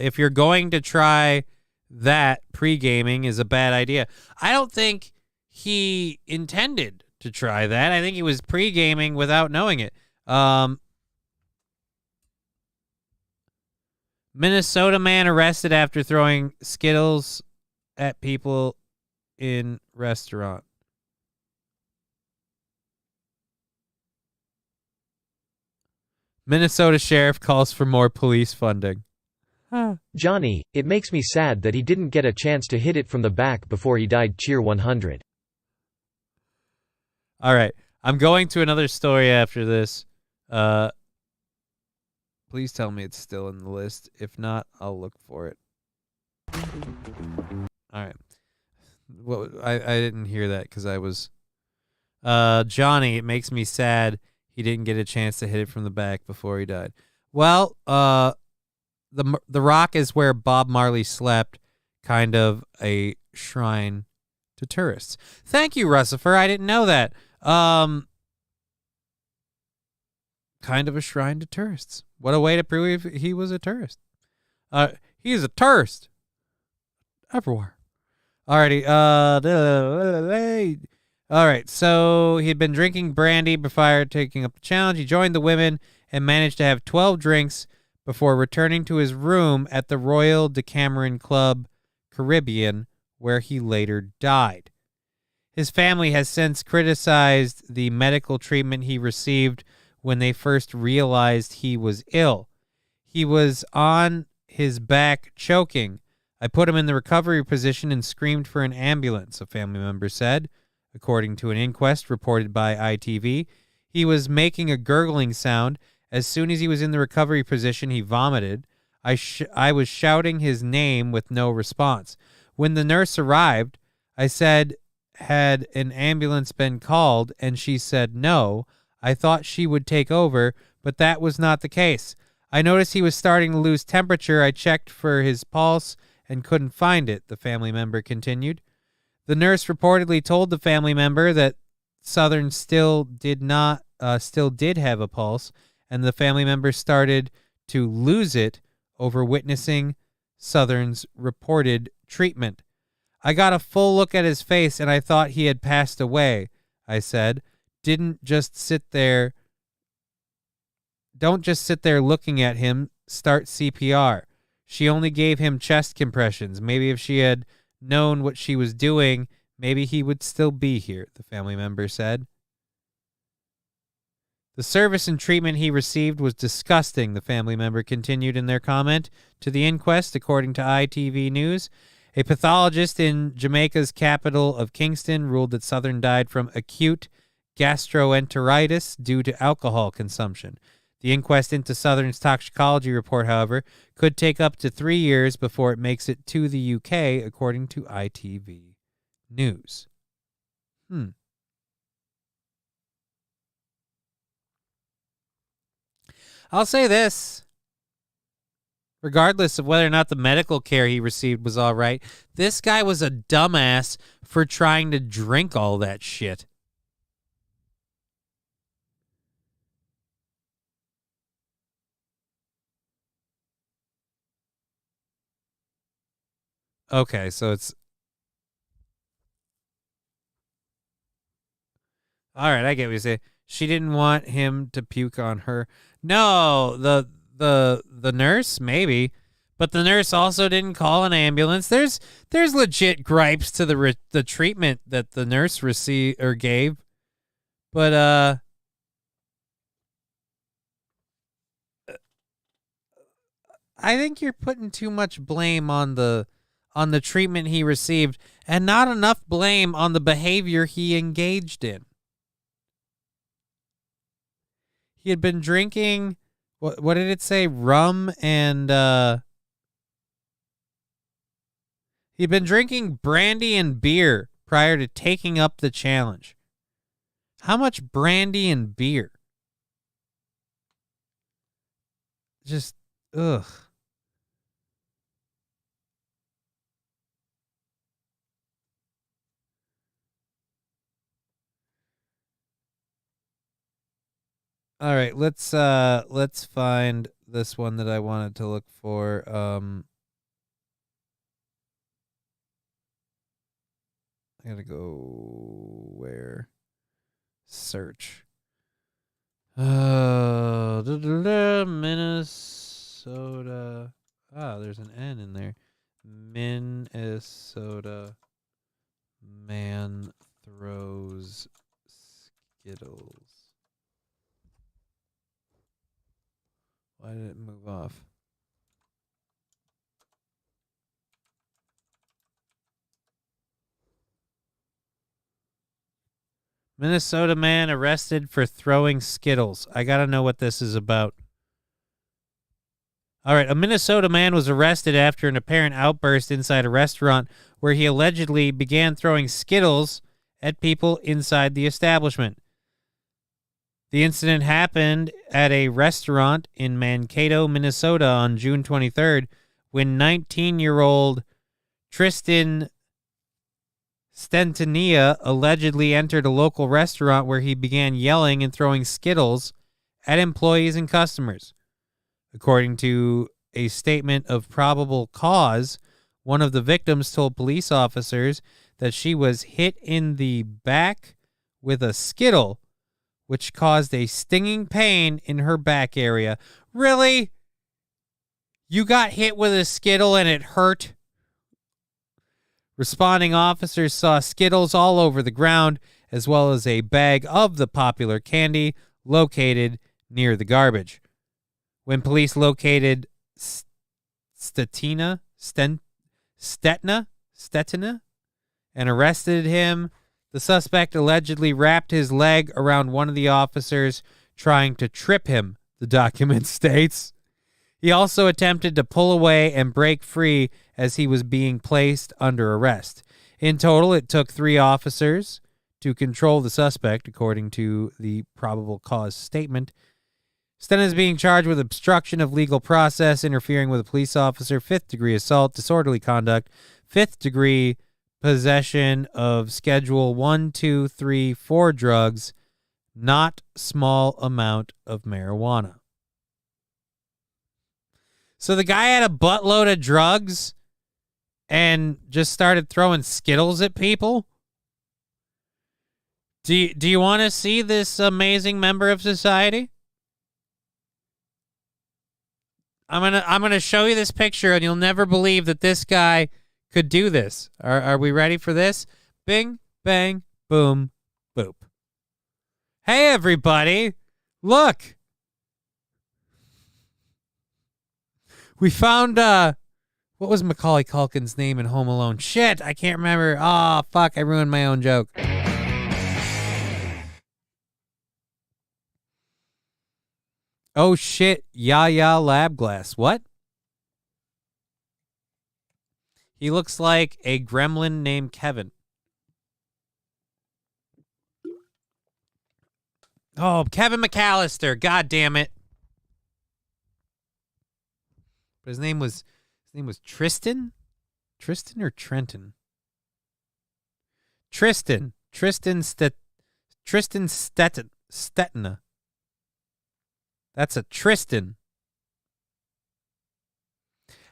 If you're going to try that, pre-gaming is a bad idea. I don't think he intended to try that. I think he was pre-gaming without knowing it. Minnesota man arrested after throwing Skittles at people in restaurant. Minnesota sheriff calls for more police funding. Johnny, it makes me sad that he didn't get a chance to hit it from the back before he died. Cheer 100. All right. I'm going to another story after this. Please tell me it's still in the list. If not, I'll look for it. All right. Well, I didn't hear that because I was... Johnny, it makes me sad he didn't get a chance to hit it from the back before he died. Well, the Rock is where Bob Marley slept, kind of a shrine to tourists. Thank you, Russifer. I didn't know that. Kind of a shrine to tourists. What a way to prove he was a tourist. He's a tourist. Everywhere. Alrighty. All right. So he had been drinking brandy before taking up the challenge. He joined the women and managed to have 12 drinks before returning to his room at the Royal Decameron Club Caribbean, where he later died. His family has since criticized the medical treatment he received when they first realized he was ill. He was on his back choking. I put him in the recovery position and screamed for an ambulance, a family member said. According to an inquest reported by ITV, he was making a gurgling sound. As soon as he was in the recovery position, he vomited. I was shouting his name with no response. When the nurse arrived, I said, had an ambulance been called? And she said no. I thought she would take over, but that was not the case. I noticed he was starting to lose temperature. I checked for his pulse and couldn't find it, the family member continued. The nurse reportedly told the family member that Southern still did not still did have a pulse, and the family members started to lose it over witnessing Southern's reported treatment. I got a full look at his face, and I thought he had passed away, I said. Don't just sit there looking at him. Start CPR. She only gave him chest compressions. Maybe if she had known what she was doing, maybe he would still be here, the family member said. The service and treatment he received was disgusting, the family member continued in their comment to the inquest, according to ITV News. A pathologist in Jamaica's capital of Kingston ruled that Southern died from acute gastroenteritis due to alcohol consumption. The inquest into Southern's toxicology report, however, could take up to 3 years before it makes it to the UK, according to ITV News. I'll say this. Regardless of whether or not the medical care he received was all right, this guy was a dumbass for trying to drink all that shit. Okay, so it's... All right, I get what you say. She didn't want him to puke on her. No, the nurse, maybe. But the nurse also didn't call an ambulance. There's legit gripes to the treatment that the nurse received or gave. But I think you're putting too much blame on the treatment he received and not enough blame on the behavior he engaged in. He had been drinking, what did it say? Rum and, he'd been drinking brandy and beer prior to taking up the challenge. How much brandy and beer? Just, ugh. All right, let's find this one that I wanted to look for. I gotta go where? Search. Minnesota. There's an N in there. Minnesota man throws Skittles. Why did it move off? Minnesota man arrested for throwing Skittles. I got to know what this is about. All right, a Minnesota man was arrested after an apparent outburst inside a restaurant where he allegedly began throwing Skittles at people inside the establishment. The incident happened at a restaurant in Mankato, Minnesota on June 23rd when 19-year-old Tristan Stentania allegedly entered a local restaurant where he began yelling and throwing Skittles at employees and customers. According to a statement of probable cause, one of the victims told police officers that she was hit in the back with a Skittle, which caused a stinging pain in her back area. Really? You got hit with a Skittle and it hurt? Responding officers saw Skittles all over the ground, as well as a bag of the popular candy located near the garbage. When police located Stetina and arrested him, the suspect allegedly wrapped his leg around one of the officers, trying to trip him, the document states. He also attempted to pull away and break free as he was being placed under arrest. In total, it took 3 officers to control the suspect, according to the probable cause statement. Sten is being charged with obstruction of legal process, interfering with a police officer, 5th-degree assault, disorderly conduct, 5th-degree possession of Schedule 1, 2, 3, 4 drugs, not small amount of marijuana. So the guy had a buttload of drugs and just started throwing Skittles at people? Do you want to see this amazing member of society? I'm gonna show you this picture, and you'll never believe that this guy could do this. Are we ready for this? Bing, bang, boom, boop. Hey, everybody! Look, we found what was Macaulay Culkin's name in Home Alone? Shit, I can't remember. Oh, fuck, I ruined my own joke. Oh, shit, Yaya Lab Glass. What? He looks like a gremlin named Kevin. Oh, Kevin McAllister. God damn it. But his name was Tristan? Tristan or Trenton? Tristan Stettina. That's a Tristan.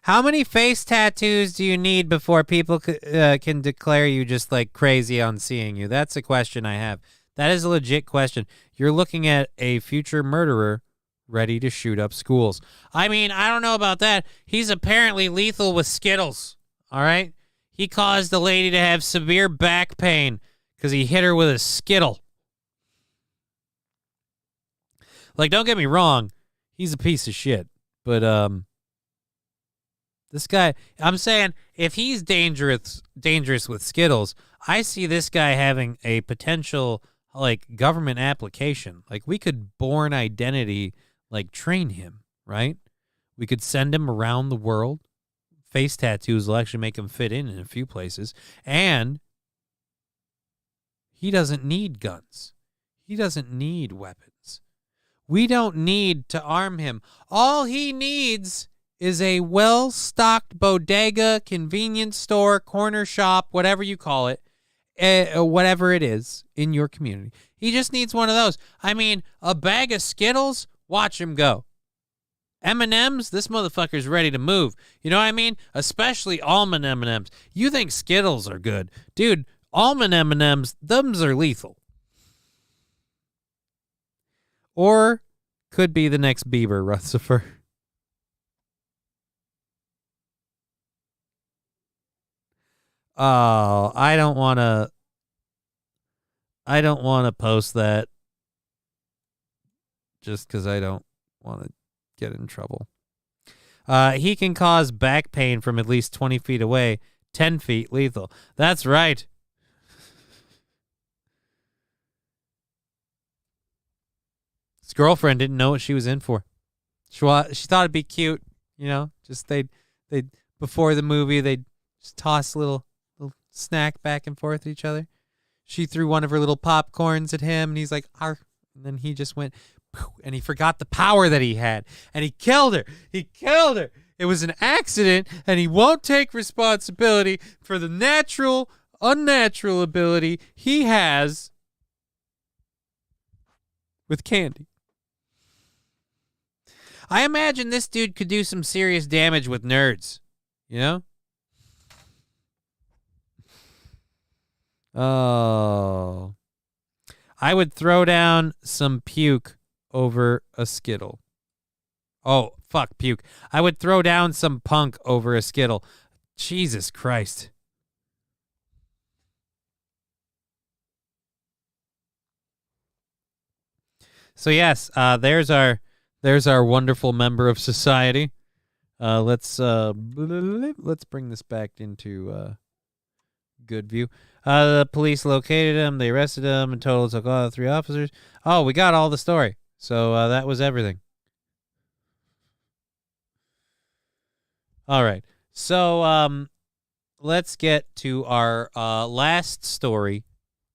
How many face tattoos do you need before people can declare you just like crazy on seeing you? That's a question I have. That is a legit question. You're looking at a future murderer ready to shoot up schools. I mean, I don't know about that. He's apparently lethal with Skittles. All right? He caused a lady to have severe back pain because he hit her with a Skittle. Like, don't get me wrong. He's a piece of shit. But, this guy, I'm saying, if he's dangerous with Skittles, I see this guy having a potential, like, government application. Like, we could Born Identity, like, train him, right? We could send him around the world. Face tattoos will actually make him fit in a few places. And he doesn't need guns. He doesn't need weapons. We don't need to arm him. All he needs is a well-stocked bodega, convenience store, corner shop, whatever you call it, whatever it is in your community. He just needs one of those. I mean, a bag of Skittles, watch him go. M&Ms, this motherfucker's ready to move. You know what I mean? Especially almond M&Ms. You think Skittles are good. Dude, almond M&Ms, them's are lethal. Or could be the next Bieber, Rutherford. Oh, I don't want to post that just because I don't want to get in trouble. He can cause back pain from at least 20 feet away, 10 feet lethal. That's right. His girlfriend didn't know what she was in for. She thought it'd be cute, you know. Just they'd before the movie they'd just toss a little snack back and forth at each other. She threw one of her little popcorns at him, and he's like, "Arr!" And then he just went, poof, and he forgot the power that he had, and he killed her. He killed her. It was an accident, and he won't take responsibility for the unnatural ability he has with candy. I imagine this dude could do some serious damage with nerds, you know? Oh. I would throw down some puke over a Skittle. Oh, fuck, puke. I would throw down some punk over a Skittle. Jesus Christ. So yes, there's our wonderful member of society. Let's bring this back into good view. The police located him. They arrested him. In total, took all 3 officers. Oh, we got all the story. So that was everything. All right. So let's get to our last story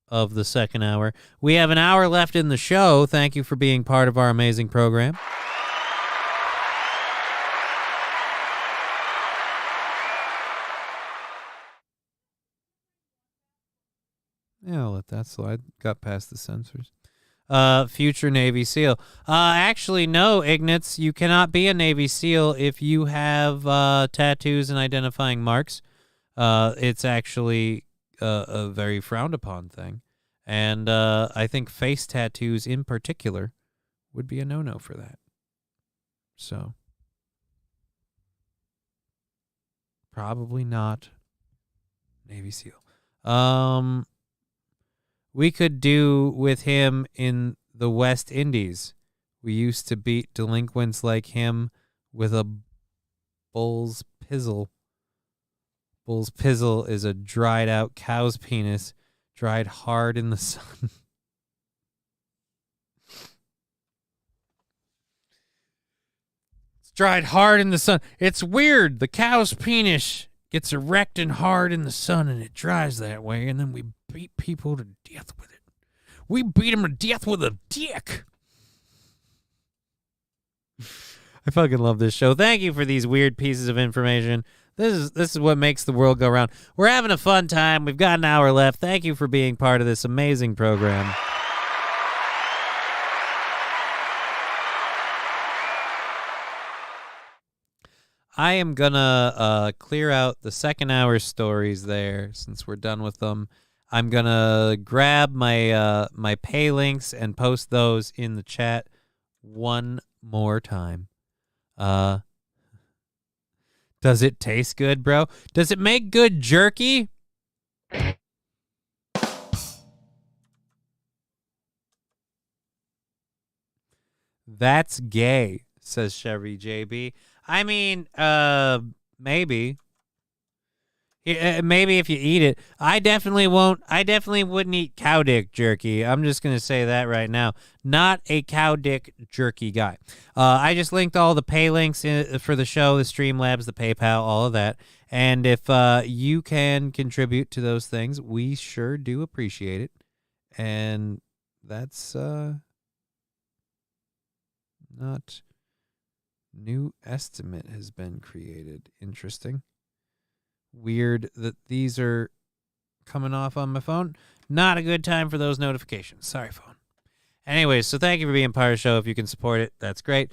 of the second hour. We have an hour left in the show. Thank you for being part of our amazing program. Yeah, I'll let that slide. Got past the censors. future Navy SEAL. Actually, no, Ignatz, you cannot be a Navy SEAL if you have tattoos and identifying marks. It's actually a very frowned upon thing. And I think face tattoos in particular would be a no-no for that. So, probably not Navy SEAL. We could do with him in the West Indies. We used to beat delinquents like him with a bull's pizzle. Bull's pizzle is a dried out cow's penis, dried hard in the sun. It's dried hard in the sun. It's weird. The cow's penis gets erect and hard in the sun, and it dries that way, and then we beat people to death with it. We beat them to death with a dick. I fucking love this show. Thank you for these weird pieces of information. This is what makes the world go round. We're having a fun time. We've got an hour left. Thank you for being part of this amazing program. I am gonna clear out the second hour stories there since we're done with them. I'm gonna grab my my pay links and post those in the chat one more time. Does it taste good, bro? Does it make good jerky? That's gay, says Chevy JB. I mean, maybe. Maybe if you eat it. I definitely won't. I definitely wouldn't eat cow dick jerky. I'm just going to say that right now. Not a cow dick jerky guy. I just linked all the pay links for the show, the Streamlabs, the PayPal, all of that. And if you can contribute to those things, we sure do appreciate it. And that's not... New estimate has been created. Interesting. Weird that these are coming off on my phone. Not a good time for those notifications. Sorry, phone. Anyways, so thank you for being part of the show. If you can support it, that's great.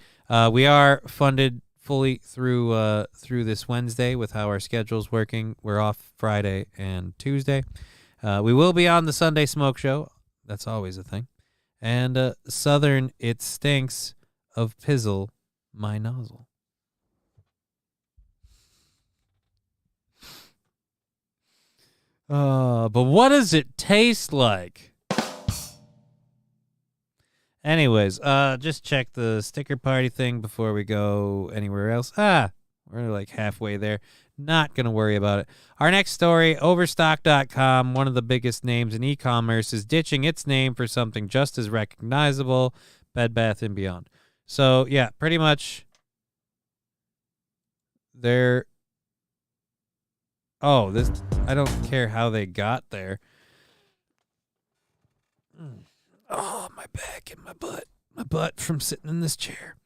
We are funded fully through this Wednesday with how our schedule's working. We're off Friday and Tuesday. We will be on the Sunday Smoke Show. That's always a thing. And Southern, it stinks of pizzle my nozzle. But what does it taste like? Anyways, just check the sticker party thing before we go anywhere else. We're like halfway there. Not going to worry about it. Our next story, Overstock.com, one of the biggest names in e-commerce, is ditching its name for something just as recognizable, Bed Bath & Beyond. So, yeah, pretty much they're... Oh, this... I don't care how they got there. Oh, my back and my butt. My butt from sitting in this chair.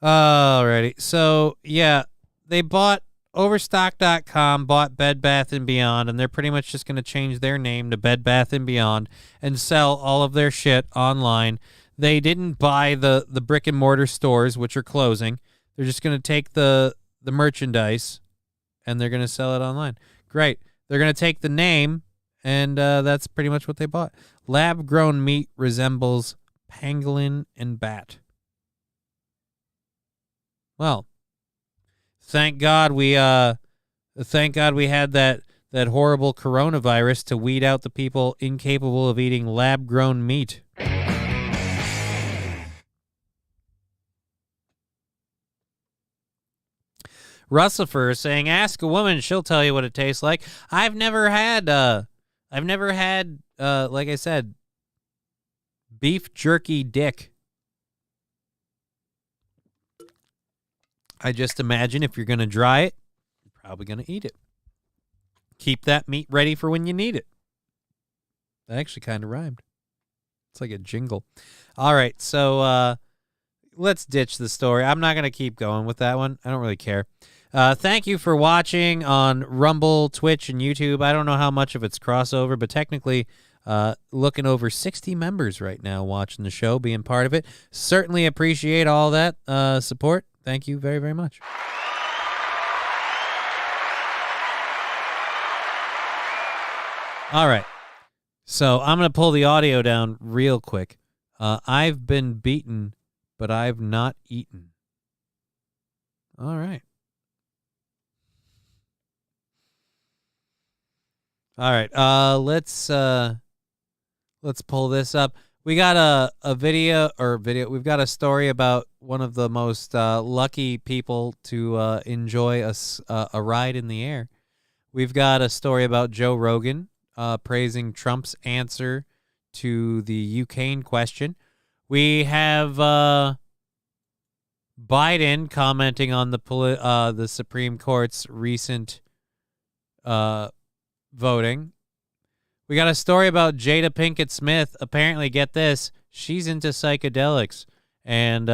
Alrighty. So, yeah, they bought... Overstock.com bought Bed Bath & Beyond, and they're pretty much just going to change their name to Bed Bath & Beyond and sell all of their shit online. They didn't buy the brick and mortar stores, which are closing. They're just going to take the merchandise, and they're going to sell it online. Great. They're going to take the name, and that's pretty much what they bought. Lab-grown meat resembles pangolin and bat. Well, thank God we had that horrible coronavirus to weed out the people incapable of eating lab-grown meat. Russifer is saying, "Ask a woman; she'll tell you what it tastes like." I've never had, like I said, beef jerky dick. I just imagine if you're going to dry it, you're probably going to eat it. Keep that meat ready for when you need it. That actually kind of rhymed. It's like a jingle. All right, so let's ditch the story. I'm not going to keep going with that one. I don't really care. Thank you for watching on Rumble, Twitch, and YouTube. I don't know how much of it's crossover, but technically Looking over 60 members right now watching the show, being part of it. Certainly appreciate all that support. Thank you very, very much. All right. So I'm going to pull the audio down real quick. I've been beaten, but I've not eaten. All right. All right. Let's pull this up. We got a video. We've got a story about one of the most lucky people to enjoy a ride in the air. We've got a story about Joe Rogan praising Trump's answer to the Ukraine question. We have Biden commenting on the Supreme Court's recent voting. We got a story about Jada Pinkett Smith. Apparently, get this, she's into psychedelics. And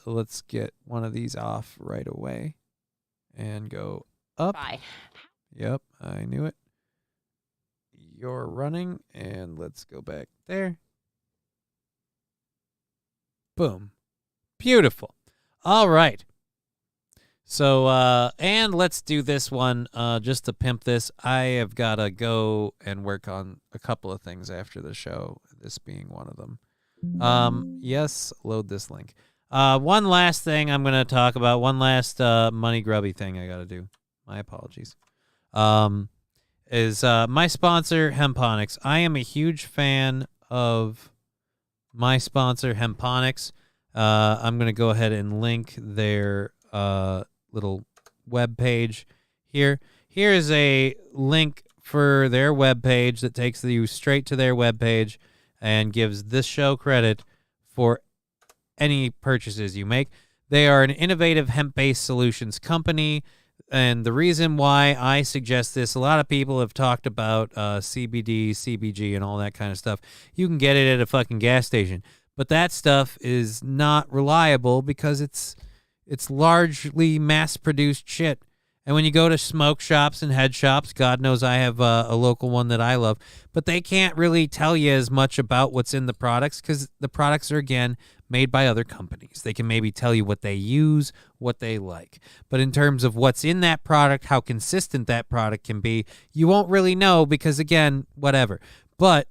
let's get one of these off right away and go up. Bye. Yep, I knew it. You're running, and let's go back there. Boom. Beautiful. All right. So, and let's do this one just to pimp this. I have got to go and work on a couple of things after the show, this being one of them. Yes, load this link. One last thing I'm going to talk about, one last money grubby thing I got to do. My apologies. Is my sponsor, Hemponics. I am a huge fan of my sponsor, Hemponics. I'm going to go ahead and link their little web page here. Here is a link for their web page that takes you straight to their web page and gives this show credit for any purchases you make. They are an innovative hemp-based solutions company, and the reason why I suggest this, a lot of people have talked about CBD, CBG, and all that kind of stuff. You can get it at a fucking gas station, but that stuff is not reliable because it's largely mass-produced shit. And when you go to smoke shops and head shops, God knows I have a local one that I love, but they can't really tell you as much about what's in the products because the products are, again, made by other companies. They can maybe tell you what they use, what they like. But in terms of what's in that product, how consistent that product can be, you won't really know because, again, whatever. But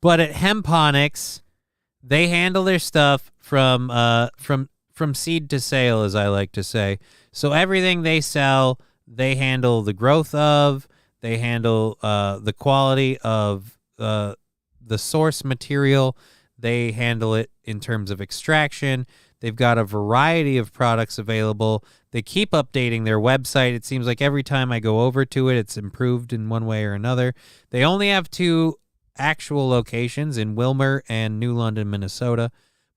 at Hemponics, they handle their stuff from seed to sale, as I like to say. So everything they sell, they handle the growth of, they handle the quality of the source material, they handle it in terms of extraction. They've got a variety of products available. They keep updating their website. It seems like every time I go over to it, it's improved in one way or another. They only have 2 actual locations in Wilmer and New London, Minnesota,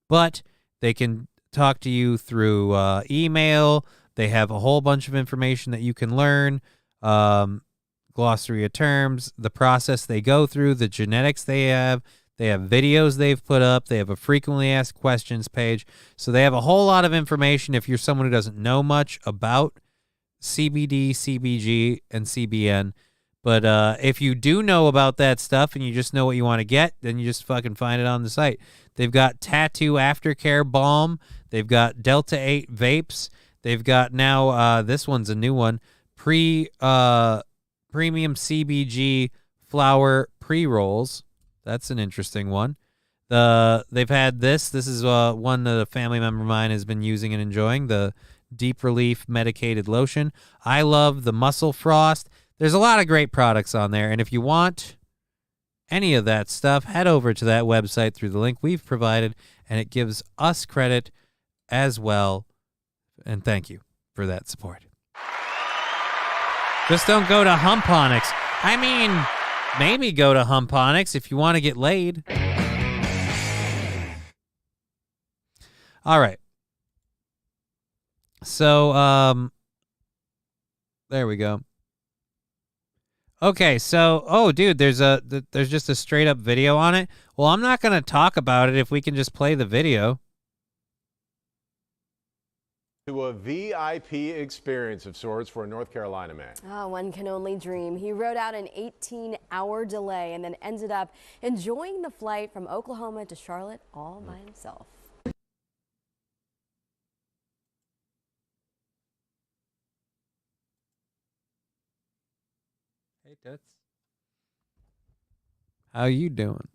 but they can talk to you through email. They have a whole bunch of information that you can learn, glossary of terms, the process they go through, the genetics they have videos they've put up, they have a frequently asked questions page. So they have a whole lot of information if you're someone who doesn't know much about CBD, CBG, and CBN. But if you do know about that stuff and you just know what you want to get, then you just fucking find it on the site. They've got Tattoo Aftercare Balm. They've got Delta 8 Vapes. They've got now, this one's a new one, Premium CBG Flower Pre-Rolls. That's an interesting one. They've had this. This is one that a family member of mine has been using and enjoying, the Deep Relief Medicated Lotion. I love the Muscle Frost. There's a lot of great products on there, and if you want any of that stuff, head over to that website through the link we've provided, and it gives us credit as well, and thank you for that support. Just don't go to Humponics. I mean, maybe go to Humponics if you want to get laid. All right. So, there we go. Okay, so, oh, dude, there's just a straight up video on it. Well, I'm not going to talk about it if we can just play the video. To a VIP experience of sorts for a North Carolina man. Oh, one can only dream. He rode out an 18-hour delay and then ended up enjoying the flight from Oklahoma to Charlotte all by himself. Hey, Toots. How you doing?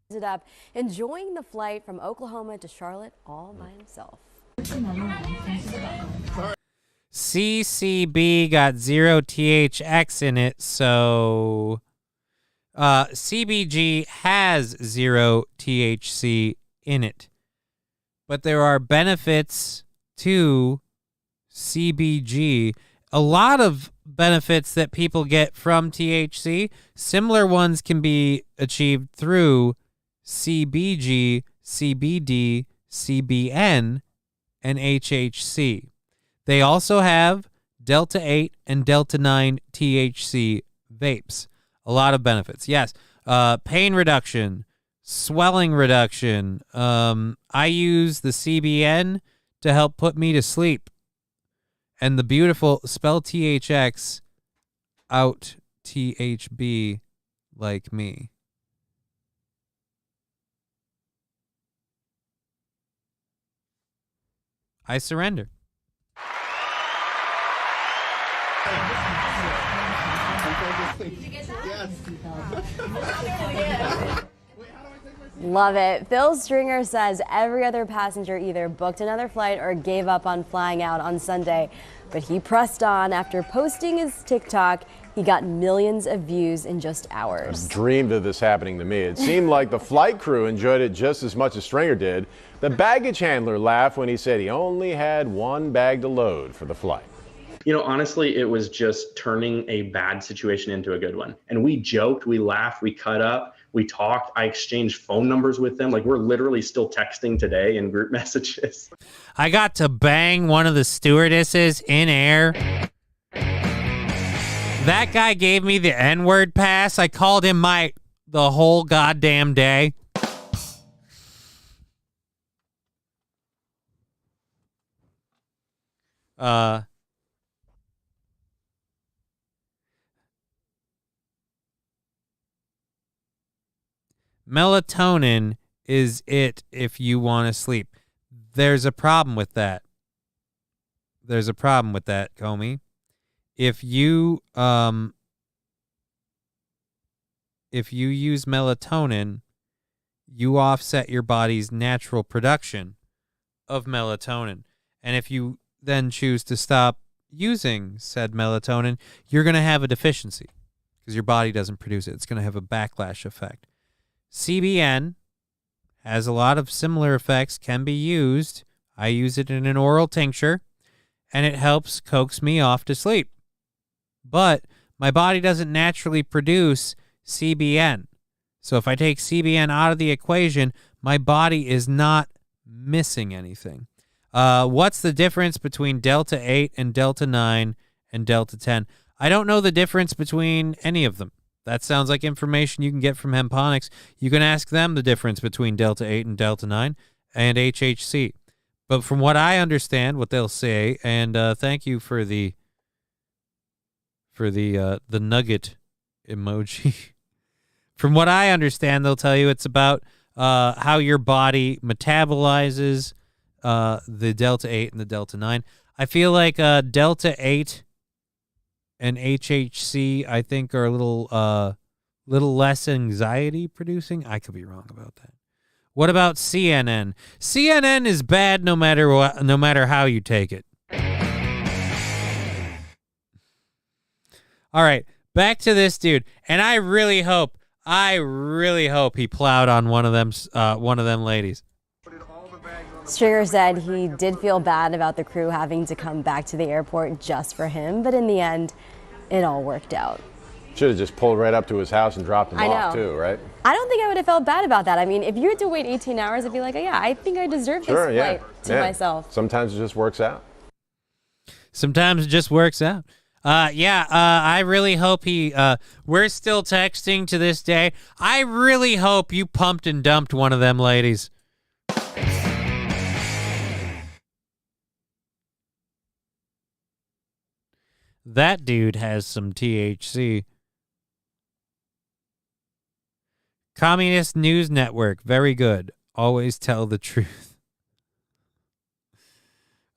Ended up enjoying the flight from Oklahoma to Charlotte all by himself. CCB got 0 THX in it, so CBG has 0 THC in it. But there are benefits to CBG. A lot of benefits that people get from THC, similar ones can be achieved through CBG, CBD, CBN, and HHC. They also have Delta 8 and Delta 9 THC vapes. A lot of benefits. Yes, pain reduction, swelling reduction. I use the CBN to help put me to sleep. And the beautiful spell THX out THB like me. I surrender. Love it. Phil Stringer says every other passenger either booked another flight or gave up on flying out on Sunday. But he pressed on. After posting his TikTok, he got millions of views in just hours. I dreamed of this happening to me. It seemed like the flight crew enjoyed it just as much as Stringer did. The baggage handler laughed when he said he only had one bag to load for the flight. You know, honestly, it was just turning a bad situation into a good one. And we joked, we laughed, we cut up, we talked. I exchanged phone numbers with them. Like, we're literally still texting today in group messages. I got to bang one of the stewardesses in air. That guy gave me the N-word pass. I called him Mike the whole goddamn day. Melatonin is it if you want to sleep. There's a problem with that. There's a problem with that, Comey. If you use melatonin, you offset your body's natural production of melatonin. And if you then choose to stop using said melatonin, you're going to have a deficiency because your body doesn't produce it. It's going to have a backlash effect. CBN has a lot of similar effects, can be used. I use it in an oral tincture, and it helps coax me off to sleep. But my body doesn't naturally produce CBN. So if I take CBN out of the equation, my body is not missing anything. What's the difference between Delta 8 and Delta 9 and Delta 10? I don't know the difference between any of them. That sounds like information you can get from Hemponics. You can ask them the difference between Delta 8 and Delta 9 and HHC. But from what I understand, what they'll say, and thank you for the nugget emoji. From what I understand, they'll tell you it's about how your body metabolizes the Delta 8 and the Delta 9. I feel like Delta 8 and HHC, I think, are a little less anxiety producing. I could be wrong about that. What about CNN? CNN is bad no matter what, no matter how you take it. All right, back to this dude, and I really hope he plowed on one of them ladies. Stringer said he did feel bad about the crew having to come back to the airport just for him, but in the end, it all worked out. Should have just pulled right up to his house and dropped him off too, right? I don't think I would have felt bad about that. I mean, if you had to wait 18 hours, I'd be like, oh, yeah, I think I deserve this flight to myself. Sometimes it just works out. Sometimes it just works out. I really hope we're still texting to this day. I really hope you pumped and dumped one of them ladies. That dude has some THC. Communist News Network, very good. Always tell the truth.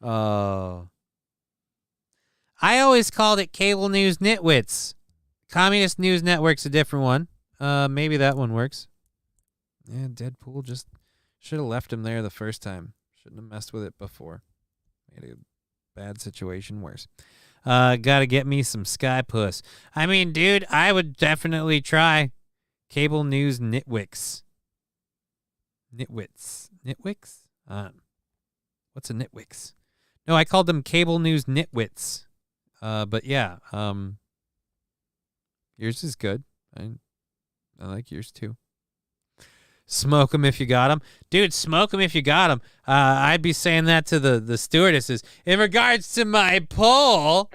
Oh. I always called it Cable News Nitwits. Communist News Network's a different one. Maybe that one works. Yeah, Deadpool just should have left him there the first time. Shouldn't have messed with it before. Made a bad situation worse. Gotta get me some Sky Puss. I mean, dude, I would definitely try Cable News Nitwicks. Nitwits. Nitwicks? What's a Nitwicks? No, I called them Cable News Nitwits. But yeah, yours is good. I like yours too. Smoke them if you got them. Dude, smoke them if you got them. I'd be saying that to the stewardesses. In regards to my poll.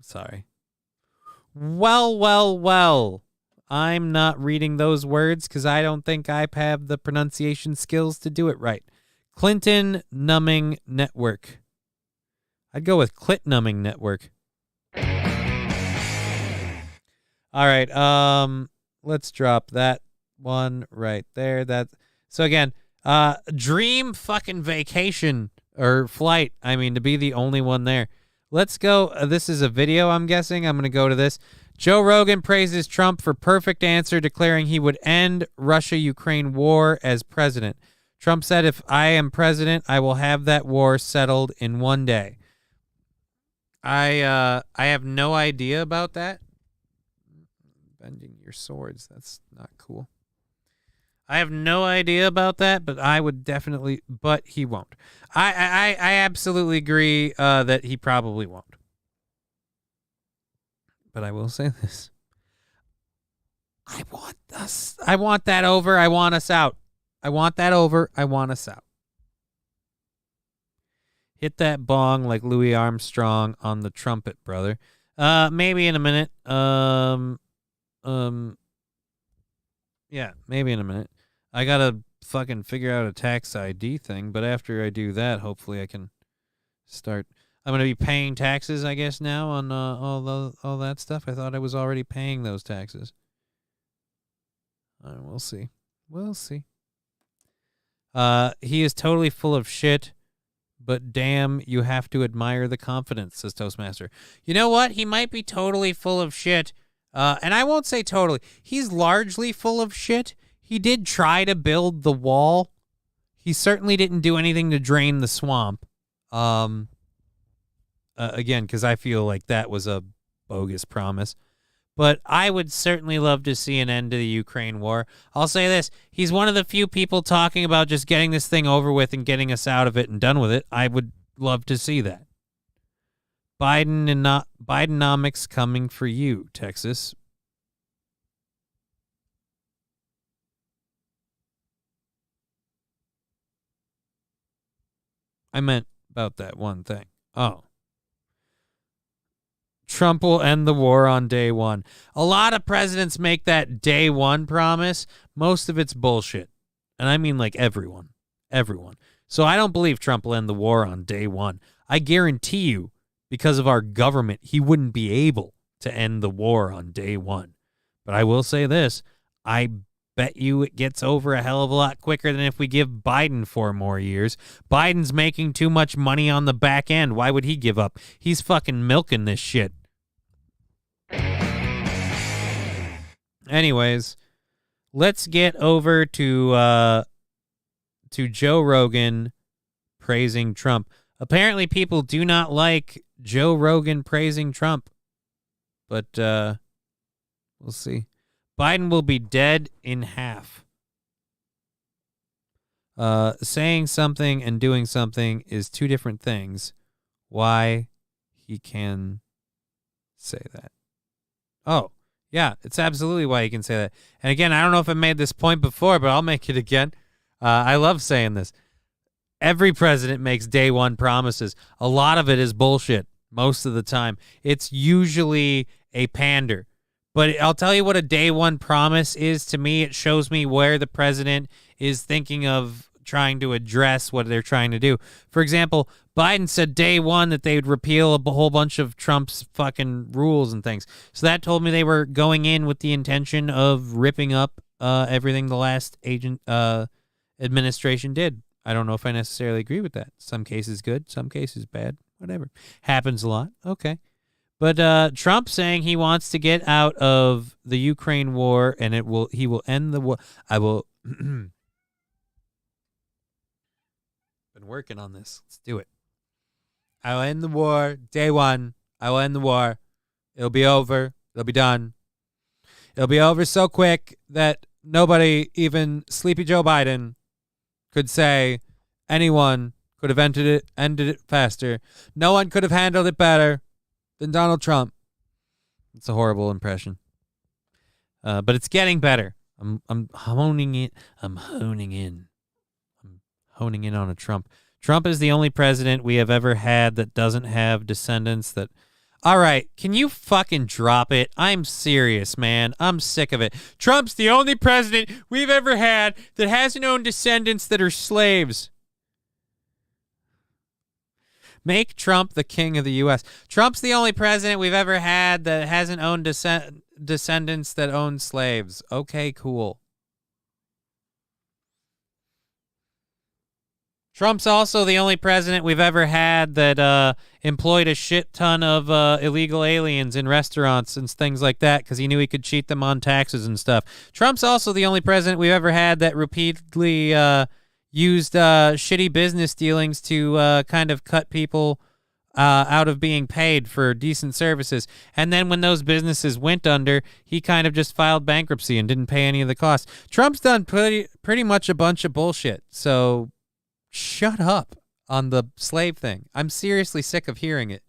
Sorry. Well. I'm not reading those words because I don't think I have the pronunciation skills to do it right. Clinton Numbing Network. I'd go with Clit Numbing Network. All right, let's drop that one right there. So again, dream fucking vacation or flight. I mean, to be the only one there. Let's go. This is a video, I'm guessing. I'm going to go to this. Joe Rogan praises Trump for perfect answer, declaring he would end Russia-Ukraine war as president. Trump said, if I am president, I will have that war settled in one day. I have no idea about that. Bending your swords. That's not cool. I have no idea about that, but I would definitely, but he won't. I absolutely agree that he probably won't. But I will say this. I want that over. I want us out. I want that over. I want us out. Hit that bong like Louis Armstrong on the trumpet, brother. Maybe in a minute. Yeah, maybe in a minute. I gotta fucking figure out a tax ID thing, but after I do that, hopefully I can start. I'm gonna be paying taxes, I guess, now on all that stuff. I thought I was already paying those taxes. All right, we'll see. We'll see. He is totally full of shit, but damn, you have to admire the confidence, says Toastmaster. You know what? He might be totally full of shit. And I won't say totally. He's largely full of shit. He did try to build the wall. He certainly didn't do anything to drain the swamp. Again, because I feel like that was a bogus promise. But I would certainly love to see an end to the Ukraine war. I'll say this. He's one of the few people talking about just getting this thing over with and getting us out of it and done with it. I would love to see that. Bidenomics coming for you, Texas. I meant about that one thing. Oh. Trump will end the war on day one. A lot of presidents make that day one promise. Most of it's bullshit. And I mean like everyone. Everyone. So I don't believe Trump will end the war on day one. I guarantee you, because of our government, he wouldn't be able to end the war on day one. But I will say this. I bet you it gets over a hell of a lot quicker than if we give Biden 4 more years. Biden's making too much money on the back end. Why would he give up? He's fucking milking this shit. Anyways, let's get over to Joe Rogan praising Trump. Apparently people do not like Joe Rogan praising Trump. But we'll see. Biden will be dead in half. Saying something and doing something is 2 different things. Why he can say that. Oh, yeah, it's absolutely why he can say that. And again, I don't know if I made this point before, but I'll make it again. I love saying this. Every president makes day one promises. A lot of it is bullshit most of the time. It's usually a pander. But I'll tell you what a day one promise is to me. It shows me where the president is thinking of trying to address what they're trying to do. For example, Biden said day one that they would repeal a whole bunch of Trump's fucking rules and things. So that told me they were going in with the intention of ripping up everything the last administration did. I don't know if I necessarily agree with that. Some cases good, some cases bad, whatever. Happens a lot. Okay. But Trump saying he wants to get out of the Ukraine war and he will end the war. I will been working on this. Let's do it. I will end the war day one. I will end the war. It'll be over. It'll be done. It'll be over so quick that nobody, even Sleepy Joe Biden, could say anyone could have ended it faster. No one could have handled it better than Donald Trump. It's a horrible impression. But it's getting better. I'm honing it. I'm honing in on a Trump. Trump is the only president we have ever had that doesn't have descendants that... All right, can you fucking drop it? I'm serious, man. I'm sick of it. Trump's the only president we've ever had that hasn't owned descendants that are slaves. Make Trump the king of the U.S. Trump's the only president we've ever had that hasn't owned descendants that own slaves. Okay, cool. Trump's also the only president we've ever had that employed a shit ton of illegal aliens in restaurants and things like that because he knew he could cheat them on taxes and stuff. Trump's also the only president we've ever had that repeatedly used shitty business dealings to kind of cut people out of being paid for decent services. And then when those businesses went under, he kind of just filed bankruptcy and didn't pay any of the costs. Trump's done pretty much a bunch of bullshit. So shut up on the slave thing. I'm seriously sick of hearing it.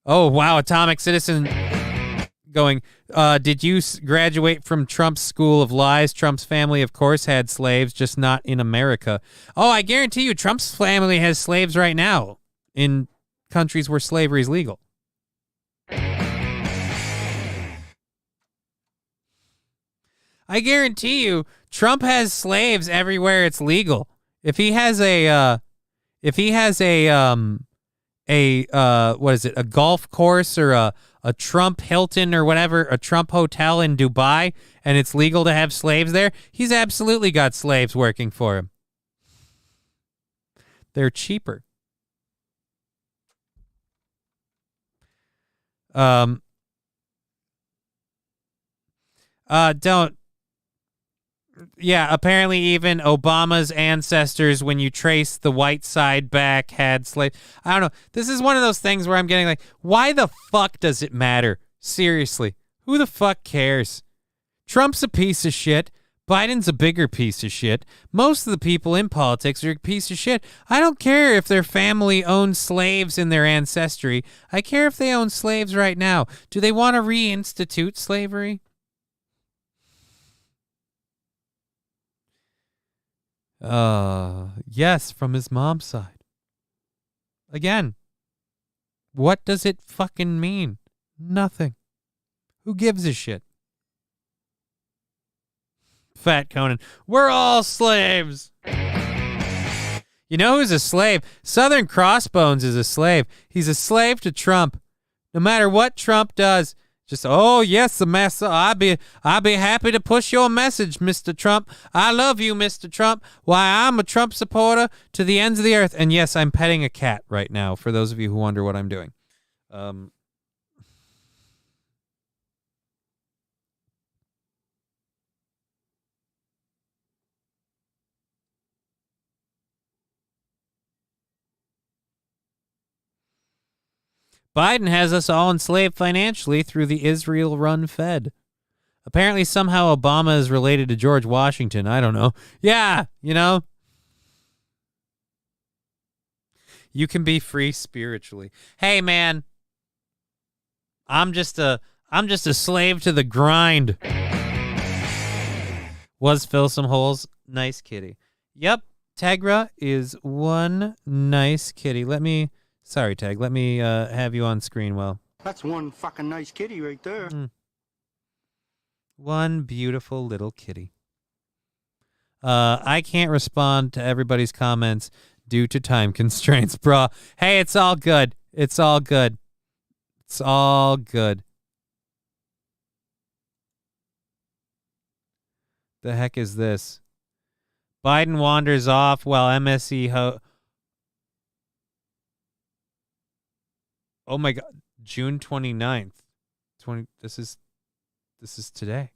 Oh, wow. Atomic Citizen going, did you graduate from Trump's school of lies? Trump's family, of course, had slaves, just not in America. Oh, I guarantee you Trump's family has slaves right now in countries where slavery is legal. I guarantee you Trump has slaves everywhere it's legal. If he has a what is it, a golf course or a Trump Hilton or whatever, a Trump hotel in Dubai, and it's legal to have slaves there, he's absolutely got slaves working for him. They're cheaper. Apparently even Obama's ancestors, when you trace the white side back, had slaves. I don't know. This is one of those things where I'm getting like, why the fuck does it matter? Seriously. Who the fuck cares? Trump's a piece of shit. Biden's a bigger piece of shit. Most of the people in politics are a piece of shit. I don't care if their family owns slaves in their ancestry. I care if they own slaves right now. Do they want to reinstitute slavery? Yes, from his mom's side. Again, what does it fucking mean? Nothing. Who gives a shit? Fat Conan. We're all slaves. You know who's a slave? Southern Crossbones is a slave. He's a slave to Trump. No matter what Trump does, just, oh, yes, the massa. I'll be happy to push your message, Mr. Trump. I love you, Mr. Trump. Why, I'm a Trump supporter to the ends of the earth. And yes, I'm petting a cat right now, for those of you who wonder what I'm doing. Biden has us all enslaved financially through the Israel-run Fed. Apparently, somehow Obama is related to George Washington. I don't know. Yeah, you know. You can be free spiritually. Hey, man. I'm just a slave to the grind. Was fill some holes. Nice kitty. Yep. Tegra is one nice kitty. Sorry, Tag. Let me have you on screen while That's one fucking nice kitty right there. One beautiful little kitty. I can't respond to everybody's comments due to time constraints, bro. Hey, it's all good. It's all good. It's all good. The heck is this? Biden wanders off while MSE Oh my God. June 29th. This is today.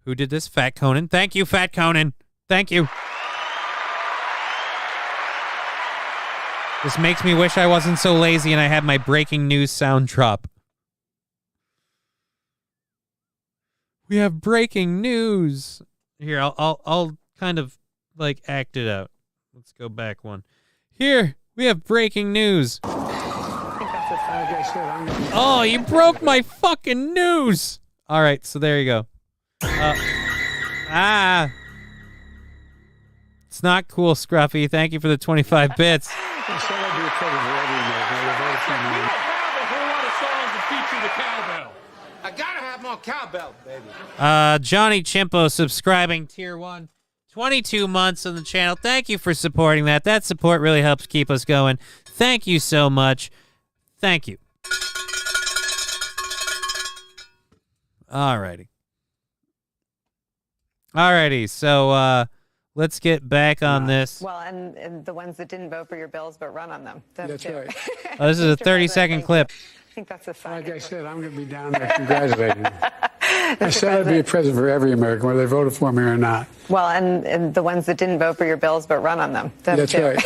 Who did this? Fat Conan. Thank you, Fat Conan. Thank you. This makes me wish I wasn't so lazy and I had my breaking news sound drop. We have breaking news. Here, I'll kind of like act it out. Let's go back one. Here, we have breaking news. Oh, you broke my fucking news. All right, so there you go. It's not cool, Scruffy. Thank you for the 25 bits. I gotta have more cowbell, baby. Johnny Chimpo subscribing tier 1. 22 months on the channel. Thank you for supporting that. That support really helps keep us going. Thank you so much. Thank you. Alrighty, so let's get back on this. Well, and the ones that didn't vote for your bills but run on them. That's right. Oh, this is a 30-second clip. I think that's a sign. Like I said, I'm going to be down there congratulating them. I said I'd be a president for every American, whether they voted for me or not. Well, and the ones that didn't vote for your bills but run on them. That's right.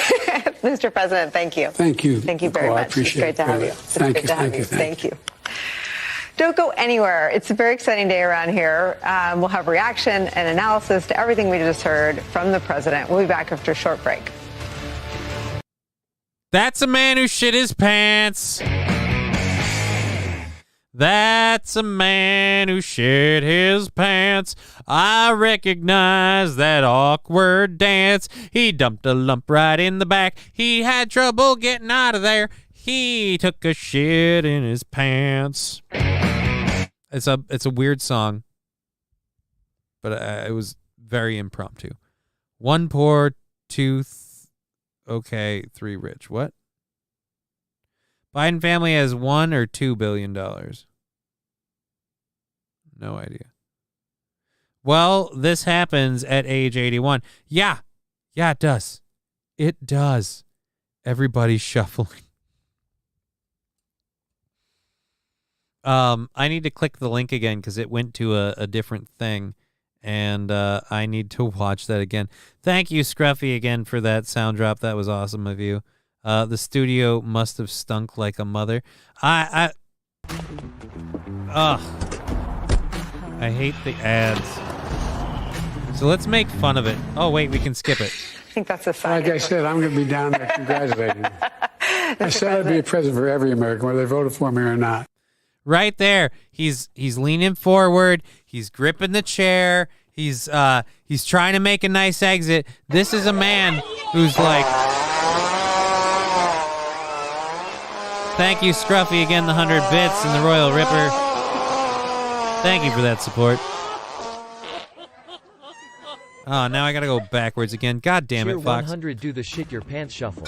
Mr. President, thank you. Thank you. Thank you very Nicole, much. I appreciate it's great to have you. Thank you. Thank you. Don't go anywhere. It's a very exciting day around here. We'll have reaction and analysis to everything we just heard from the president. We'll be back after a short break. That's a man who shit his pants. That's a man who shit his pants. I recognize that awkward dance. He dumped a lump right in the back. He had trouble getting out of there. He took a shit in his pants. It's a weird song, but it was very impromptu. One poor, two, okay, three rich. What? Biden family has $1 or $2 billion. No idea. Well, this happens at age 81. Yeah, it does. It does. Everybody's shuffling. I need to click the link again because it went to a different thing, and I need to watch that again. Thank you, Scruffy, again for that sound drop. That was awesome of you. The studio must have stunk like a mother. I hate the ads. So let's make fun of it. Oh, wait, we can skip it. I think that's a sign. Like I said, I'm going to be down there congratulating them. I said I'd be a president for every American, whether they voted for me or not. Right there. He's leaning forward. He's gripping the chair. He's trying to make a nice exit. This is a man who's like... Thank you, Scruffy, again, the 100 bits and the Royal Ripper. Thank you for that support. Oh, now I gotta go backwards again. God damn it, Tier Fox. 100 do the shit your pants shuffle.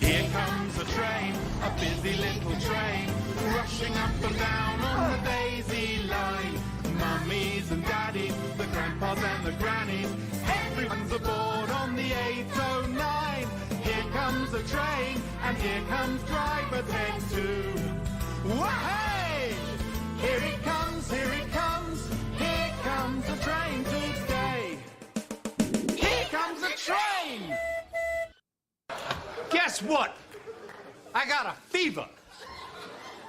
Here comes a train, a busy little train, rushing up and down on the daisy line. Mummies and daddies, the grandpas and the grannies, everyone's aboard on the 809. Here comes a train, and here comes driver 10-2. Wahey! Here it comes, here it comes, here comes a train today. Here comes a train! Guess what? I got a fever.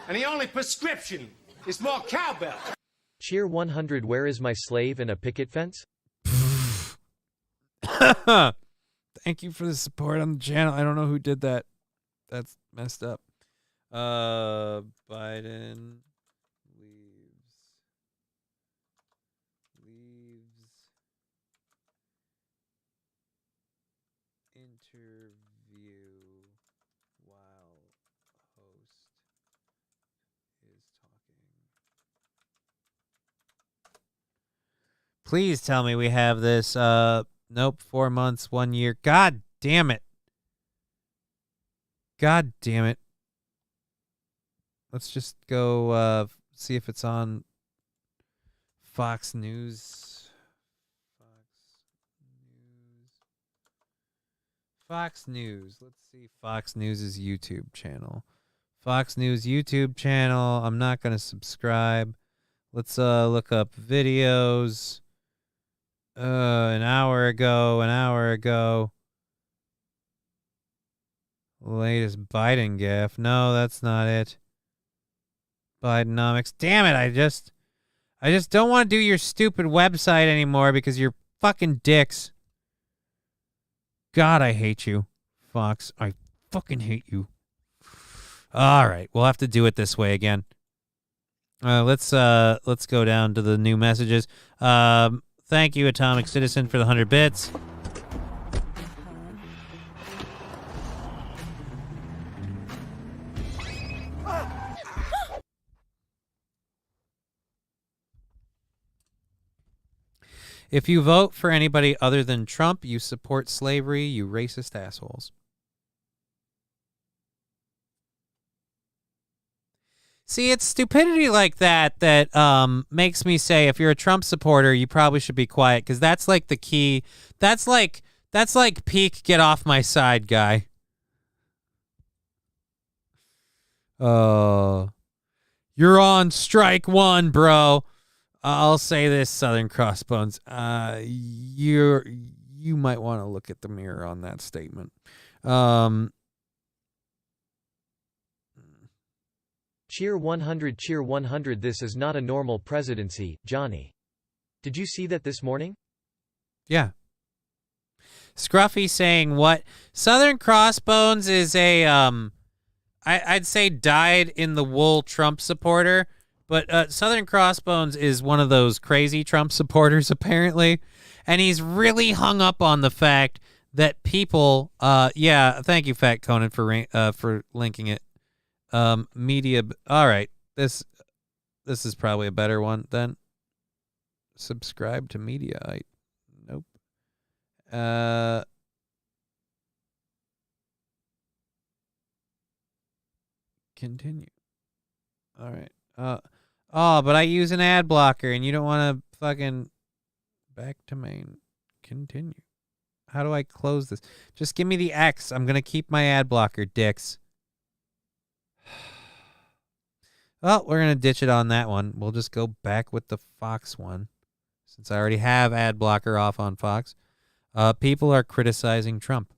And the only prescription is more cowbell. Cheer 100 where is my slave and a picket fence? Thank you for the support on the channel. I don't know who did that. That's messed up. Biden leaves interview while hosting Please tell me we have this. Nope, 4 months, 1 year. God damn it. God damn it. Let's just go see if it's on Fox News. Fox News. Let's see Fox News' YouTube channel. Fox News YouTube channel. I'm not going to subscribe. Let's look up videos. An hour ago. Latest Biden gaffe. No, that's not it. Bidenomics. Damn it, I just don't want to do your stupid website anymore because you're fucking dicks. God, I hate you, Fox. I fucking hate you. All right, we'll have to do it this way again. Let's go down to the new messages. Thank you, Atomic Citizen, for the 100 bits. If you vote for anybody other than Trump, you support slavery, you racist assholes. See, it's stupidity like that makes me say if you're a Trump supporter, you probably should be quiet, because that's like the key. That's like peak get off my side guy. You're on strike one, bro. I'll say this, Southern Crossbones. You might want to look at the mirror on that statement. Cheer 100, cheer 100. This is not a normal presidency, Johnny. Did you see that this morning? Yeah. Scruffy saying what? Southern Crossbones is a, I'd say dyed in the wool Trump supporter. But Southern Crossbones is one of those crazy Trump supporters, apparently. And he's really hung up on the fact that people, yeah, thank you, Fat Conan, for linking it. Media, all right, this is probably a better one then. Subscribe to Mediaite. Nope. Continue. All right. Oh, but I use an ad blocker, and you don't want to fucking back to main. Continue. How do I close this? Just give me the X. I'm going to keep my ad blocker, dicks. Well, we're going to ditch it on that one. We'll just go back with the Fox one, since I already have ad blocker off on Fox. People are criticizing Trump.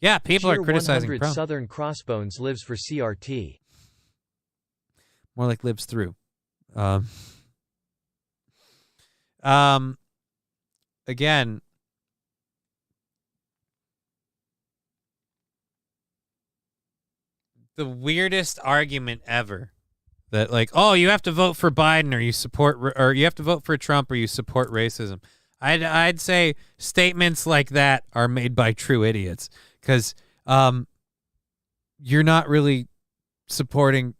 Yeah, people are criticizing Trump. Southern Crossbones lives for CRT. More like lives through. Again, the weirdest argument ever that like, oh, you have to vote for Biden or you support, or you have to vote for Trump or you support racism. I'd say statements like that are made by true idiots, because you're not really supporting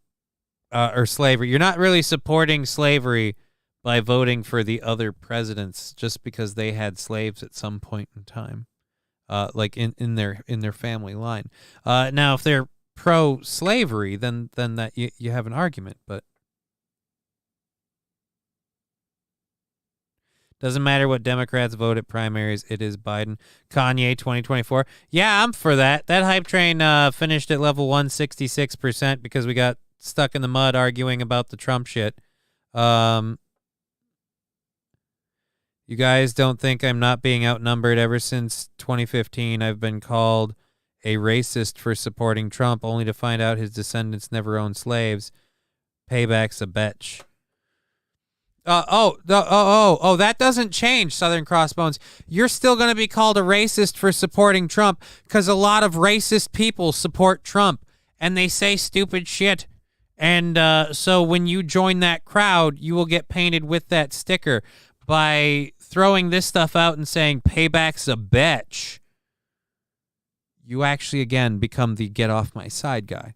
or slavery. You're not really supporting slavery by voting for the other presidents just because they had slaves at some point in time, like in their family line. Now, if they're pro-slavery, then that you have an argument, but doesn't matter what Democrats vote at primaries. It is Biden. Kanye 2024. Yeah, I'm for that. That hype train finished at level 166% because we got stuck in the mud arguing about the Trump shit. You guys don't think I'm not being outnumbered? Ever since 2015, I've been called a racist for supporting Trump, only to find out his descendants never owned slaves. Payback's a bitch. That doesn't change, Southern Crossbones. You're still going to be called a racist for supporting Trump because a lot of racist people support Trump and they say stupid shit. And so when you join that crowd, you will get painted with that sticker by throwing this stuff out and saying payback's a bitch. You actually, again, become the get off my side guy.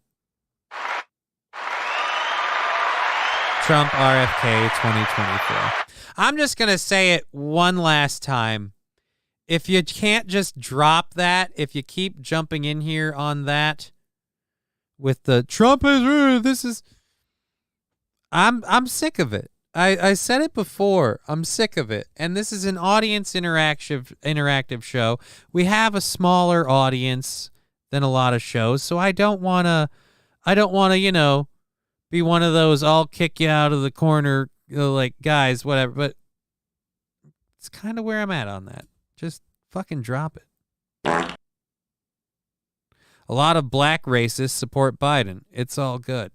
Trump RFK 2024. I'm just going to say it one last time. If you can't just drop that, if you keep jumping in here on that with the Trump is this is I'm sick of it. I said it before. I'm sick of it. And this is an audience interactive show. We have a smaller audience than a lot of shows, so I don't want to, be one of those I'll kick you out of the corner, like guys, whatever. But it's kind of where I'm at on that. Just fucking drop it. A lot of black racists support Biden. It's all good.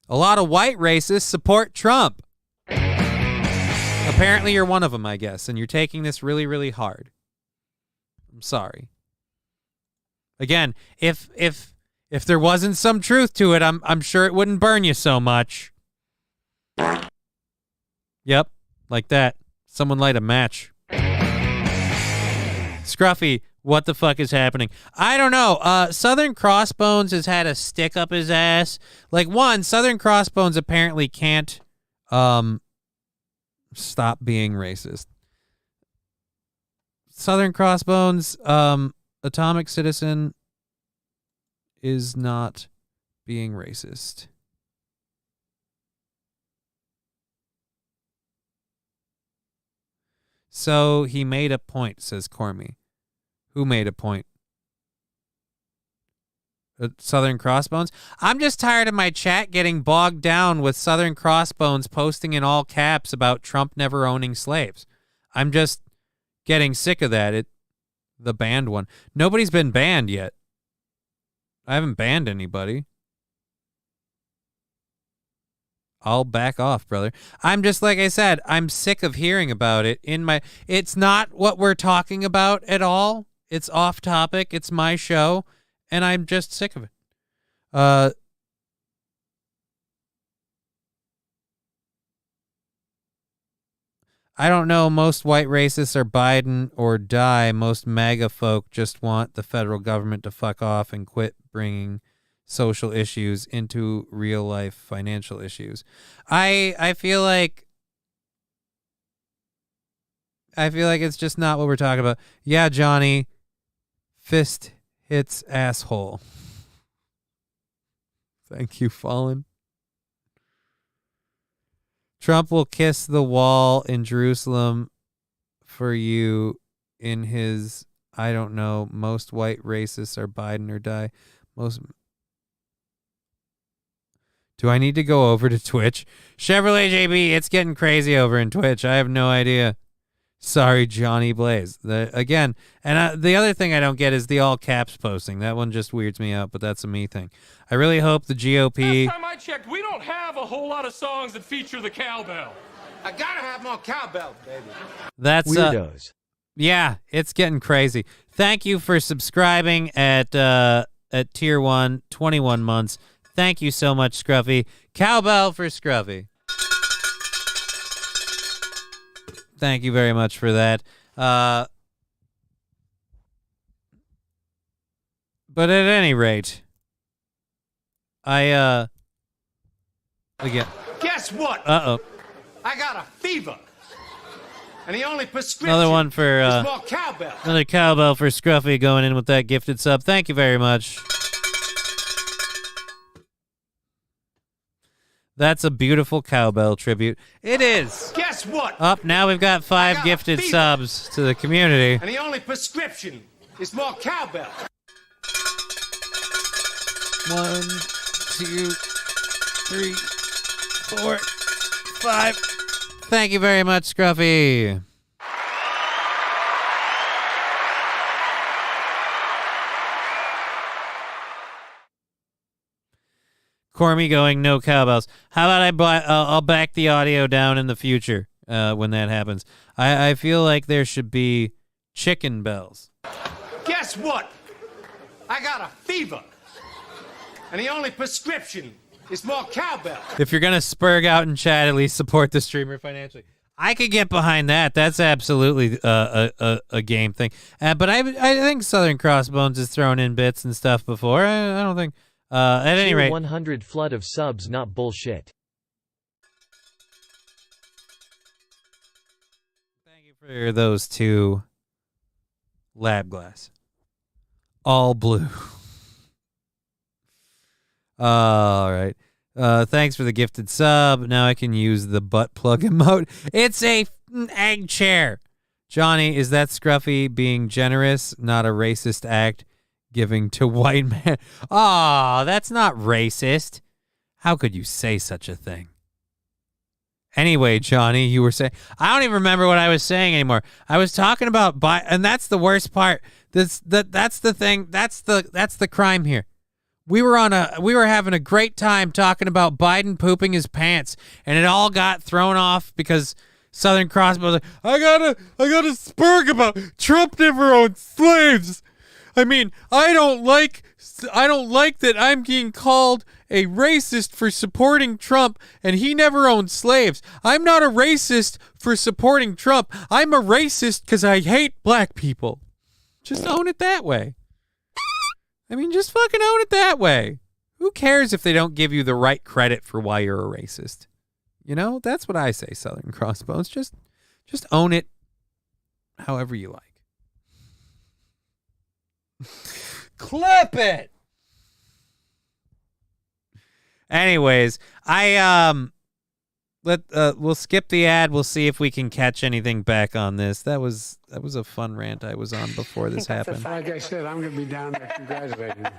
A lot of white racists support Trump. Apparently you're one of them, I guess, and you're taking this really, really hard. I'm sorry. Again, if there wasn't some truth to it, I'm sure it wouldn't burn you so much. Yep, like that. Someone light a match. Scruffy, what the fuck is happening? I don't know. Southern Crossbones has had a stick up his ass. Like, one, Southern Crossbones apparently can't stop being racist. Southern Crossbones, Atomic Citizen is not being racist. So he made a point, says Cormy. Who made a point? Southern Crossbones? I'm just tired of my chat getting bogged down with Southern Crossbones posting in all caps about Trump never owning slaves. I'm just getting sick of that. The banned one. Nobody's been banned yet. I haven't banned anybody. I'll back off, brother. I'm just, like I said, I'm sick of hearing about it. It's not what we're talking about at all. It's off topic. It's my show, and I'm just sick of it. I don't know. Most white racists are Biden or die. Most MAGA folk just want the federal government to fuck off and quit bringing social issues into real life financial issues. I feel like it's just not what we're talking about. Yeah, Johnny. Fist hits asshole. Thank you, Fallen. Trump will kiss the wall in Jerusalem for you in his, I don't know, most white racists are Biden or die. Do I need to go over to Twitch? Chevrolet JB, it's getting crazy over in Twitch. I have no idea. Sorry, Johnny Blaze. The other thing I don't get is the all caps posting. That one just weirds me out, but that's a me thing. I really hope the GOP... Last time I checked, we don't have a whole lot of songs that feature the cowbell. I gotta have more cowbell, baby. That's weirdos. Yeah, it's getting crazy. Thank you for subscribing at tier 1, 21 months. Thank you so much, Scruffy. Cowbell for Scruffy. Thank you very much for that. But at any rate, again. Guess what? Uh-oh. I got a fever. And the only prescription Another one for is more cowbell. Another cowbell for Scruffy going in with that gifted sub. Thank you very much. That's a beautiful cowbell tribute. It is. Guess what? Up now we've got 5 gifted subs to the community. And the only prescription is more cowbell. 1, 2, 3, 4, 5. Thank you very much, Scruffy. Cormy going, no cowbells. How about I'll back the audio down in the future when that happens. I feel like there should be chicken bells. Guess what? I got a fever. And the only prescription is more cowbell. If you're going to spurg out in chat, at least support the streamer financially. I could get behind that. That's absolutely a game thing. But I think Southern Crossbones has thrown in bits and stuff before. I don't think... at any rate, 100 flood of subs, not bullshit. For those two lab glass. All blue. All right. Thanks for the gifted sub. Now I can use the butt plug emote. It's a egg chair. Johnny, is that Scruffy being generous, not a racist act, giving to white man? Aw, that's not racist. How could you say such a thing? Anyway, Johnny, you were saying, I don't even remember what I was saying anymore. I was talking about and that's the worst part. That's the thing. That's the crime here. We were having a great time talking about Biden pooping his pants, and it all got thrown off because Southern Cross was like, I gotta spurg about Trump never owned slaves. I mean, I don't like that I'm being called a racist for supporting Trump, and he never owned slaves. I'm not a racist for supporting Trump. I'm a racist because I hate black people. Just own it that way. I mean, just fucking own it that way. Who cares if they don't give you the right credit for why you're a racist? You know, that's what I say, Southern Crossbones. Just own it however you like. Clip it. Anyways, we'll skip the ad. We'll see if we can catch anything back on this. That was a fun rant I was on before this happened. Like I said, I'm going to be down there congratulating you.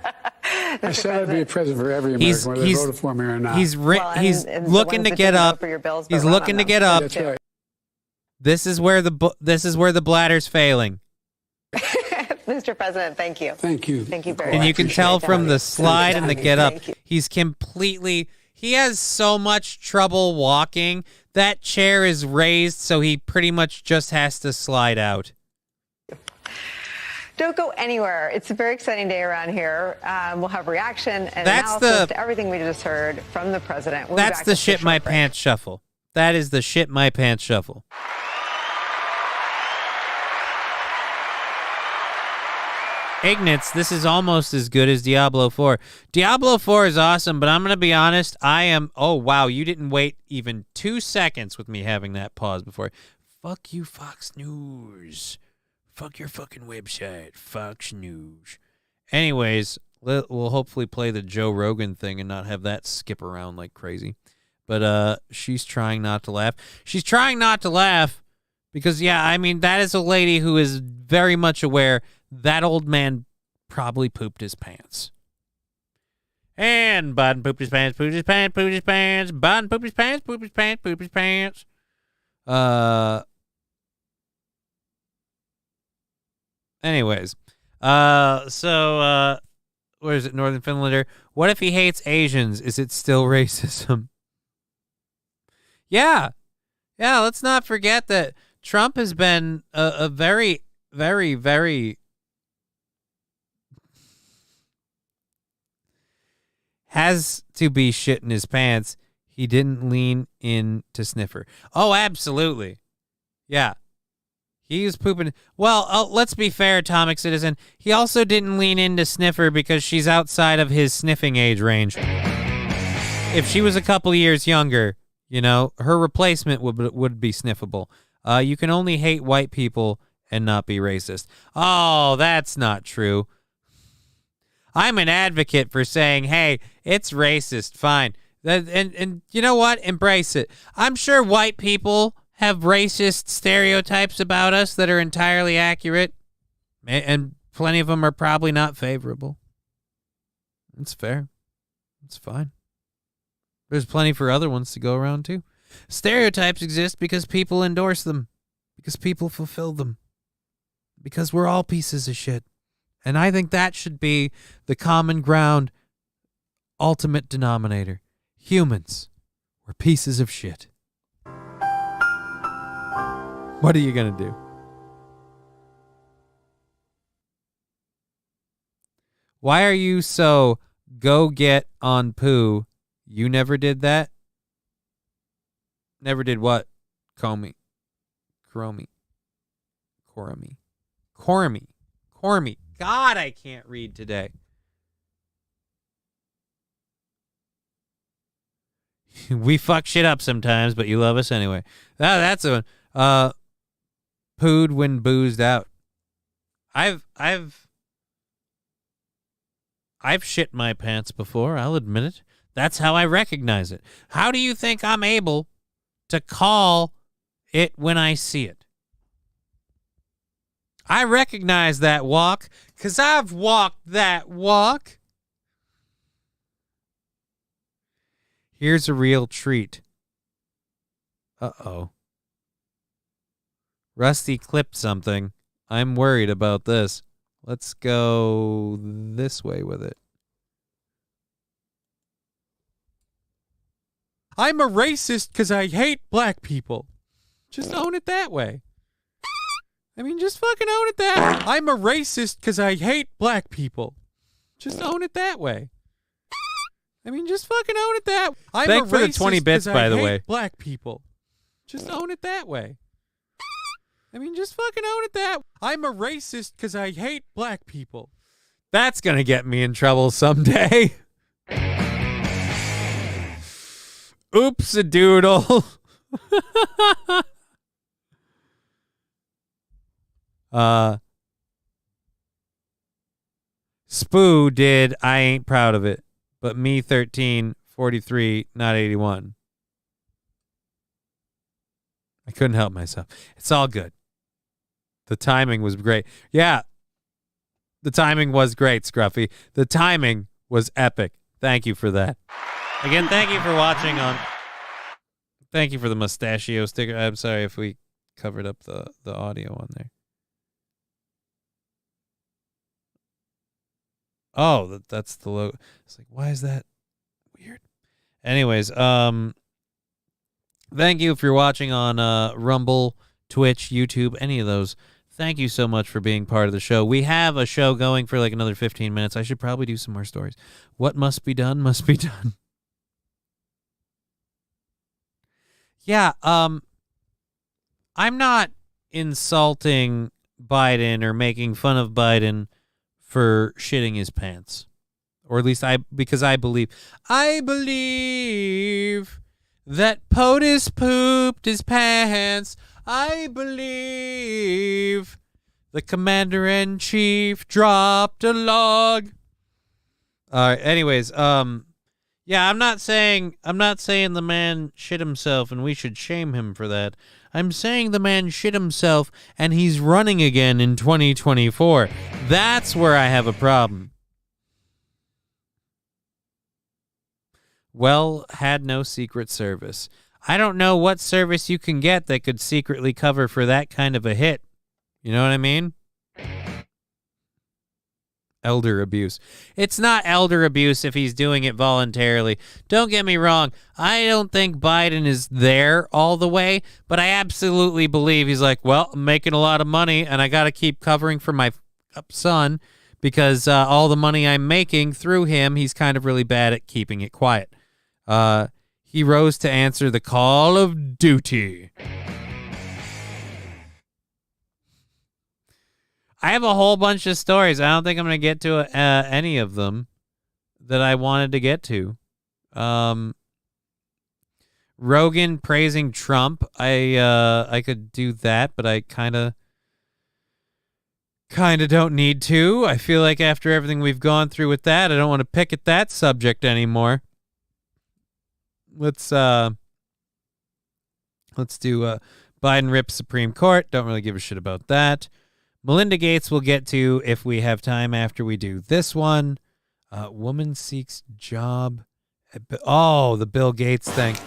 I said I'd be a president for every American, whether they voted for me or not. He's looking to get up. He's looking to get up. That's right. This is where the bladder's failing. Mr. President, thank you. Thank you. Thank you very much. And you can tell from the slide and the get up, he has so much trouble walking. That chair is raised, so he pretty much just has to slide out. Don't go anywhere. It's a very exciting day around here. We'll have reaction and analysis to everything we just heard from the president. We'll that's the shit my pants shuffle. That is the shit my pants shuffle. Ignatz, this is almost as good as Diablo 4. Diablo 4 is awesome, but I'm going to be honest, oh wow, you didn't wait even 2 seconds with me having that pause before. Fuck you, Fox News. Fuck your fucking website, Fox News. Anyways, we'll hopefully play the Joe Rogan thing and not have that skip around like crazy. But she's trying not to laugh. She's trying not to laugh because, yeah, I mean, that is a lady who is very much aware that old man probably pooped his pants. And Biden pooped his pants, pooped his pants, pooped his pants. Biden pooped his pants, pooped his pants, pooped his pants. Anyways, so where is it? Northern Finlander. What if he hates Asians? Is it still racism? Yeah. Let's not forget that Trump has been a very, very, very has to be shitting his pants. He didn't lean in to sniffer. Oh, absolutely. Yeah. He was pooping. Well, let's be fair, Atomic Citizen. He also didn't lean into sniffer because she's outside of his sniffing age range. If she was a couple years younger, you know, her replacement would be sniffable. You can only hate white people and not be racist. Oh, that's not true. I'm an advocate for saying, hey, it's racist, fine. And you know what? Embrace it. I'm sure white people have racist stereotypes about us that are entirely accurate, and plenty of them are probably not favorable. It's fair. It's fine. There's plenty for other ones to go around, too. Stereotypes exist because people endorse them, because people fulfill them, because we're all pieces of shit. And I think that should be the common ground, ultimate denominator. Humans, we're pieces of shit. What are you going to do? Why are you so go get on poo? You never did that? Never did what? Cormy. God, I can't read today. We fuck shit up sometimes, but you love us anyway. That's a one. pooed when boozed out. I've shit my pants before, I'll admit it. That's how I recognize it. How do you think I'm able to call it when I see it? I recognize that walk because I've walked that walk. Here's a real treat. Uh-oh. Rusty clipped something. I'm worried about this. Let's go this way with it. I'm a racist because I hate black people. Just own it that way. I mean, just fucking own it that way. I'm a racist because I hate black people. Just own it that way. I mean, just fucking own it that way. I'm Thank a for the racist 20 bits, 'cause by I the hate way. black people. Just own it that way. I mean, just fucking own it that way. I'm a racist because I hate black people. That's going to get me in trouble someday. Oops-a-doodle. Spoo did I Ain't Proud of It, but me 13, 43, not 81. I couldn't help myself. It's all good. The timing was great. Yeah, the timing was great, Scruffy. The timing was epic. Thank you for that. Again, thank you for watching on... Thank you for the mustachio sticker. I'm sorry if we covered up the audio on there. Oh, that's the logo. It's like, why is that weird? Anyways, thank you if you're watching on Rumble, Twitch, YouTube, any of those. Thank you so much for being part of the show. We have a show going for like another 15 minutes. I should probably do some more stories. What must be done must be done. Yeah, I'm not insulting Biden or making fun of Biden for shitting his pants. Or at least because I believe that POTUS pooped his pants. I believe the commander-in-chief dropped a log. All right, anyways, yeah, I'm not saying the man shit himself and we should shame him for that. I'm saying the man shit himself and he's running again in 2024. That's where I have a problem. Well, had no Secret Service. I don't know what service you can get that could secretly cover for that kind of a hit. You know what I mean? Elder abuse. It's not elder abuse if he's doing it voluntarily. Don't get me wrong. I don't think Biden is there all the way, but I absolutely believe he's like, well, I'm making a lot of money and I got to keep covering for my son because all the money I'm making through him, he's kind of really bad at keeping it quiet. He rose to answer the call of duty. I have a whole bunch of stories. I don't think I'm going to get to any of them that I wanted to get to. Rogan praising Trump. I could do that, but I kind of don't need to. I feel like after everything we've gone through with that, I don't want to pick at that subject anymore. Let's do Biden rips Supreme Court. Don't really give a shit about that. Melinda Gates we'll get to if we have time after we do this one. Woman seeks job. The Bill Gates thing.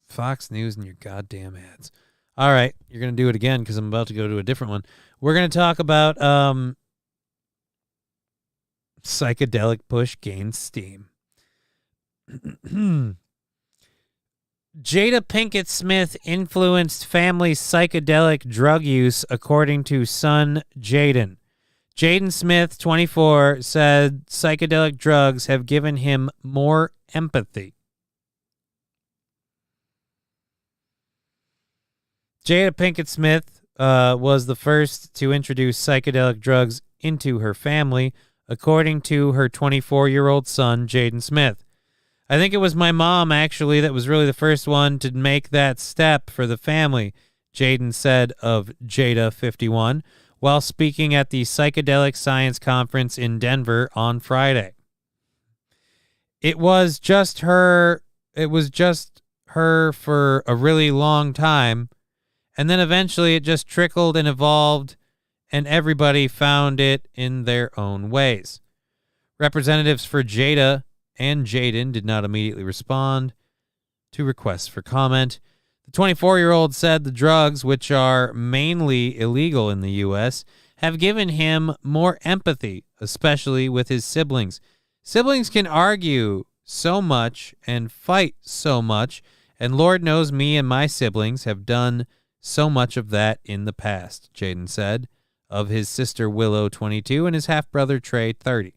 Fox News and your goddamn ads. All right, you're going to do it again because I'm about to go to a different one. We're going to talk about psychedelic push gains steam. Jada Pinkett Smith influenced family's psychedelic drug use, according to son Jaden. Jaden Smith, 24, said psychedelic drugs have given him more empathy. Jada Pinkett Smith was the first to introduce psychedelic drugs into her family, according to her 24-year-old son, Jaden Smith. I think it was my mom, actually, that was really the first one to make that step for the family, Jaden said of Jada 51 while speaking at the Psychedelic Science Conference in Denver on Friday. It was just her for a really long time, and then eventually it just trickled and evolved, and everybody found it in their own ways. Representatives for Jada and Jaden did not immediately respond to requests for comment. The 24-year-old said the drugs, which are mainly illegal in the U.S., have given him more empathy, especially with his siblings. Siblings can argue so much and fight so much, and Lord knows me and my siblings have done so much of that in the past, Jaden said, of his sister Willow, 22, and his half-brother Trey, 30.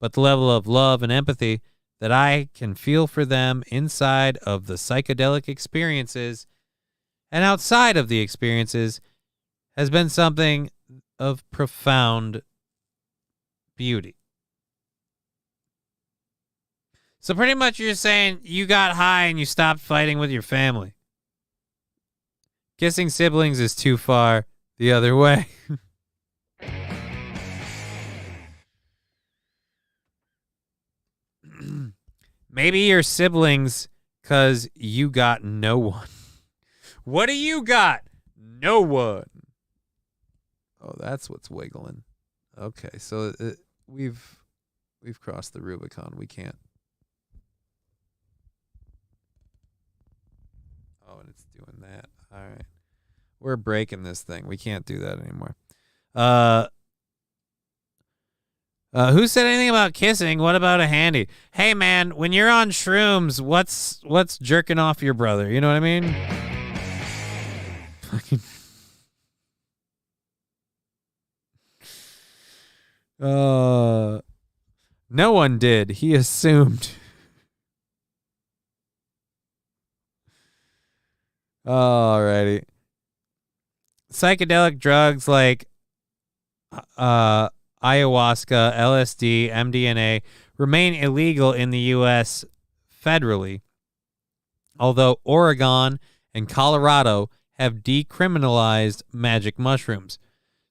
But the level of love and empathy that I can feel for them inside of the psychedelic experiences and outside of the experiences has been something of profound beauty. So pretty much you're saying you got high and you stopped fighting with your family. Kissing siblings is too far the other way. Maybe your siblings, because you got no one. What do you got? No one. Oh, that's what's wiggling. Okay, so we've crossed the Rubicon. We can't. Oh, and it's doing that. All right. We're breaking this thing. We can't do that anymore. Who said anything about kissing? What about a handy? Hey, man, when you're on shrooms, what's jerking off your brother? You know what I mean? Fucking. No one did. He assumed. Alrighty. Psychedelic drugs like ayahuasca, LSD, MDMA remain illegal in the U.S. federally, although Oregon and Colorado have decriminalized magic mushrooms.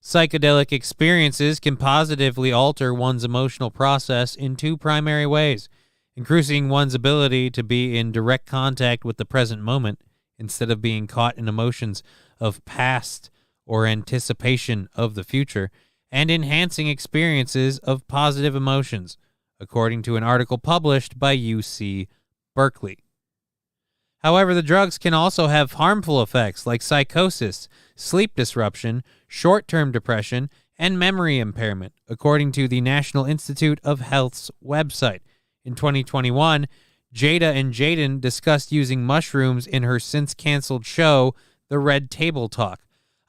Psychedelic experiences can positively alter one's emotional process in two primary ways, increasing one's ability to be in direct contact with the present moment instead of being caught in emotions of past or anticipation of the future, and enhancing experiences of positive emotions, according to an article published by UC Berkeley. However, the drugs can also have harmful effects like psychosis, sleep disruption, short-term depression, and memory impairment, according to the National Institute of Health's website. In 2021, Jada and Jaden discussed using mushrooms in her since-canceled show, The Red Table Talk.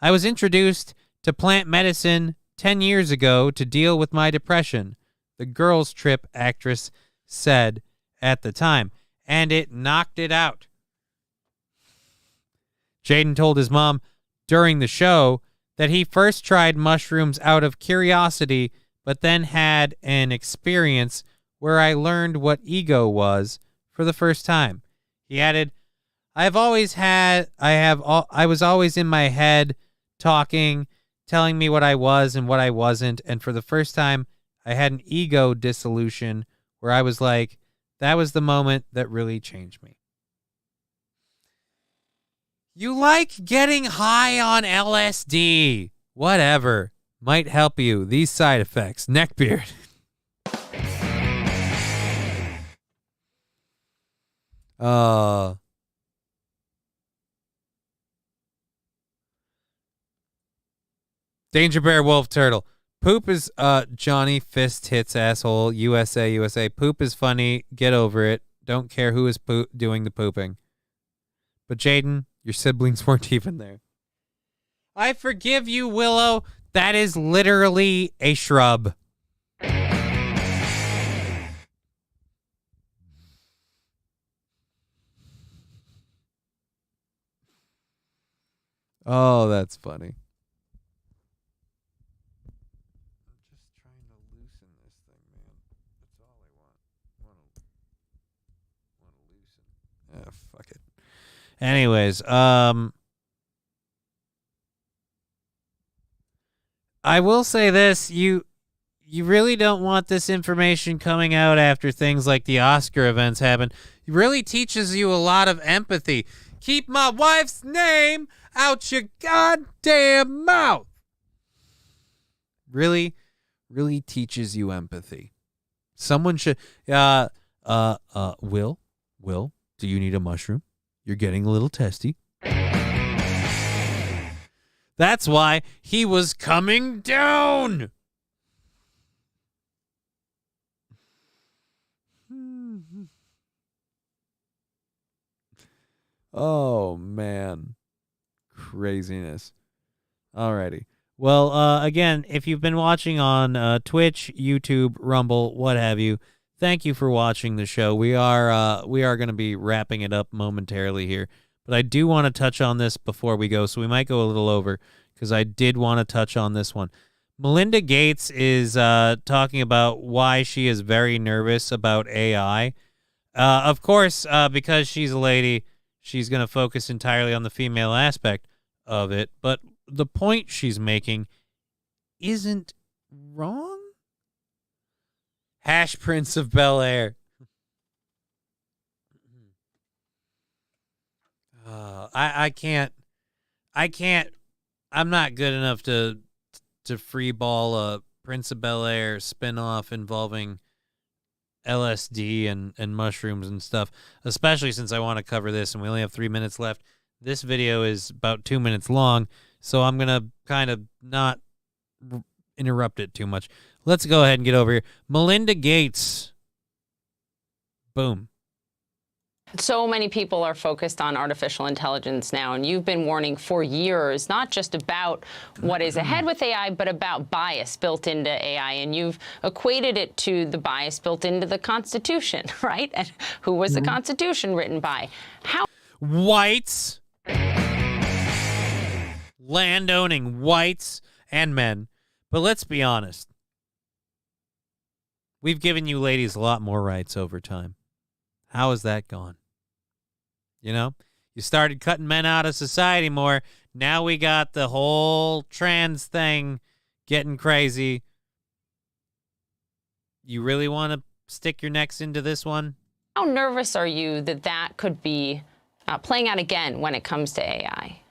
I was introduced to plant medicine 10 years ago to deal with my depression, the Girls Trip actress said at the time, and it knocked it out. Jaden told his mom during the show that he first tried mushrooms out of curiosity, but then had an experience where I learned what ego was for the first time. He added, I was always in my head talking, telling me what I was and what I wasn't, and for the first time, I had an ego dissolution where I was like, that was the moment that really changed me. You like getting high on LSD. Whatever. Might help you. These side effects. Neckbeard. Danger Bear Wolf Turtle. Poop is Johnny Fist Hits Asshole. USA, USA. Poop is funny. Get over it. Don't care who is doing the pooping. But Jaden, your siblings weren't even there. I forgive you, Willow. That is literally a shrub. Oh, that's funny. I'm just trying to loosen this thing, man. That's all I want. Fuck it. Anyways, I will say this, you really don't want this information coming out after things like the Oscar events happen. It really teaches you a lot of empathy. Keep my wife's name out your goddamn mouth. Really teaches you empathy. Someone should Will, do you need a mushroom? You're getting a little testy. That's why he was coming down. Oh, man. Craziness. Alrighty. Well, again, if you've been watching on Twitch, YouTube, Rumble, what have you, thank you for watching the show. We are going to be wrapping it up momentarily here. But I do want to touch on this before we go, so we might go a little over because I did want to touch on this one. Melinda Gates is talking about why she is very nervous about AI. Of course, because she's a lady, she's going to focus entirely on the female aspect of it. But the point she's making isn't wrong. Hash Prince of Bel-Air. I can't. I'm not good enough to free ball a Prince of Bel-Air spinoff involving LSD and mushrooms and stuff, especially since I want to cover this and we only have 3 minutes left. This video is about 2 minutes long, so I'm going to kind of not interrupt it too much. Let's go ahead and get over here. Melinda Gates. Boom. So many people are focused on artificial intelligence now, and you've been warning for years, not just about what is ahead with AI, but about bias built into AI. And you've equated it to the bias built into the Constitution, right? And who was the Constitution written by? How? Whites. Land-owning whites and men. But let's be honest. We've given you ladies a lot more rights over time. How has that gone? You know, you started cutting men out of society more. Now we got the whole trans thing getting crazy. You really want to stick your necks into this one? How nervous are you that that could be playing out again when it comes to AI?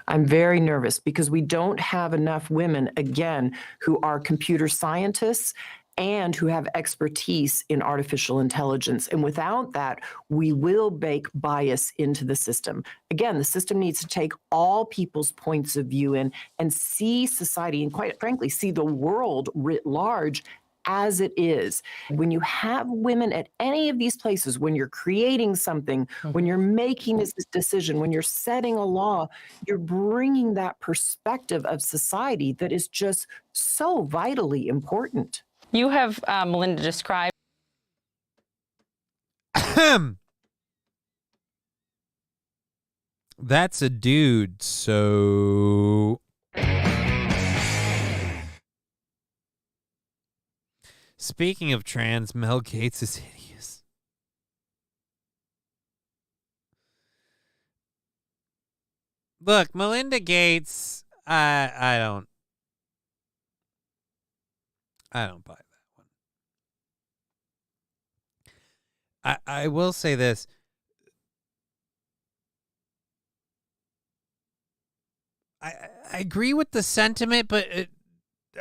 I'm very nervous because we don't have enough women, again, who are computer scientists and who have expertise in artificial intelligence. And without that, we will bake bias into the system. Again, the system needs to take all people's points of view in and see society and, quite frankly, see the world writ large as it is. When you have women at any of these places, when you're creating something, when you're making this decision, when you're setting a law, you're bringing that perspective of society that is just so vitally important. You have, Melinda, described. That's a dude, so. Speaking of trans, Mel Gates is hideous. Look, Melinda Gates, I don't buy that one. I will say this. I agree with the sentiment, but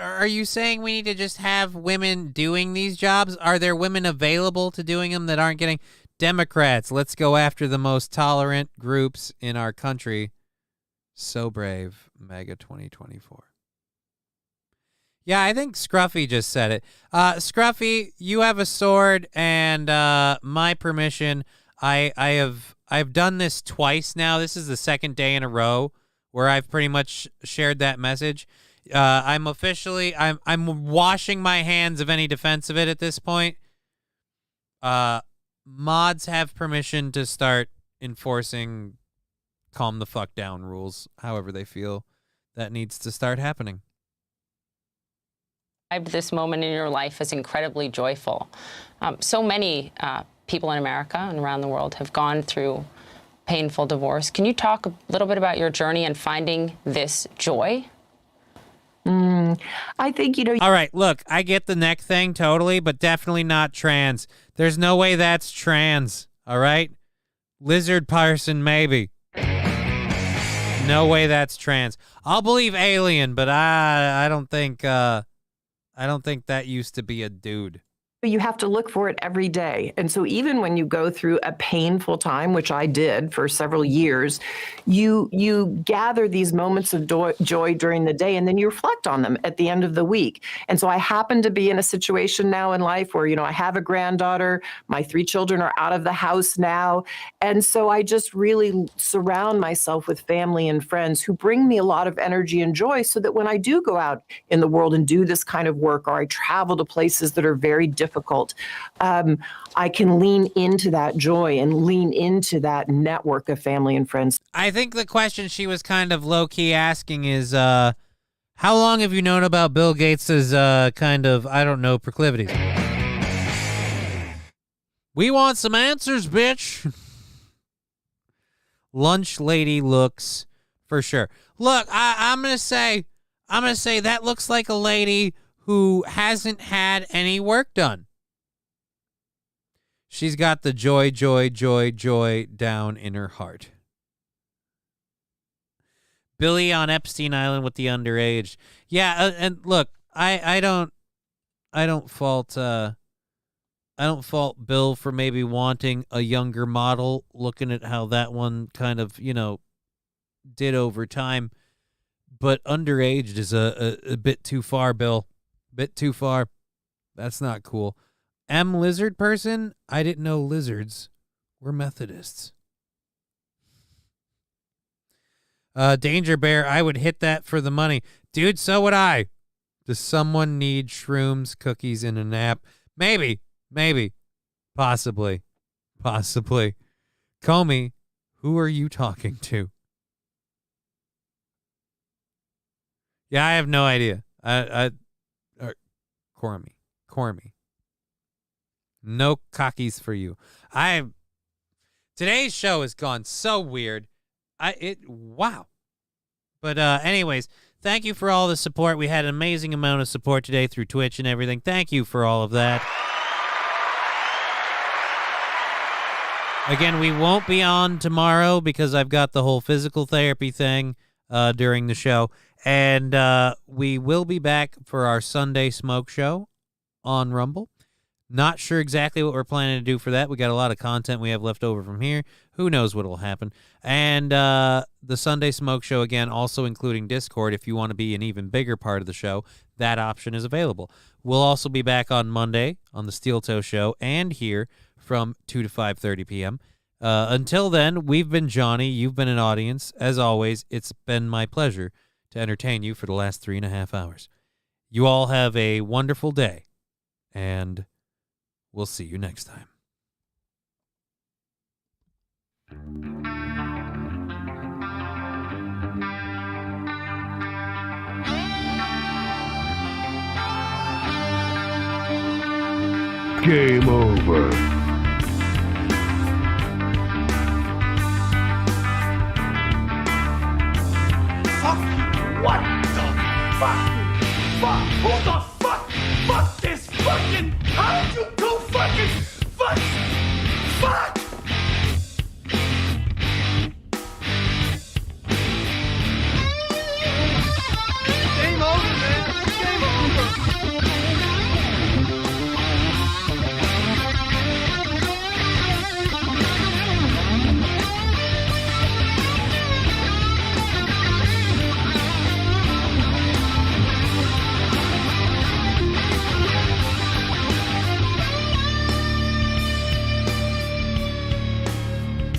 are you saying we need to just have women doing these jobs? Are there women available to doing them that aren't getting? Democrats, let's go after the most tolerant groups in our country. So brave, MAGA 2024. Yeah, I think Scruffy just said it. Scruffy, you have a sword, and my permission. I've done this twice now. This is the second day in a row where I've pretty much shared that message. I'm washing my hands of any defense of it at this point. Mods have permission to start enforcing calm the fuck down rules, however they feel that needs to start happening. This moment in your life as incredibly joyful. So many people in America and around the world have gone through painful divorce. Can you talk a little bit about your journey and finding this joy? I think, All right, look, I get the neck thing totally, but definitely not trans. There's no way that's trans, all right? Lizard person, maybe. No way that's trans. I'll believe alien, but I don't think that used to be a dude. You have to look for it every day. And so even when you go through a painful time, which I did for several years, you gather these moments of joy during the day, and then you reflect on them at the end of the week. And so I happen to be in a situation now in life where, I have a granddaughter, my 3 children are out of the house now. And so I just really surround myself with family and friends who bring me a lot of energy and joy, so that when I do go out in the world and do this kind of work, or I travel to places that are very difficult, I can lean into that joy and lean into that network of family and friends. I think the question she was kind of low-key asking is, how long have you known about Bill Gates's proclivities? We want some answers, bitch. Lunch lady looks, for sure. Look, I'm gonna say that looks like a lady who hasn't had any work done. She's got the joy, joy, joy, joy down in her heart. Billy on Epstein Island with the underage. Yeah, and look, I don't fault Bill for maybe wanting a younger model, looking at how that one kind of, did over time. But underaged is a bit too far, Bill. Bit too far. That's not cool. Lizard person? I didn't know lizards were Methodists. Danger Bear, I would hit that for the money. Dude, so would I. Does someone need shrooms, cookies, and a nap? Maybe. Possibly. Comey, who are you talking to? Yeah, I have no idea. Cormy. No cockies for you. Today's show has gone so weird. Wow. But anyways, thank you for all the support. We had an amazing amount of support today through Twitch and everything. Thank you for all of that. Again, we won't be on tomorrow because I've got the whole physical therapy thing during the show. And we will be back for our Sunday smoke show on Rumble. Not sure exactly what we're planning to do for that. We got a lot of content we have left over from here. Who knows what will happen. And the Sunday smoke show, again, also including Discord. If you want to be an even bigger part of the show, that option is available. We'll also be back on Monday on the Steel Toe Show and here from 2 to 5:30 p.m. Until then, we've been Johnny. You've been an audience. As always, it's been my pleasure to entertain you for the last 3.5 hours. You all have a wonderful day, and we'll see you next time. Game over. Fuck you. What the fuck? Fuck. Who the fuck? Fuck this fucking. How did you do fucking fuck? Fuck. Game over, man. Game over.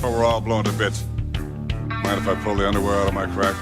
Oh, we're all blown to bits. Mind if I pull the underwear out of my crack?